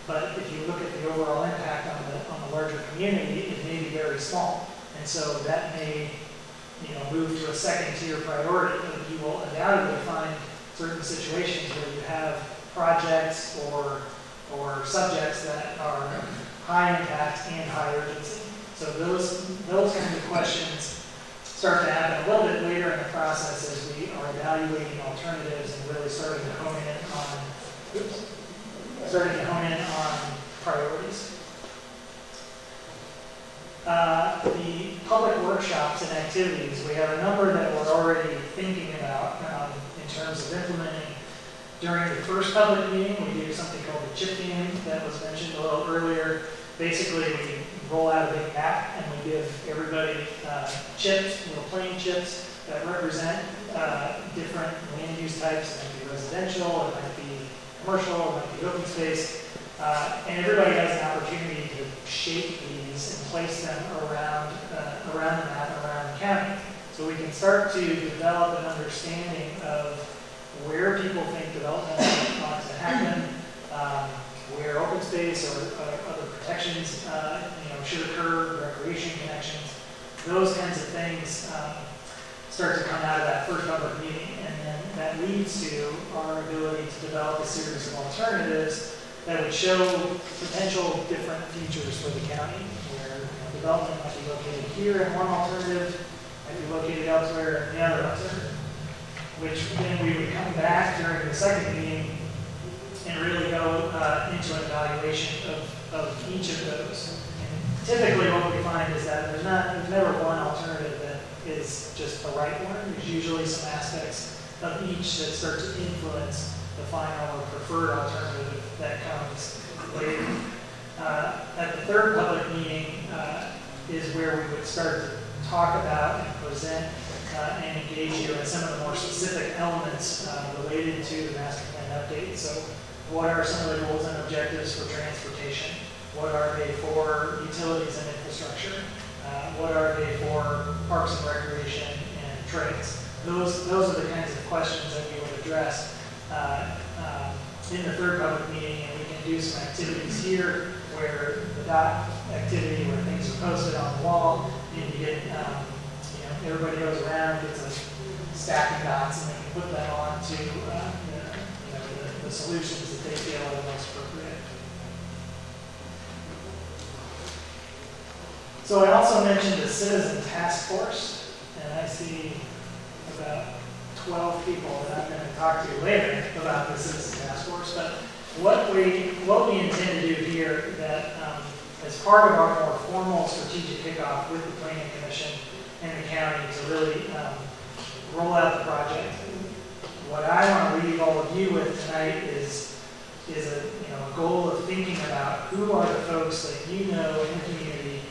but if you look at the overall impact on the larger community, it may be very small. And so that may, move to a second tier priority. But you will undoubtedly find certain situations where you have projects or subjects that are high impact and high urgency. So those kinds of questions start to happen a little bit later in the process as we are evaluating alternatives and really starting to hone in on priorities. The public workshops and activities, we have a number that we're already thinking about in terms of implementing. During the first public meeting, we do something called the chip game that was mentioned a little earlier. Basically, we roll out a big map and we give everybody chips, little plain chips that represent different land use types. It might be residential, it might be commercial, it might be open space. And everybody has an opportunity to shape these and place them around the map and around the county. So we can start to develop an understanding of where people think development ought to happen, where open space or other protections should occur, recreation connections. Those kinds of things start to come out of that first public meeting, and then that leads to our ability to develop a series of alternatives that would show potential different features for the county, where development might be located here in one alternative, might be located elsewhere in the other alternative, which then we would come back during the second meeting and really go into an evaluation of each of those. And typically what we find is that there's never one alternative that is just the right one. There's usually some aspects of each that start to influence the final or preferred alternative that comes later. At the third public meeting is where we would start to talk about and present and engage you in some of the more specific elements related to the master plan update. So what are some of the goals and objectives for transportation? What are they for utilities and infrastructure? What are they for parks and recreation and trails? Those are the kinds of questions that we would address in the third public meeting, and we can do some activities here where the dot activity where things are posted on the wall, and you get, everybody goes around, gets a stack of dots, and they can put that on to the solutions that they feel are the most appropriate. So I also mentioned the citizen task force, and I see about 12 people that I'm going to talk to later about the citizen task force. But what we intend to do here, that as part of our more formal strategic kickoff with the Planning Commission and the county to really roll out the project, what I want to leave all of you with tonight is a goal of thinking about who are the folks that you know in the community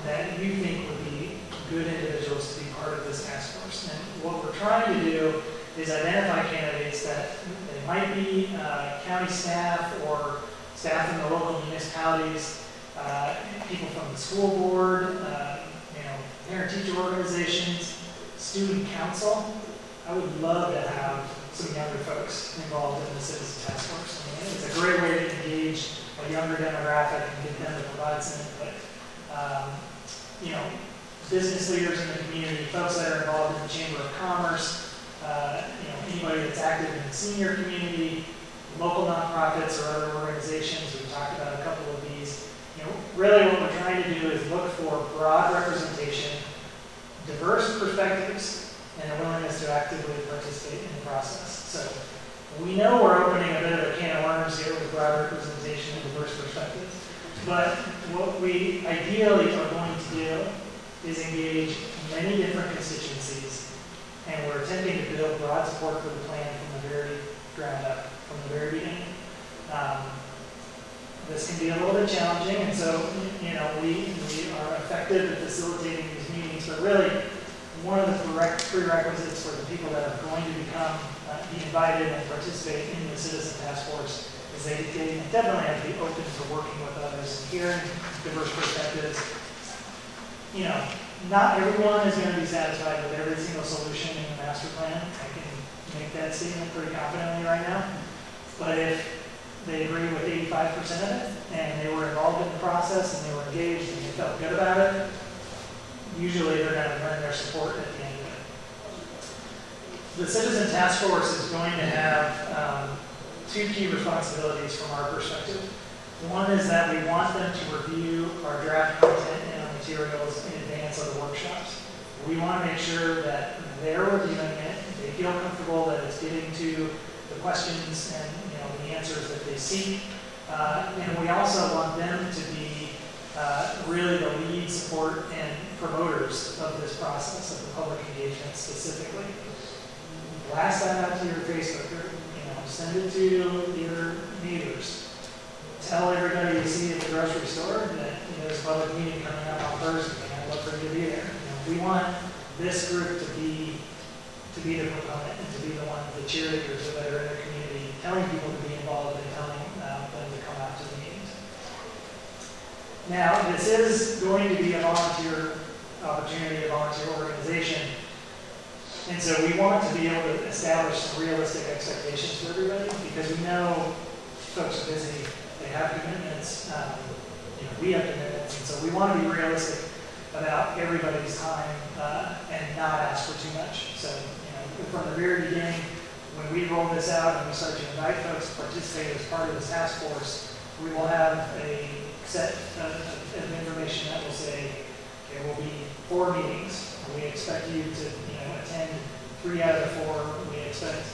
that you think would be good individuals to be part of this task force. And what we're trying to do is identify candidates that they might be county staff or staff in the local municipalities, people from the school board, parent-teacher organizations, student council. I would love to have some younger folks involved in the citizen task force. I mean, it's a great way to engage a younger demographic and get them to provide some input. Business leaders in the community, folks that are involved in the Chamber of Commerce, anybody that's active in the senior community, local nonprofits or other organizations. We've talked about a couple of these. Really what we're trying to do is look for broad representation, diverse perspectives, and a willingness to actively participate in the process. So we know we're opening a bit of a can of worms here with broad representation and diverse perspectives. But what we ideally are going to do is engage many different constituencies, and we're attempting to build broad support for the plan from the very ground up, from the very beginning. this can be a little bit challenging, and so, you know, we are effective at facilitating these meetings, but really, one of the prerequisites for the people that are going to be invited and participate in the Citizen Task Force is they definitely have to be open to working with others, hearing diverse perspectives. You know, not everyone is going to be satisfied with every single solution in the master plan. I can make that statement pretty confidently right now. But if they agree with 85% of it, and they were involved in the process, and they were engaged, and they felt good about it, usually they're going to earn their support at the end of it. The Citizen Task Force is going to have two key responsibilities from our perspective. One is that we want them to review our draft content and our materials in advance of the workshops. We want to make sure that they're reviewing it, they feel comfortable that it's getting to the questions and the answers that they seek. And we also want them to be really the lead support and promoters of this process, of the public engagement specifically. Blast that out to your Facebook group, send it to your neighbors. Tell everybody you see at the grocery store that there's a public meeting coming up on Thursday, and I'd love for you to be there. We want this group to be the proponent and to be the one, the cheerleaders that are in their community, telling people to be involved and telling them to come out to the meetings. Now, this is going to be a volunteer opportunity, a volunteer organization. And so we want to be able to establish some realistic expectations for everybody, because we know folks are busy, they have commitments, we have commitments, and so we want to be realistic about everybody's time and not ask for too much. So, from the very beginning, when we roll this out and we start to invite folks to participate as part of this task force, we will have a set of information that will say, there will be 4 meetings. We expect you to attend 3 out of the 4. We expect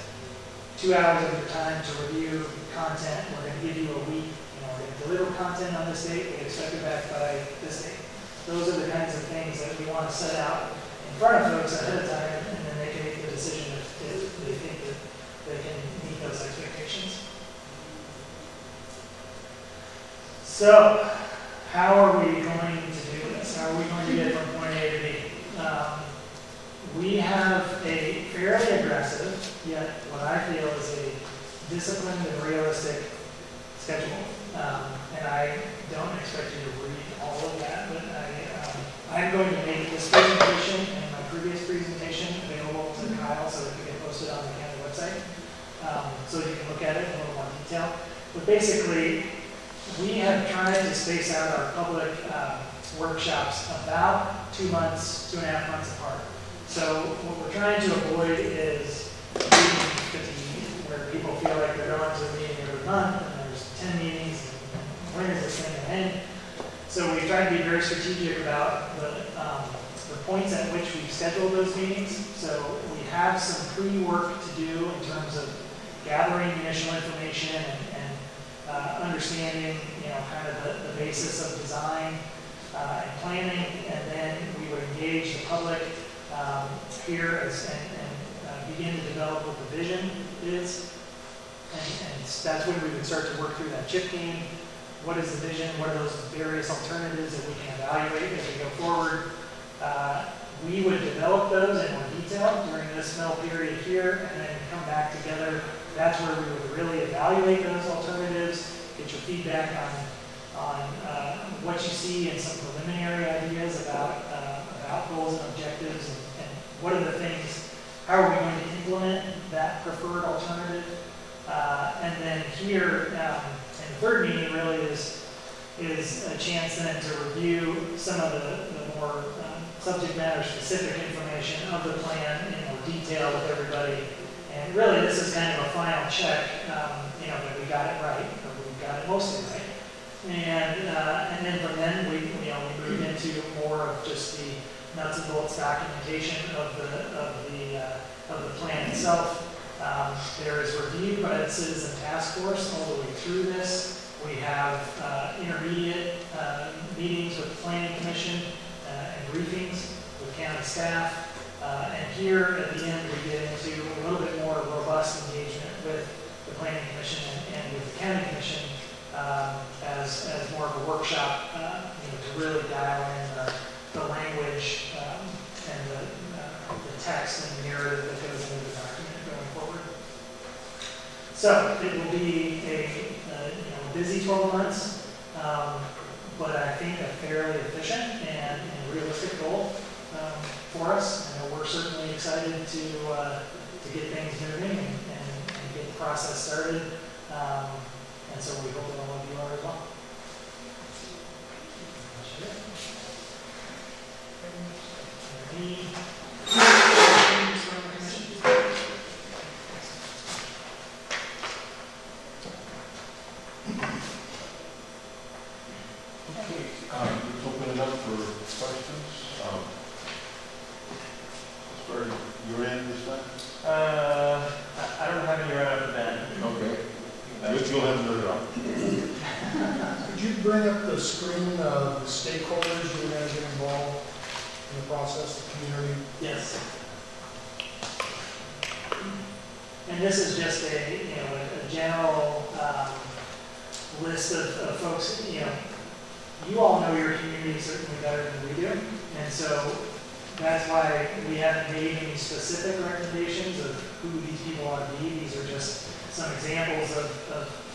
2 hours of your time to review content. We're going to give you a week. We're going to deliver content on this date. We expect it back by this date. Those are the kinds of things that we want to set out in front of folks ahead of time, and then they can make the decision if they think that they can meet those expectations. So, how are we going to do this? How are we going to get from point A to B? We have a fairly aggressive, yet what I feel is a disciplined and realistic schedule. And I don't expect you to read all of that, but I'm going to make this presentation and my previous presentation available to Kyle so that it can get posted on the county website, so you can look at it in a little more detail. But basically, we have tried to space out our public workshops about 2 months, 2.5 months apart. So what we're trying to avoid is meeting fatigue, where people feel like they're going to a meeting every month and there's 10 meetings, and when is this thing going to end? So we try to be very strategic about the points at which we schedule those meetings. So we have some pre-work to do in terms of gathering initial information and understanding, kind of the basis of design and planning, and then we would engage the public here and begin to develop what the vision is. And that's when we would start to work through that chip game. What is the vision? What are those various alternatives that we can evaluate as we go forward? We would develop those in more detail during this middle period here, and then come back together. That's where we would really evaluate those alternatives, get your feedback on what you see and some preliminary ideas about goals and objectives, and what are the things, how are we going to implement that preferred alternative? And then here, and the third meeting really is a chance then to review some of the more subject matter specific information of the plan in more detail with everybody. And really, this is kind of a final check, that we got it right, or we got it mostly right. And then from then we move into more of just the nuts and bolts documentation of the plan itself. There is review by the Citizen Task Force all the way through this. We have intermediate meetings with the Planning Commission and briefings with county staff. And here at the end, we get into a little bit more robust engagement with the Planning Commission and with the County Commission as more of a workshop, to really dial in the language and the text and narrative that goes into the document going forward. So it will be a busy 12 months, but I think a fairly efficient and realistic goal for us. And we're certainly excited to get things moving and get the process started. And so we hope that all of you are as well. Any questions from the commission? Okay, let's open it up for questions. As far as your end this time? I don't have any right off the bat. Okay. You'll have another up. Could you bring up the screen of the stakeholders who are going to get involved in the process, the community? Yes. And this is just a general list of folks. You all know your community certainly better than we do, and so that's why we haven't made any specific recommendations of who these people ought to be. These are just some examples of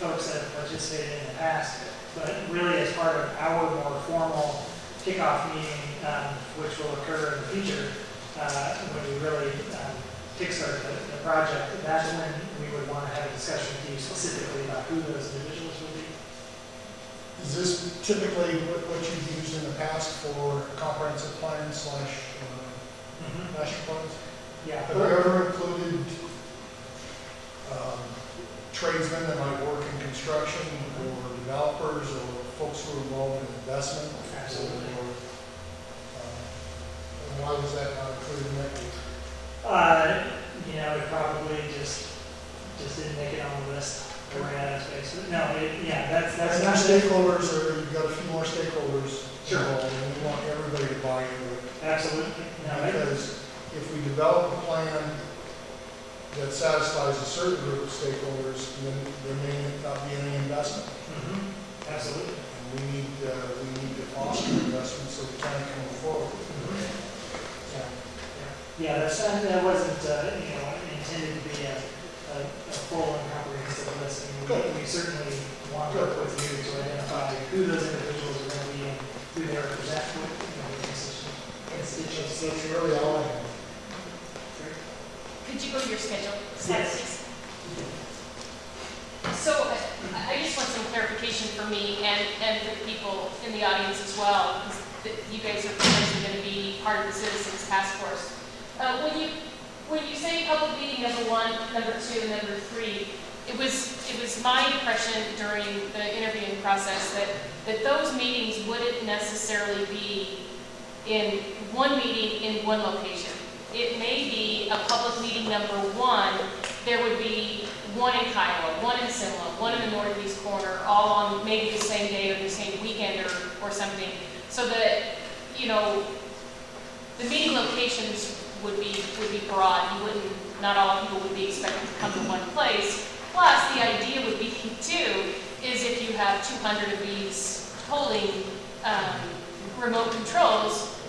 folks that have participated in the past, but really as part of our more formal kickoff meeting, which will occur in the future, when we really kickstart the project, that's when we would want to have a discussion with you specifically about who those individuals will be. Is this typically what you've used in the past for comprehensive plans / master plans? Yeah. Have you ever included tradesmen that might work in construction, or developers, or folks who are involved in investment? Absolutely. Why was that not included in that? It probably just didn't make it on the list. Or ran out of space. But no, that's And not your stakeholders you've got a few more stakeholders Sure. involved, and we want everybody to buy into it. Absolutely. No, Because if we develop a plan that satisfies a certain group of stakeholders, then there may not be any investment. Absolutely. And we need to foster investment so the county can move forward. Yeah, that wasn't intended to be a full and comprehensive list. I mean, we certainly want to work with you to identify who those individuals are going to be and who they represent with constituents. So it's really all I have. Could you go to your schedule? Yes. So I just want some clarification for me and for the people in the audience as well, because you guys are potentially going to be part of the Citizens Task Force. When you say public meeting number 1, number 2, and number 3, it was my impression during the interviewing process that those meetings wouldn't necessarily be in one meeting in one location. It may be a public meeting number 1, there would be one in Kiowa, one in Simla, one in the northeast corner, all on maybe the same day or the same weekend or something. So that, the meeting locations would be broad. Not all people would be expected to come to one place. Plus, the idea would be too, is if you have 200 of these polling remote controls,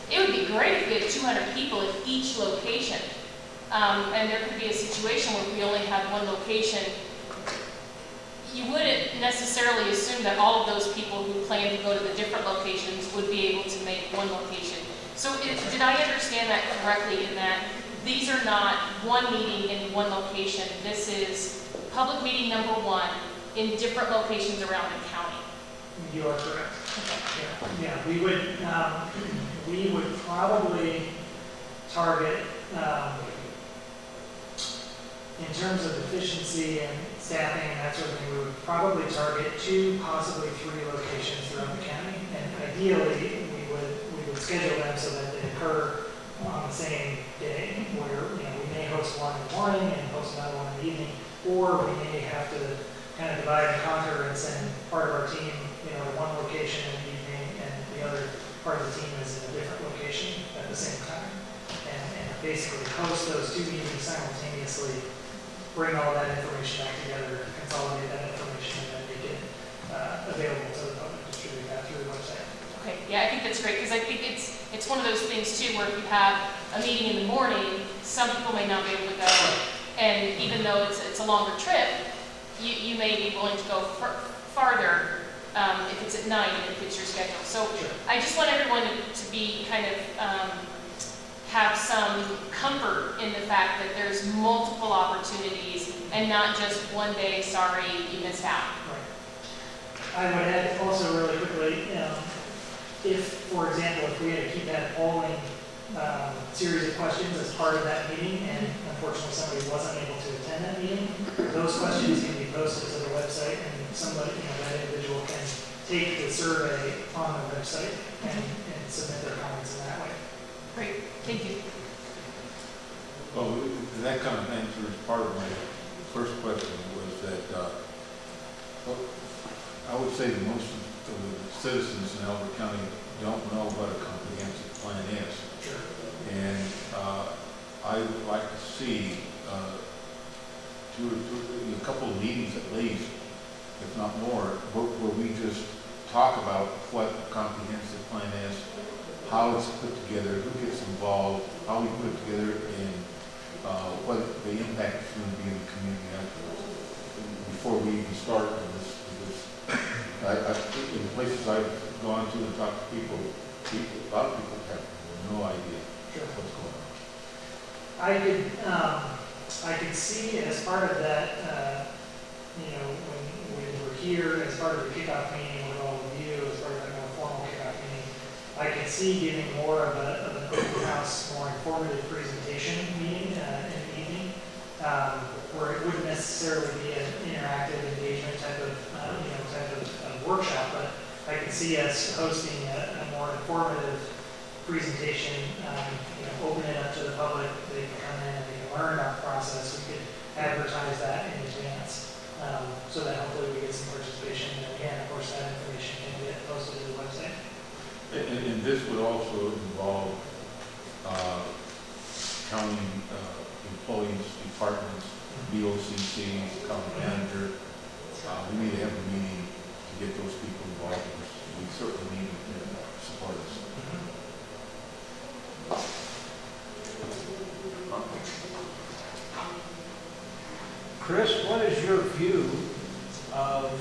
it would be great if we had 200 people at each location. And there could be a situation where we only have one location. You wouldn't necessarily assume that all of those people who plan to go to the different locations would be able to make one location. So did I understand that correctly in that these are not one meeting in one location? This is public meeting number 1 in different locations around the county? You are correct. Yeah, we would probably target, in terms of efficiency and staffing and that sort of thing, we would probably target 2, possibly 3 locations throughout the county. And ideally, we would schedule them so that they occur on the same day, where we may host one in the morning and host another one in the evening, or we may have to kind of divide and conquer and send part of our team to one location in the evening and the other part of the team is in a different location at the same time. And basically host those 2 meetings simultaneously, bring all that information back together, consolidate that information, and then make it available to the public, distribute that through the website. Okay, yeah, I think that's great, because I think it's one of those things too, where if you have a meeting in the morning, some people may not be able to go, and even though it's a longer trip, you may be willing to go farther if it's at night and it fits your schedule. So I just want everyone to be kind of, have some comfort in the fact that there's multiple opportunities and not just one day, sorry, you missed out. I would add also really quickly, if, for example, if we had to keep that polling series of questions as part of that meeting, and unfortunately somebody wasn't able to attend that meeting, those questions can be posted to the website, and somebody, that individual can take the survey on the website and submit their comments in that way. Great, thank you. Well, that kind of answers part of my first question was that I would say that most of the citizens in Elbert County don't know what a comprehensive plan is. Sure. And I would like to see a couple of meetings at least, if not more, where we just talk about what a comprehensive plan is, how it's put together, who gets involved, how we put it together, and what the impact is going to be in the community afterwards. Before we even start on this, because in the places I've gone to and talked to people, a lot of people have no idea what's going on. I could see as part of that, when we're here, as part of the kickoff meeting with all of you, as part of the more formal kickoff meeting, I could see giving more of an open house, more informative presentation meeting in the evening, where it wouldn't necessarily be an interactive engagement type of workshop, but I could see us hosting a more informative presentation, open it up to the public, they can come in and they can learn about the process. We could advertise that in advance, so that hopefully we get some participation. And again, of course, that information can get posted to the website. And this would also involve county employees, departments, BOCC, county manager. We need to have a meeting to get those people involved. We certainly need to support us. Chris, what is your view of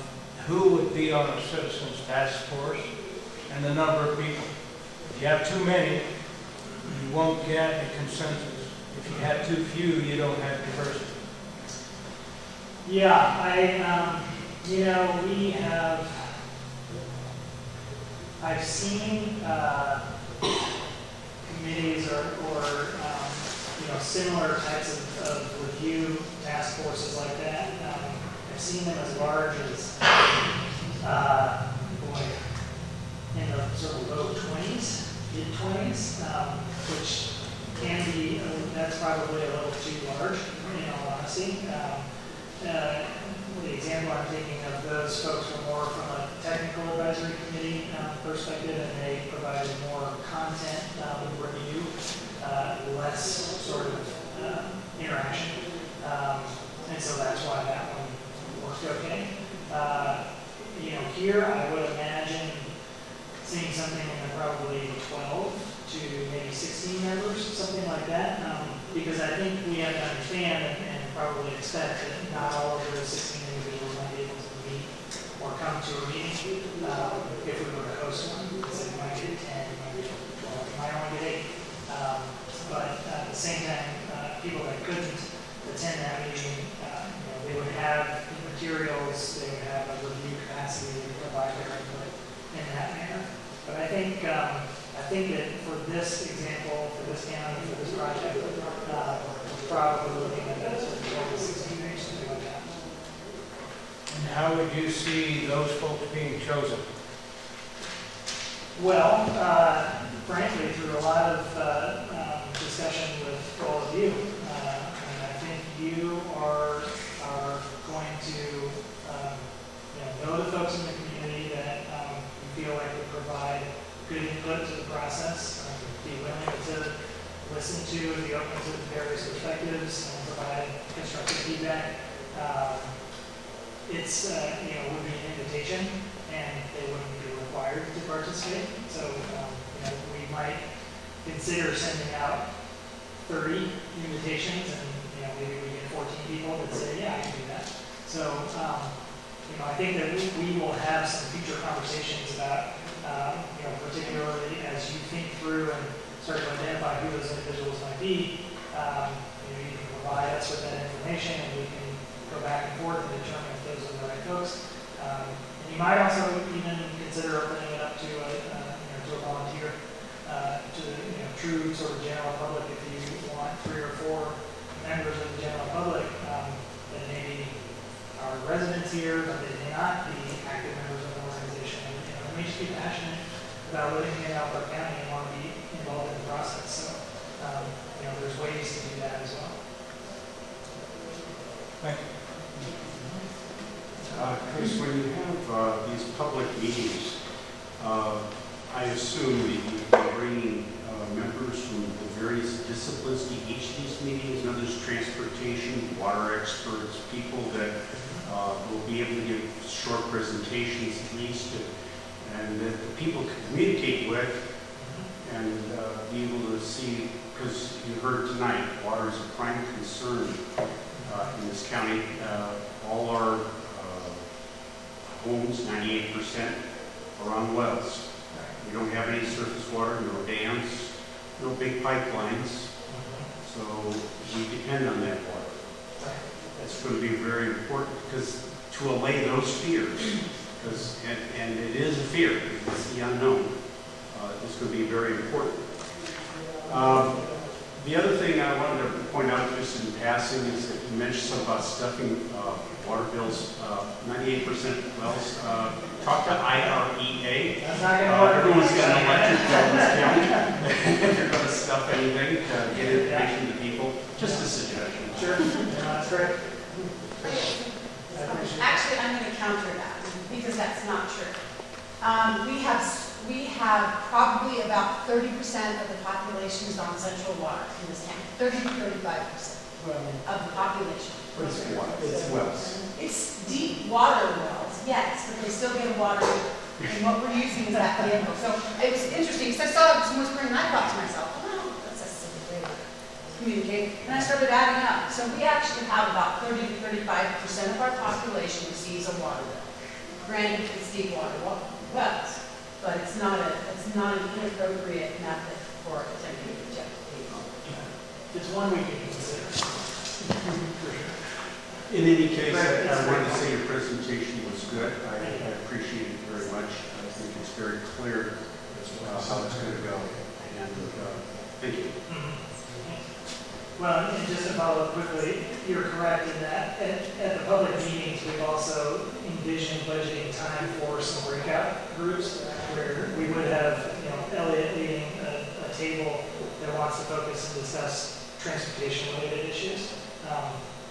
who would be on a citizens task force and the number of people? If you have too many, you won't get a consensus. If you have too few, you don't have diversity. Yeah, I've seen committees or similar types of review task forces like that. I've seen them as large as, in the sort of low 20s, mid-20s, which can be, that's probably a little too large, in all honesty. The example I'm thinking of, those folks were more from a technical advisory committee perspective, and they provided more content review, less sort of interaction. And so that's why that one worked okay. Here I would imagine seeing something in the probably 12 to maybe 16 members, something like that, because I think we have to understand and probably expect that not all of those 16 individuals might be able to meet or come to a meeting if we were to host one. So you might get 10, you might get 12, you might only get 8. But at the same time, people that couldn't attend that meeting, they would have the materials, they would have a review capacity to provide their input in that manner. But I think that for this example, for this county, for this project, we're probably looking at that sort of 12 to 16 or something like that. And how would you see those folks being chosen? Well, frankly, through a lot of discussion with all of you, and I think you are going to know the folks in the community that you feel like would provide good input to the process, be willing to listen to, be open to various perspectives, and provide constructive feedback. it's, would be an invitation, and they wouldn't be required to participate. So, we might consider sending out 30 invitations, and, maybe we get 14 people that say, yeah, I can do that. So, I think that we will have some future conversations about, particularly as you think through and start to identify who those individuals might be, you can provide us with that information, and we can go back and forth and determine if those are the right folks. And you might also even consider opening it up to a volunteer, to the true sort of general public. If you want 3 or 4 members of the general public that maybe are residents here, but they may not be active members of the organization, and they may just be passionate about living in Alpert County and want to be involved in the process. So, there's ways to do that as well. Thank you. Chris, when you have these public meetings, I assume that you've been bringing members from the various disciplines to each of these meetings, in others, transportation, water experts, people that will be able to give short presentations at least, and that the people can communicate with and be able to see, because you heard tonight, water is a prime concern in this county. All our homes, 98%, are on wells. We don't have any surface water, no dams, no big pipelines, so we depend on that water. That's going to be very important, because to allay those fears, and it is a fear, it's the unknown, it's going to be very important. The other thing I wanted to point out just in passing is that you mentioned something about stuffing water bills, 98% wells. Talk to IREA. Everyone's got an electric bill in this county. If you're going to stuff anything, get information to people. Just a suggestion. Sure. That's great. Actually, I'm going to counter that, because that's not true. We have probably about 30% of the population is on central water in this county. 30 to 35% of the population. It's wells. It's deep water wells, yes, but they still get water, and what we're using is that vehicle. So it was interesting, because I saw some whispering, and I thought to myself, oh, that's a silly way to communicate. And I started adding up. So we actually have about 30 to 35% of our population receives a water bill. Granted, it's deep water wells, but it's not an inappropriate method for attempting to reject people. It's one we can consider. In any case, I wanted to say your presentation was good. I appreciate it very much. I think it's very clear how it's going to go. And thank you. Well, and just to follow up quickly, you're correct in that at the public meetings, we've also envisioned budgeting time for some breakout groups where we would have, Elliot leading a table that wants to focus and discuss transportation-related issues.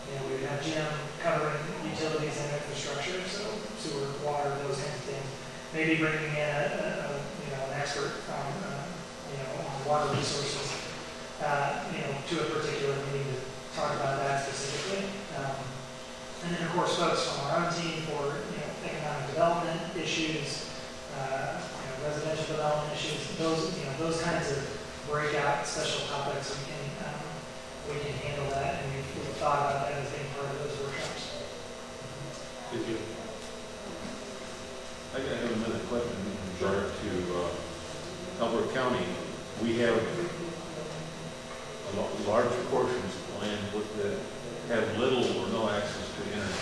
We would have Jim covering utilities and infrastructure, so sewer, water, those kinds of things. Maybe bringing in an expert on water resources, to a particular meeting to talk about that specifically. And then, of course, folks from our own team for economic development issues, residential development issues, those kinds of breakout special topics. We can handle that, and we've thought about that as being part of those workshops. Thank you. I have another question in regard to Alpert County. We have large portions of land that have little or no access to internet.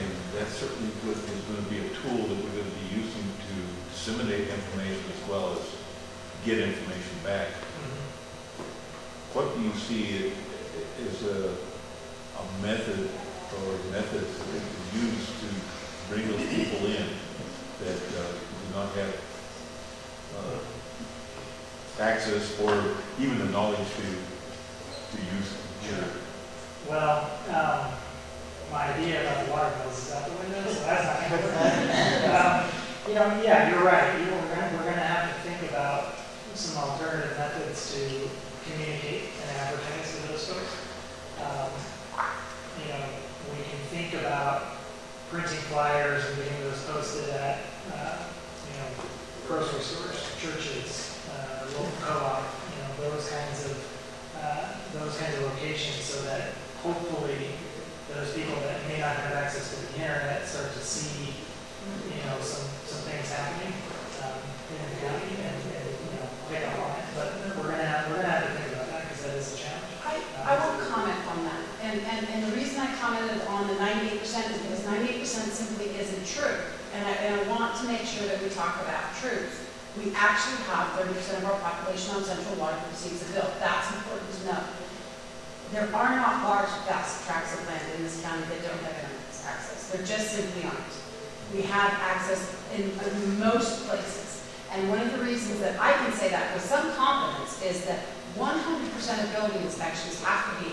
And that certainly is going to be a tool that we're going to be using to disseminate information as well as get information back. What do you see as a method or methods that we can use to bring those people in that do not have access or even the knowledge to use computer? Well, my idea about the water bills is out the window, so that's not going to work. Yeah, you're right. We're going to have to think about some alternative methods to communicate and advertise to those folks. We can think about printing flyers and getting those posted at, grocery stores, churches, local co-op, those kinds of locations, so that hopefully those people that may not have access to the internet start to see, some things happening in the county and pick up on it. But we're gonna have to think about that, because that is a challenge. I will comment on that. And the reason I commented on the 98% is because 98% simply isn't true. And I want to make sure that we talk about truth. We actually have 30% of our population on central water who receives a bill. That's important to know. There are not large, vast tracts of land in this county that don't have internet access. There just simply aren't. We have access in most places. And one of the reasons that I can say that with some confidence is that 100% of building inspections have to be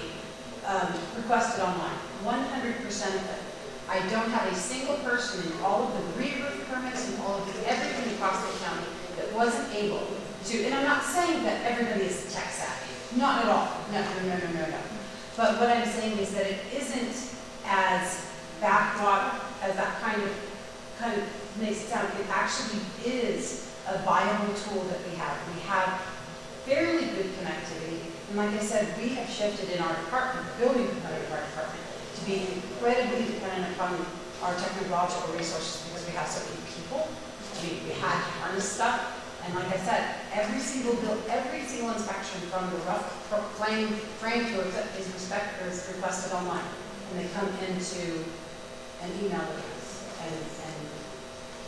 requested online. 100% of them. I don't have a single person in all of the re-roof permits and all of everything across the county that wasn't able to, and I'm not saying that everybody is tech savvy. Not at all. No. But what I'm saying is that it isn't as backwater as that kind of makes it sound. It actually is a viable tool that we have. We have fairly good connectivity. And like I said, we have shifted in our department, the building component of our department, to be incredibly dependent upon our technological resources because we have so many people. We had to harness stuff. And like I said, every single inspection from the rough frame to is requested online. And they come into an email address. And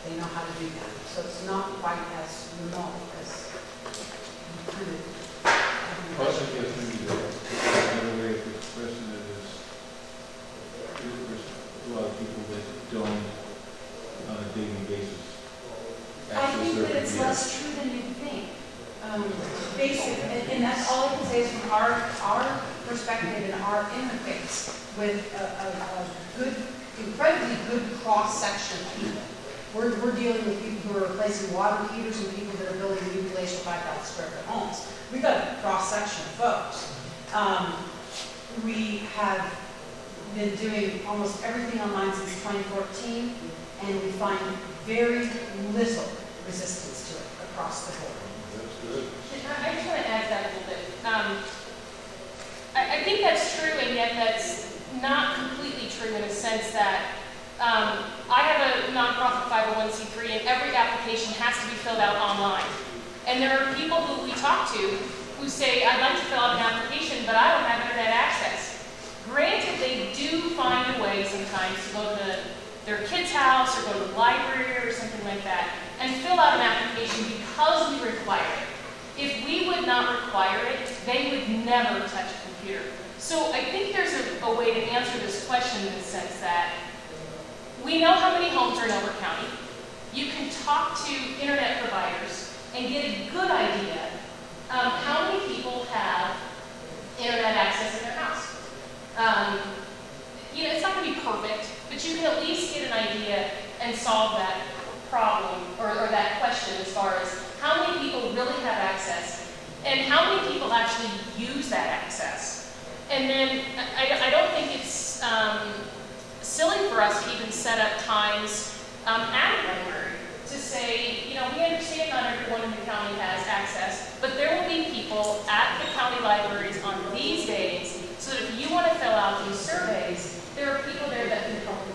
they know how to do that. So it's not quite as remote as you Plus, I guess maybe another way of expressing it is there's a lot of people that don't on a daily basis. I think that it's less true than you think. Basic, and that's all I can say is from our perspective and our interface with a good, incredibly good cross-section of people. We're dealing with people who are replacing water heaters and people that are building new palatial 5,000 square foot homes. We've got a cross-section of folks. We have been doing almost everything online since 2014, and we find very little resistance to it across the board. That's good. I just want to add to that a little bit. I think that's true, and yet that's not completely true in a sense that I have a nonprofit 501c3, and every application has to be filled out online. And there are people who we talk to who say, I'd like to fill out an application, but I don't have internet access. Granted, they do find a way sometimes to go to their kid's house or go to the library or something like that and fill out an application because we require it. If we would not require it, they would never touch a computer. So I think there's a way to answer this question in the sense that we know how many homes are in Elbert County. You can talk to internet providers and get a good idea how many people have internet access in their house. It's not going to be perfect, but you can at least get an idea and solve that problem or that question as far as how many people really have access and how many people actually use that access. And then I don't think it's silly for us to even set up times at a library to say, we understand not everyone in the county has access, but there will be people at the county libraries on these days, so that if you want to fill out these surveys, there are people there that can help you.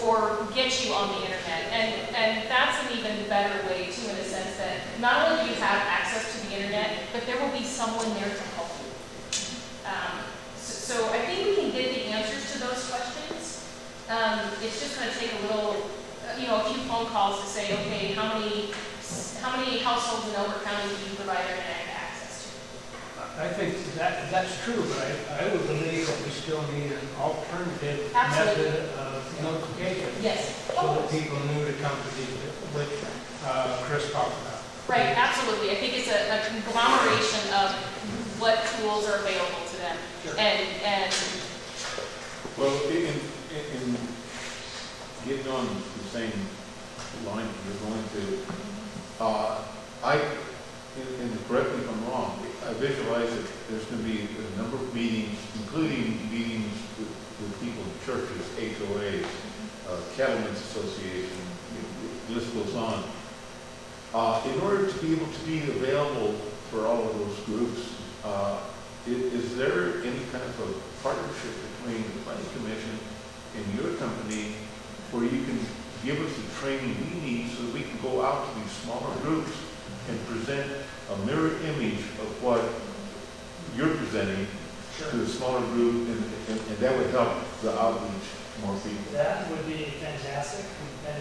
Or get you on the internet. And that's an even better way, too, in the sense that not only do you have access to the internet, but there will be someone there to help you. So I think we can get the answers to those questions. It's just going to take a little, a few phone calls to say, okay, how many households in Elbert County do you provide internet access to? I think that's true, but I would believe that we still need an alternative Absolutely. method of notification. Yes. So that people knew to come to these, which Chris talked about. Right, absolutely. I think it's a conglomeration of what tools are available to them. Sure. And Well, in getting on the same line you're going to, and correct me if I'm wrong, I I visualize that there's going to be a number of meetings, including meetings with people in churches, HOAs, Cattlemen's Association, the list goes on. In order to be able to be available for all of those groups, is there any kind of a partnership between the planning commission and your company where you can give us the training we need so that we can go out to these smaller groups and present a mirror image of what you're presenting to the smaller group, and that would help the outreach to more people? That would be fantastic, and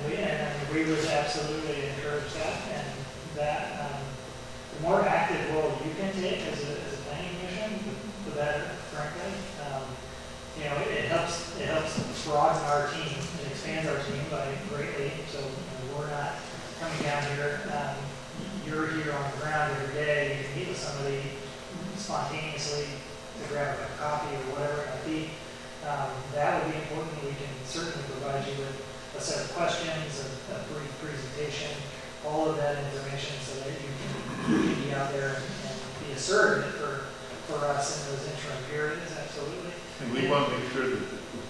we would absolutely encourage that, and that, the more active role you can take as a planning commission, the better, frankly. It helps broaden our team, it expands our team by greatly, so we're not coming down here, you're here on the ground every day, you can meet with somebody spontaneously to grab a coffee or whatever it might be. That would be important. We can certainly provide you with a set of questions, a brief presentation, all of that information so that you can be out there and be a surrogate for us in those interim periods, absolutely. And we want to make sure that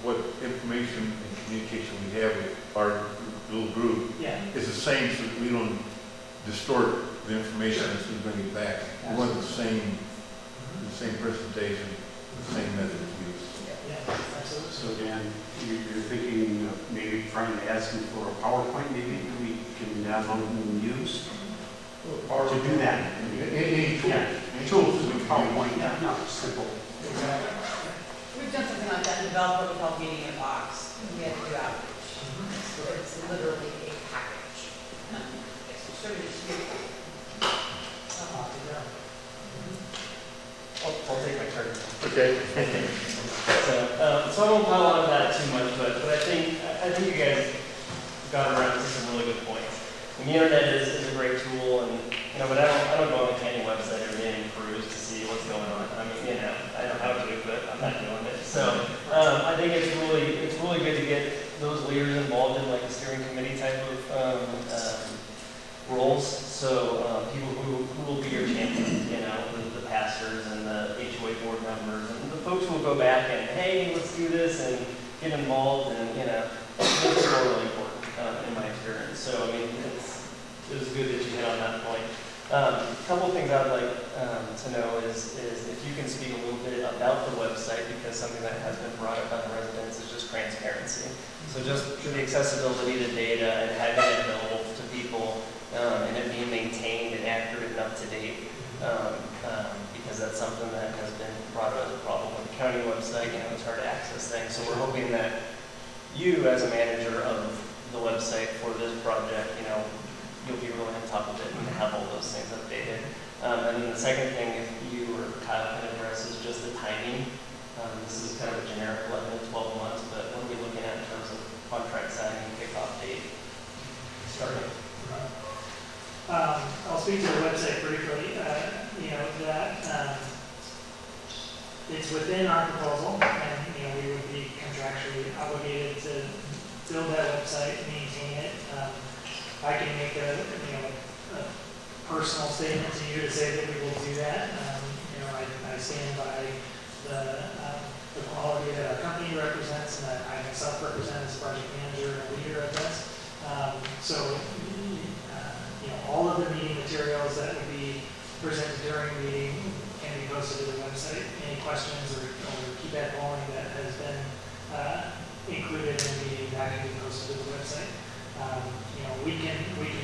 what information and communication we have with our little group is the same so that we don't distort the information as we bring it back. We want the same presentation, the same method of use. Yeah, absolutely. So Dan, you're thinking of maybe trying to ask them for a PowerPoint maybe that we can download and use to do that? Any tool. Yeah, tools to do PowerPoint, no, simple. We've done something like that, developed what we call meeting in a box. We had to do outreach. So it's literally a package. It's sort of just I'll take my turn. Okay. So I won't pile on that too much, but I think you guys got around to some really good points. And the internet is a great tool, and but I don't go on the county website every day and cruise to see what's going on. I mean, I know how to, but I'm not doing it. So I think it's really good to get those leaders involved in like a steering committee type of roles. So people who will be your champions, the pastors and the HOA board members and the folks who will go back and, hey, let's do this and get involved, and it's really important in my experience. So I mean, it was good that you hit on that point. A couple of things I'd like to know is if you can speak a little bit about the website, because something that has been brought up by the residents is just transparency. So just the accessibility to data and having it available to people, and it being maintained and accurate and up to date, because that's something that has been brought up as a problem with the county website. It's hard to access things. So we're hoping that you, as a manager of the website for this project, you'll be really on top of it and have all those things updated. And then the second thing, if you or Kyle can address, is just the timing. This is kind of a generic 11 to 12 months, but what are we looking at in terms of contract signing, kickoff date, starting? I'll speak to the website briefly. It's within our proposal, and we would be contractually obligated to build that website, maintain it. I can make a personal statement to you to say that we will do that. I stand by the quality that our company represents and that I myself represent as project manager and leader of this. All of the meeting materials that would be presented during the meeting can be posted to the website. Any questions or feedback only that has been included in the meeting, that can be posted to the website. We can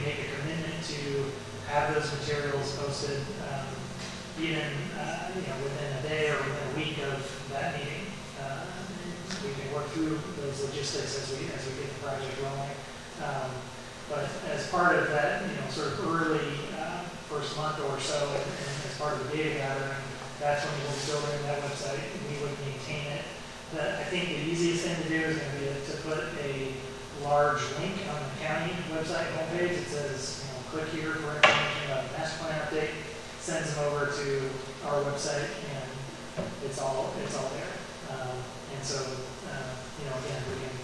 make a commitment to have those materials posted even within a day or within a week of that meeting. We can work through those logistics as we get the project rolling. But as part of that, sort of early first month or so, and as part of the data gathering, that's when we'll be building that website. We would maintain it. I think the easiest thing to do is going to be to put a large link on the county website homepage. It says, click here for information about the master plan update. Sends them over to our website, and it's all there. Again, we can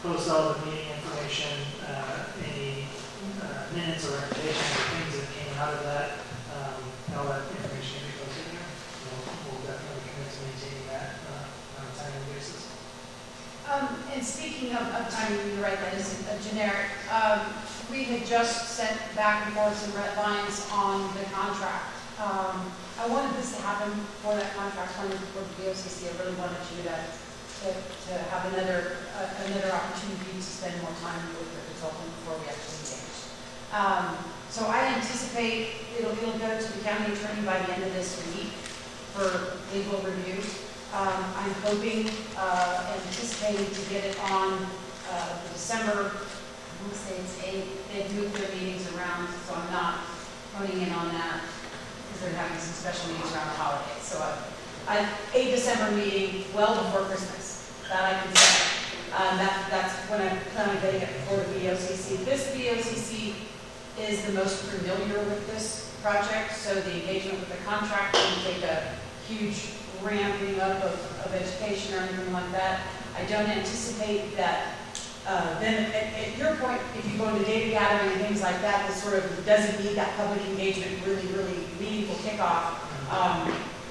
post all the meeting information, any minutes or invitations or things that came out of that. All that information can be posted there. speaking of timing, you're right, that is a generic. We had just sent back and forth some red lines on the contract. I wanted this to happen for that contract, funded for the BOCC. I really wanted you to have another opportunity to spend more time with the consultant before we actually engage. So I anticipate it'll go to the county attorney by the end of this week for legal review. I'm hoping, anticipating to get it on the December, I want to say it's 8, they've moved their meetings around, so I'm not honing in on that because they're having some special meetings around the holidays. So a December meeting well before Christmas, that I can say. That's when I plan on getting it before the BOCC. This BOCC is the most familiar with this project, so the engagement with the contractor will take a huge ramping up of education or anything like that. I don't anticipate that, then at your point, if you go into data gathering and things like that, that sort of doesn't need that public engagement, really meaningful kickoff,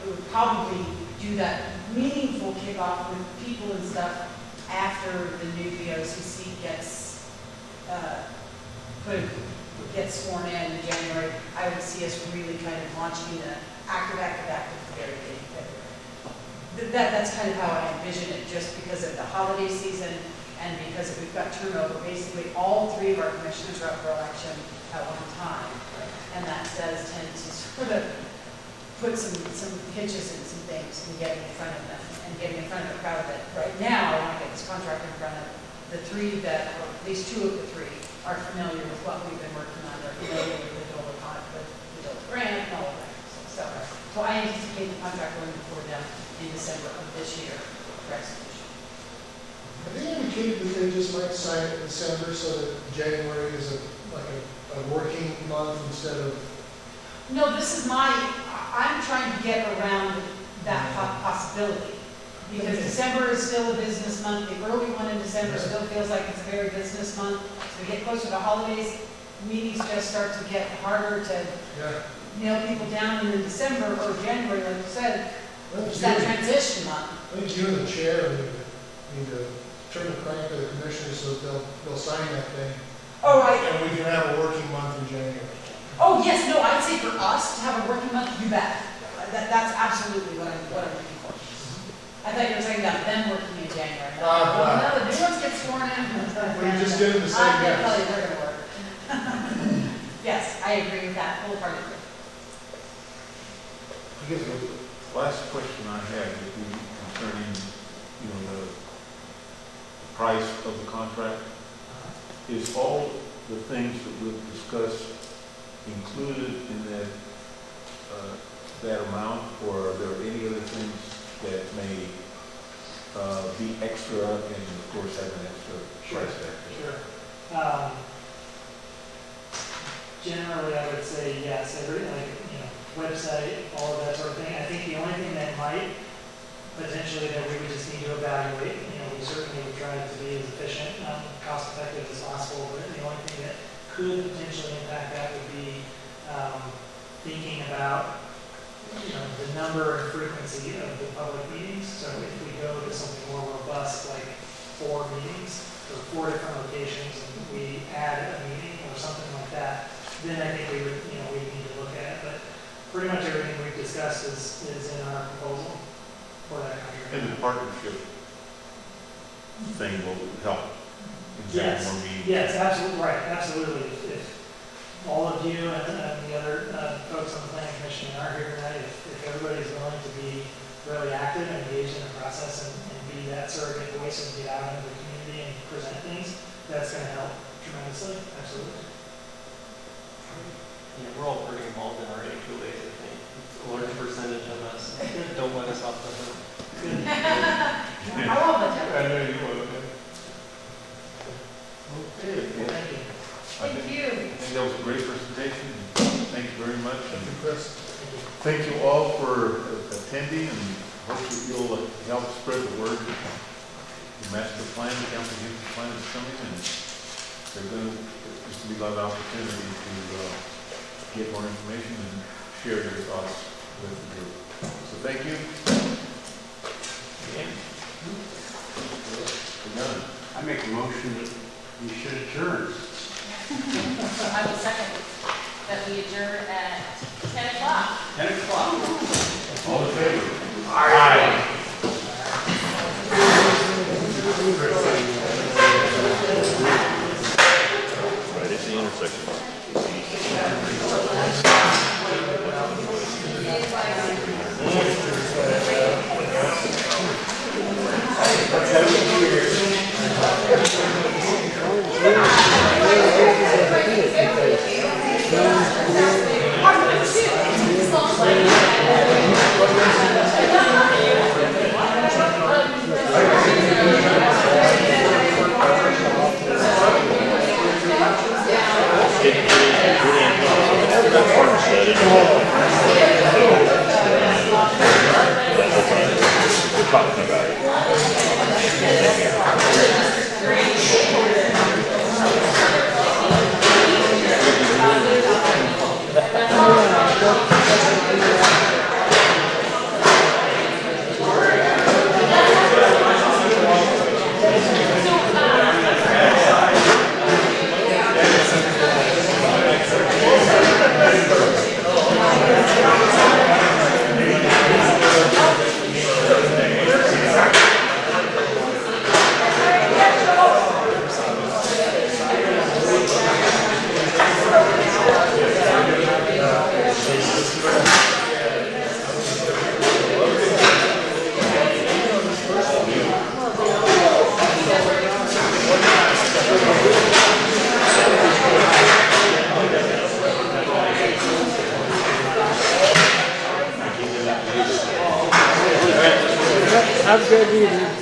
it would probably do that meaningful kickoff with people and stuff after the new BOCC gets sworn in January. I would see us really kind of launching the active at the very beginning of February. That's kind of how I envision it, just because of the holiday season and because we've got turnover. Basically, all 3 of our commissioners are up for election at one time, and that does tend to sort of put some pitches and some things and getting in front of them and getting in front of the crowd that right now I want to get this contract in front of the 3 that, or at least 2 of the 3, are familiar with what we've been working on. They're familiar with the DOLA grant and all of that. So I anticipate the contract going before them in December of this year for execution. Have they indicated that they just might sign it in December so that January is a working month instead of? No, I'm trying to get around that possibility. Because December is still a business month. The early one in December still feels like it's a very business month. So we get closer to holidays, meetings just start to get harder to nail people down. And in December or January, like you said, it's that transition month. I think you and the chair need to turn the crank of the commissioners so that they'll sign that thing. Oh, right. And we can have a working month in January. Oh, yes, no, I'd say for us to have a working month, you bet. That's absolutely what I'm looking for. I thought you were talking about them working in January. No, the new ones get sworn in. We just did the same, I can't tell you they're gonna work. Yes, I agree with that wholeheartedly. I guess the last question I had would be concerning, the price of the contract. Is all the things that we've discussed included in that amount, or are there any other things that may be extra and of course have an extra price tag? Sure. Generally, I would say yes, website, all of that sort of thing. I think the only thing that might potentially that we would just need to evaluate, we certainly would try to be as efficient, cost effective as possible, but the only thing that could potentially impact that would be thinking about the number and frequency of the public meetings. So if we go to something more robust, like 4 meetings or 4 different locations, and we add a meeting or something like that, then I think we would, we need to look at it. But pretty much everything we've discussed is in our proposal for that contract. And the partnership thing will help in getting more meetings. Yes, absolutely, right, absolutely. If all of you and the other folks on the planning commission are here tonight, if everybody's willing to be really active and engaged in the process and be that surrogate voice and get out into the community and present things, that's going to help tremendously, absolutely. Yeah, we're all pretty involved in our HOAs, I think. A large percentage of us don't let us off the hook. I love it. I know you will. Okay. Thank you. Thank you. I think that was a great presentation. Thank you very much. Thank you, Chris. Thank you all for attending, and hope that you'll help spread the word. The master plan, the comprehensive plan is coming, and there's going to be a lot of opportunity to get more information and share your thoughts with the group. So thank you. And we're done. I make a motion that we should adjourn. I will second that we adjourn at 10 o'clock. 10 o'clock. All in favor? Aye. Right at the intersection. Talking about it. Have a good evening.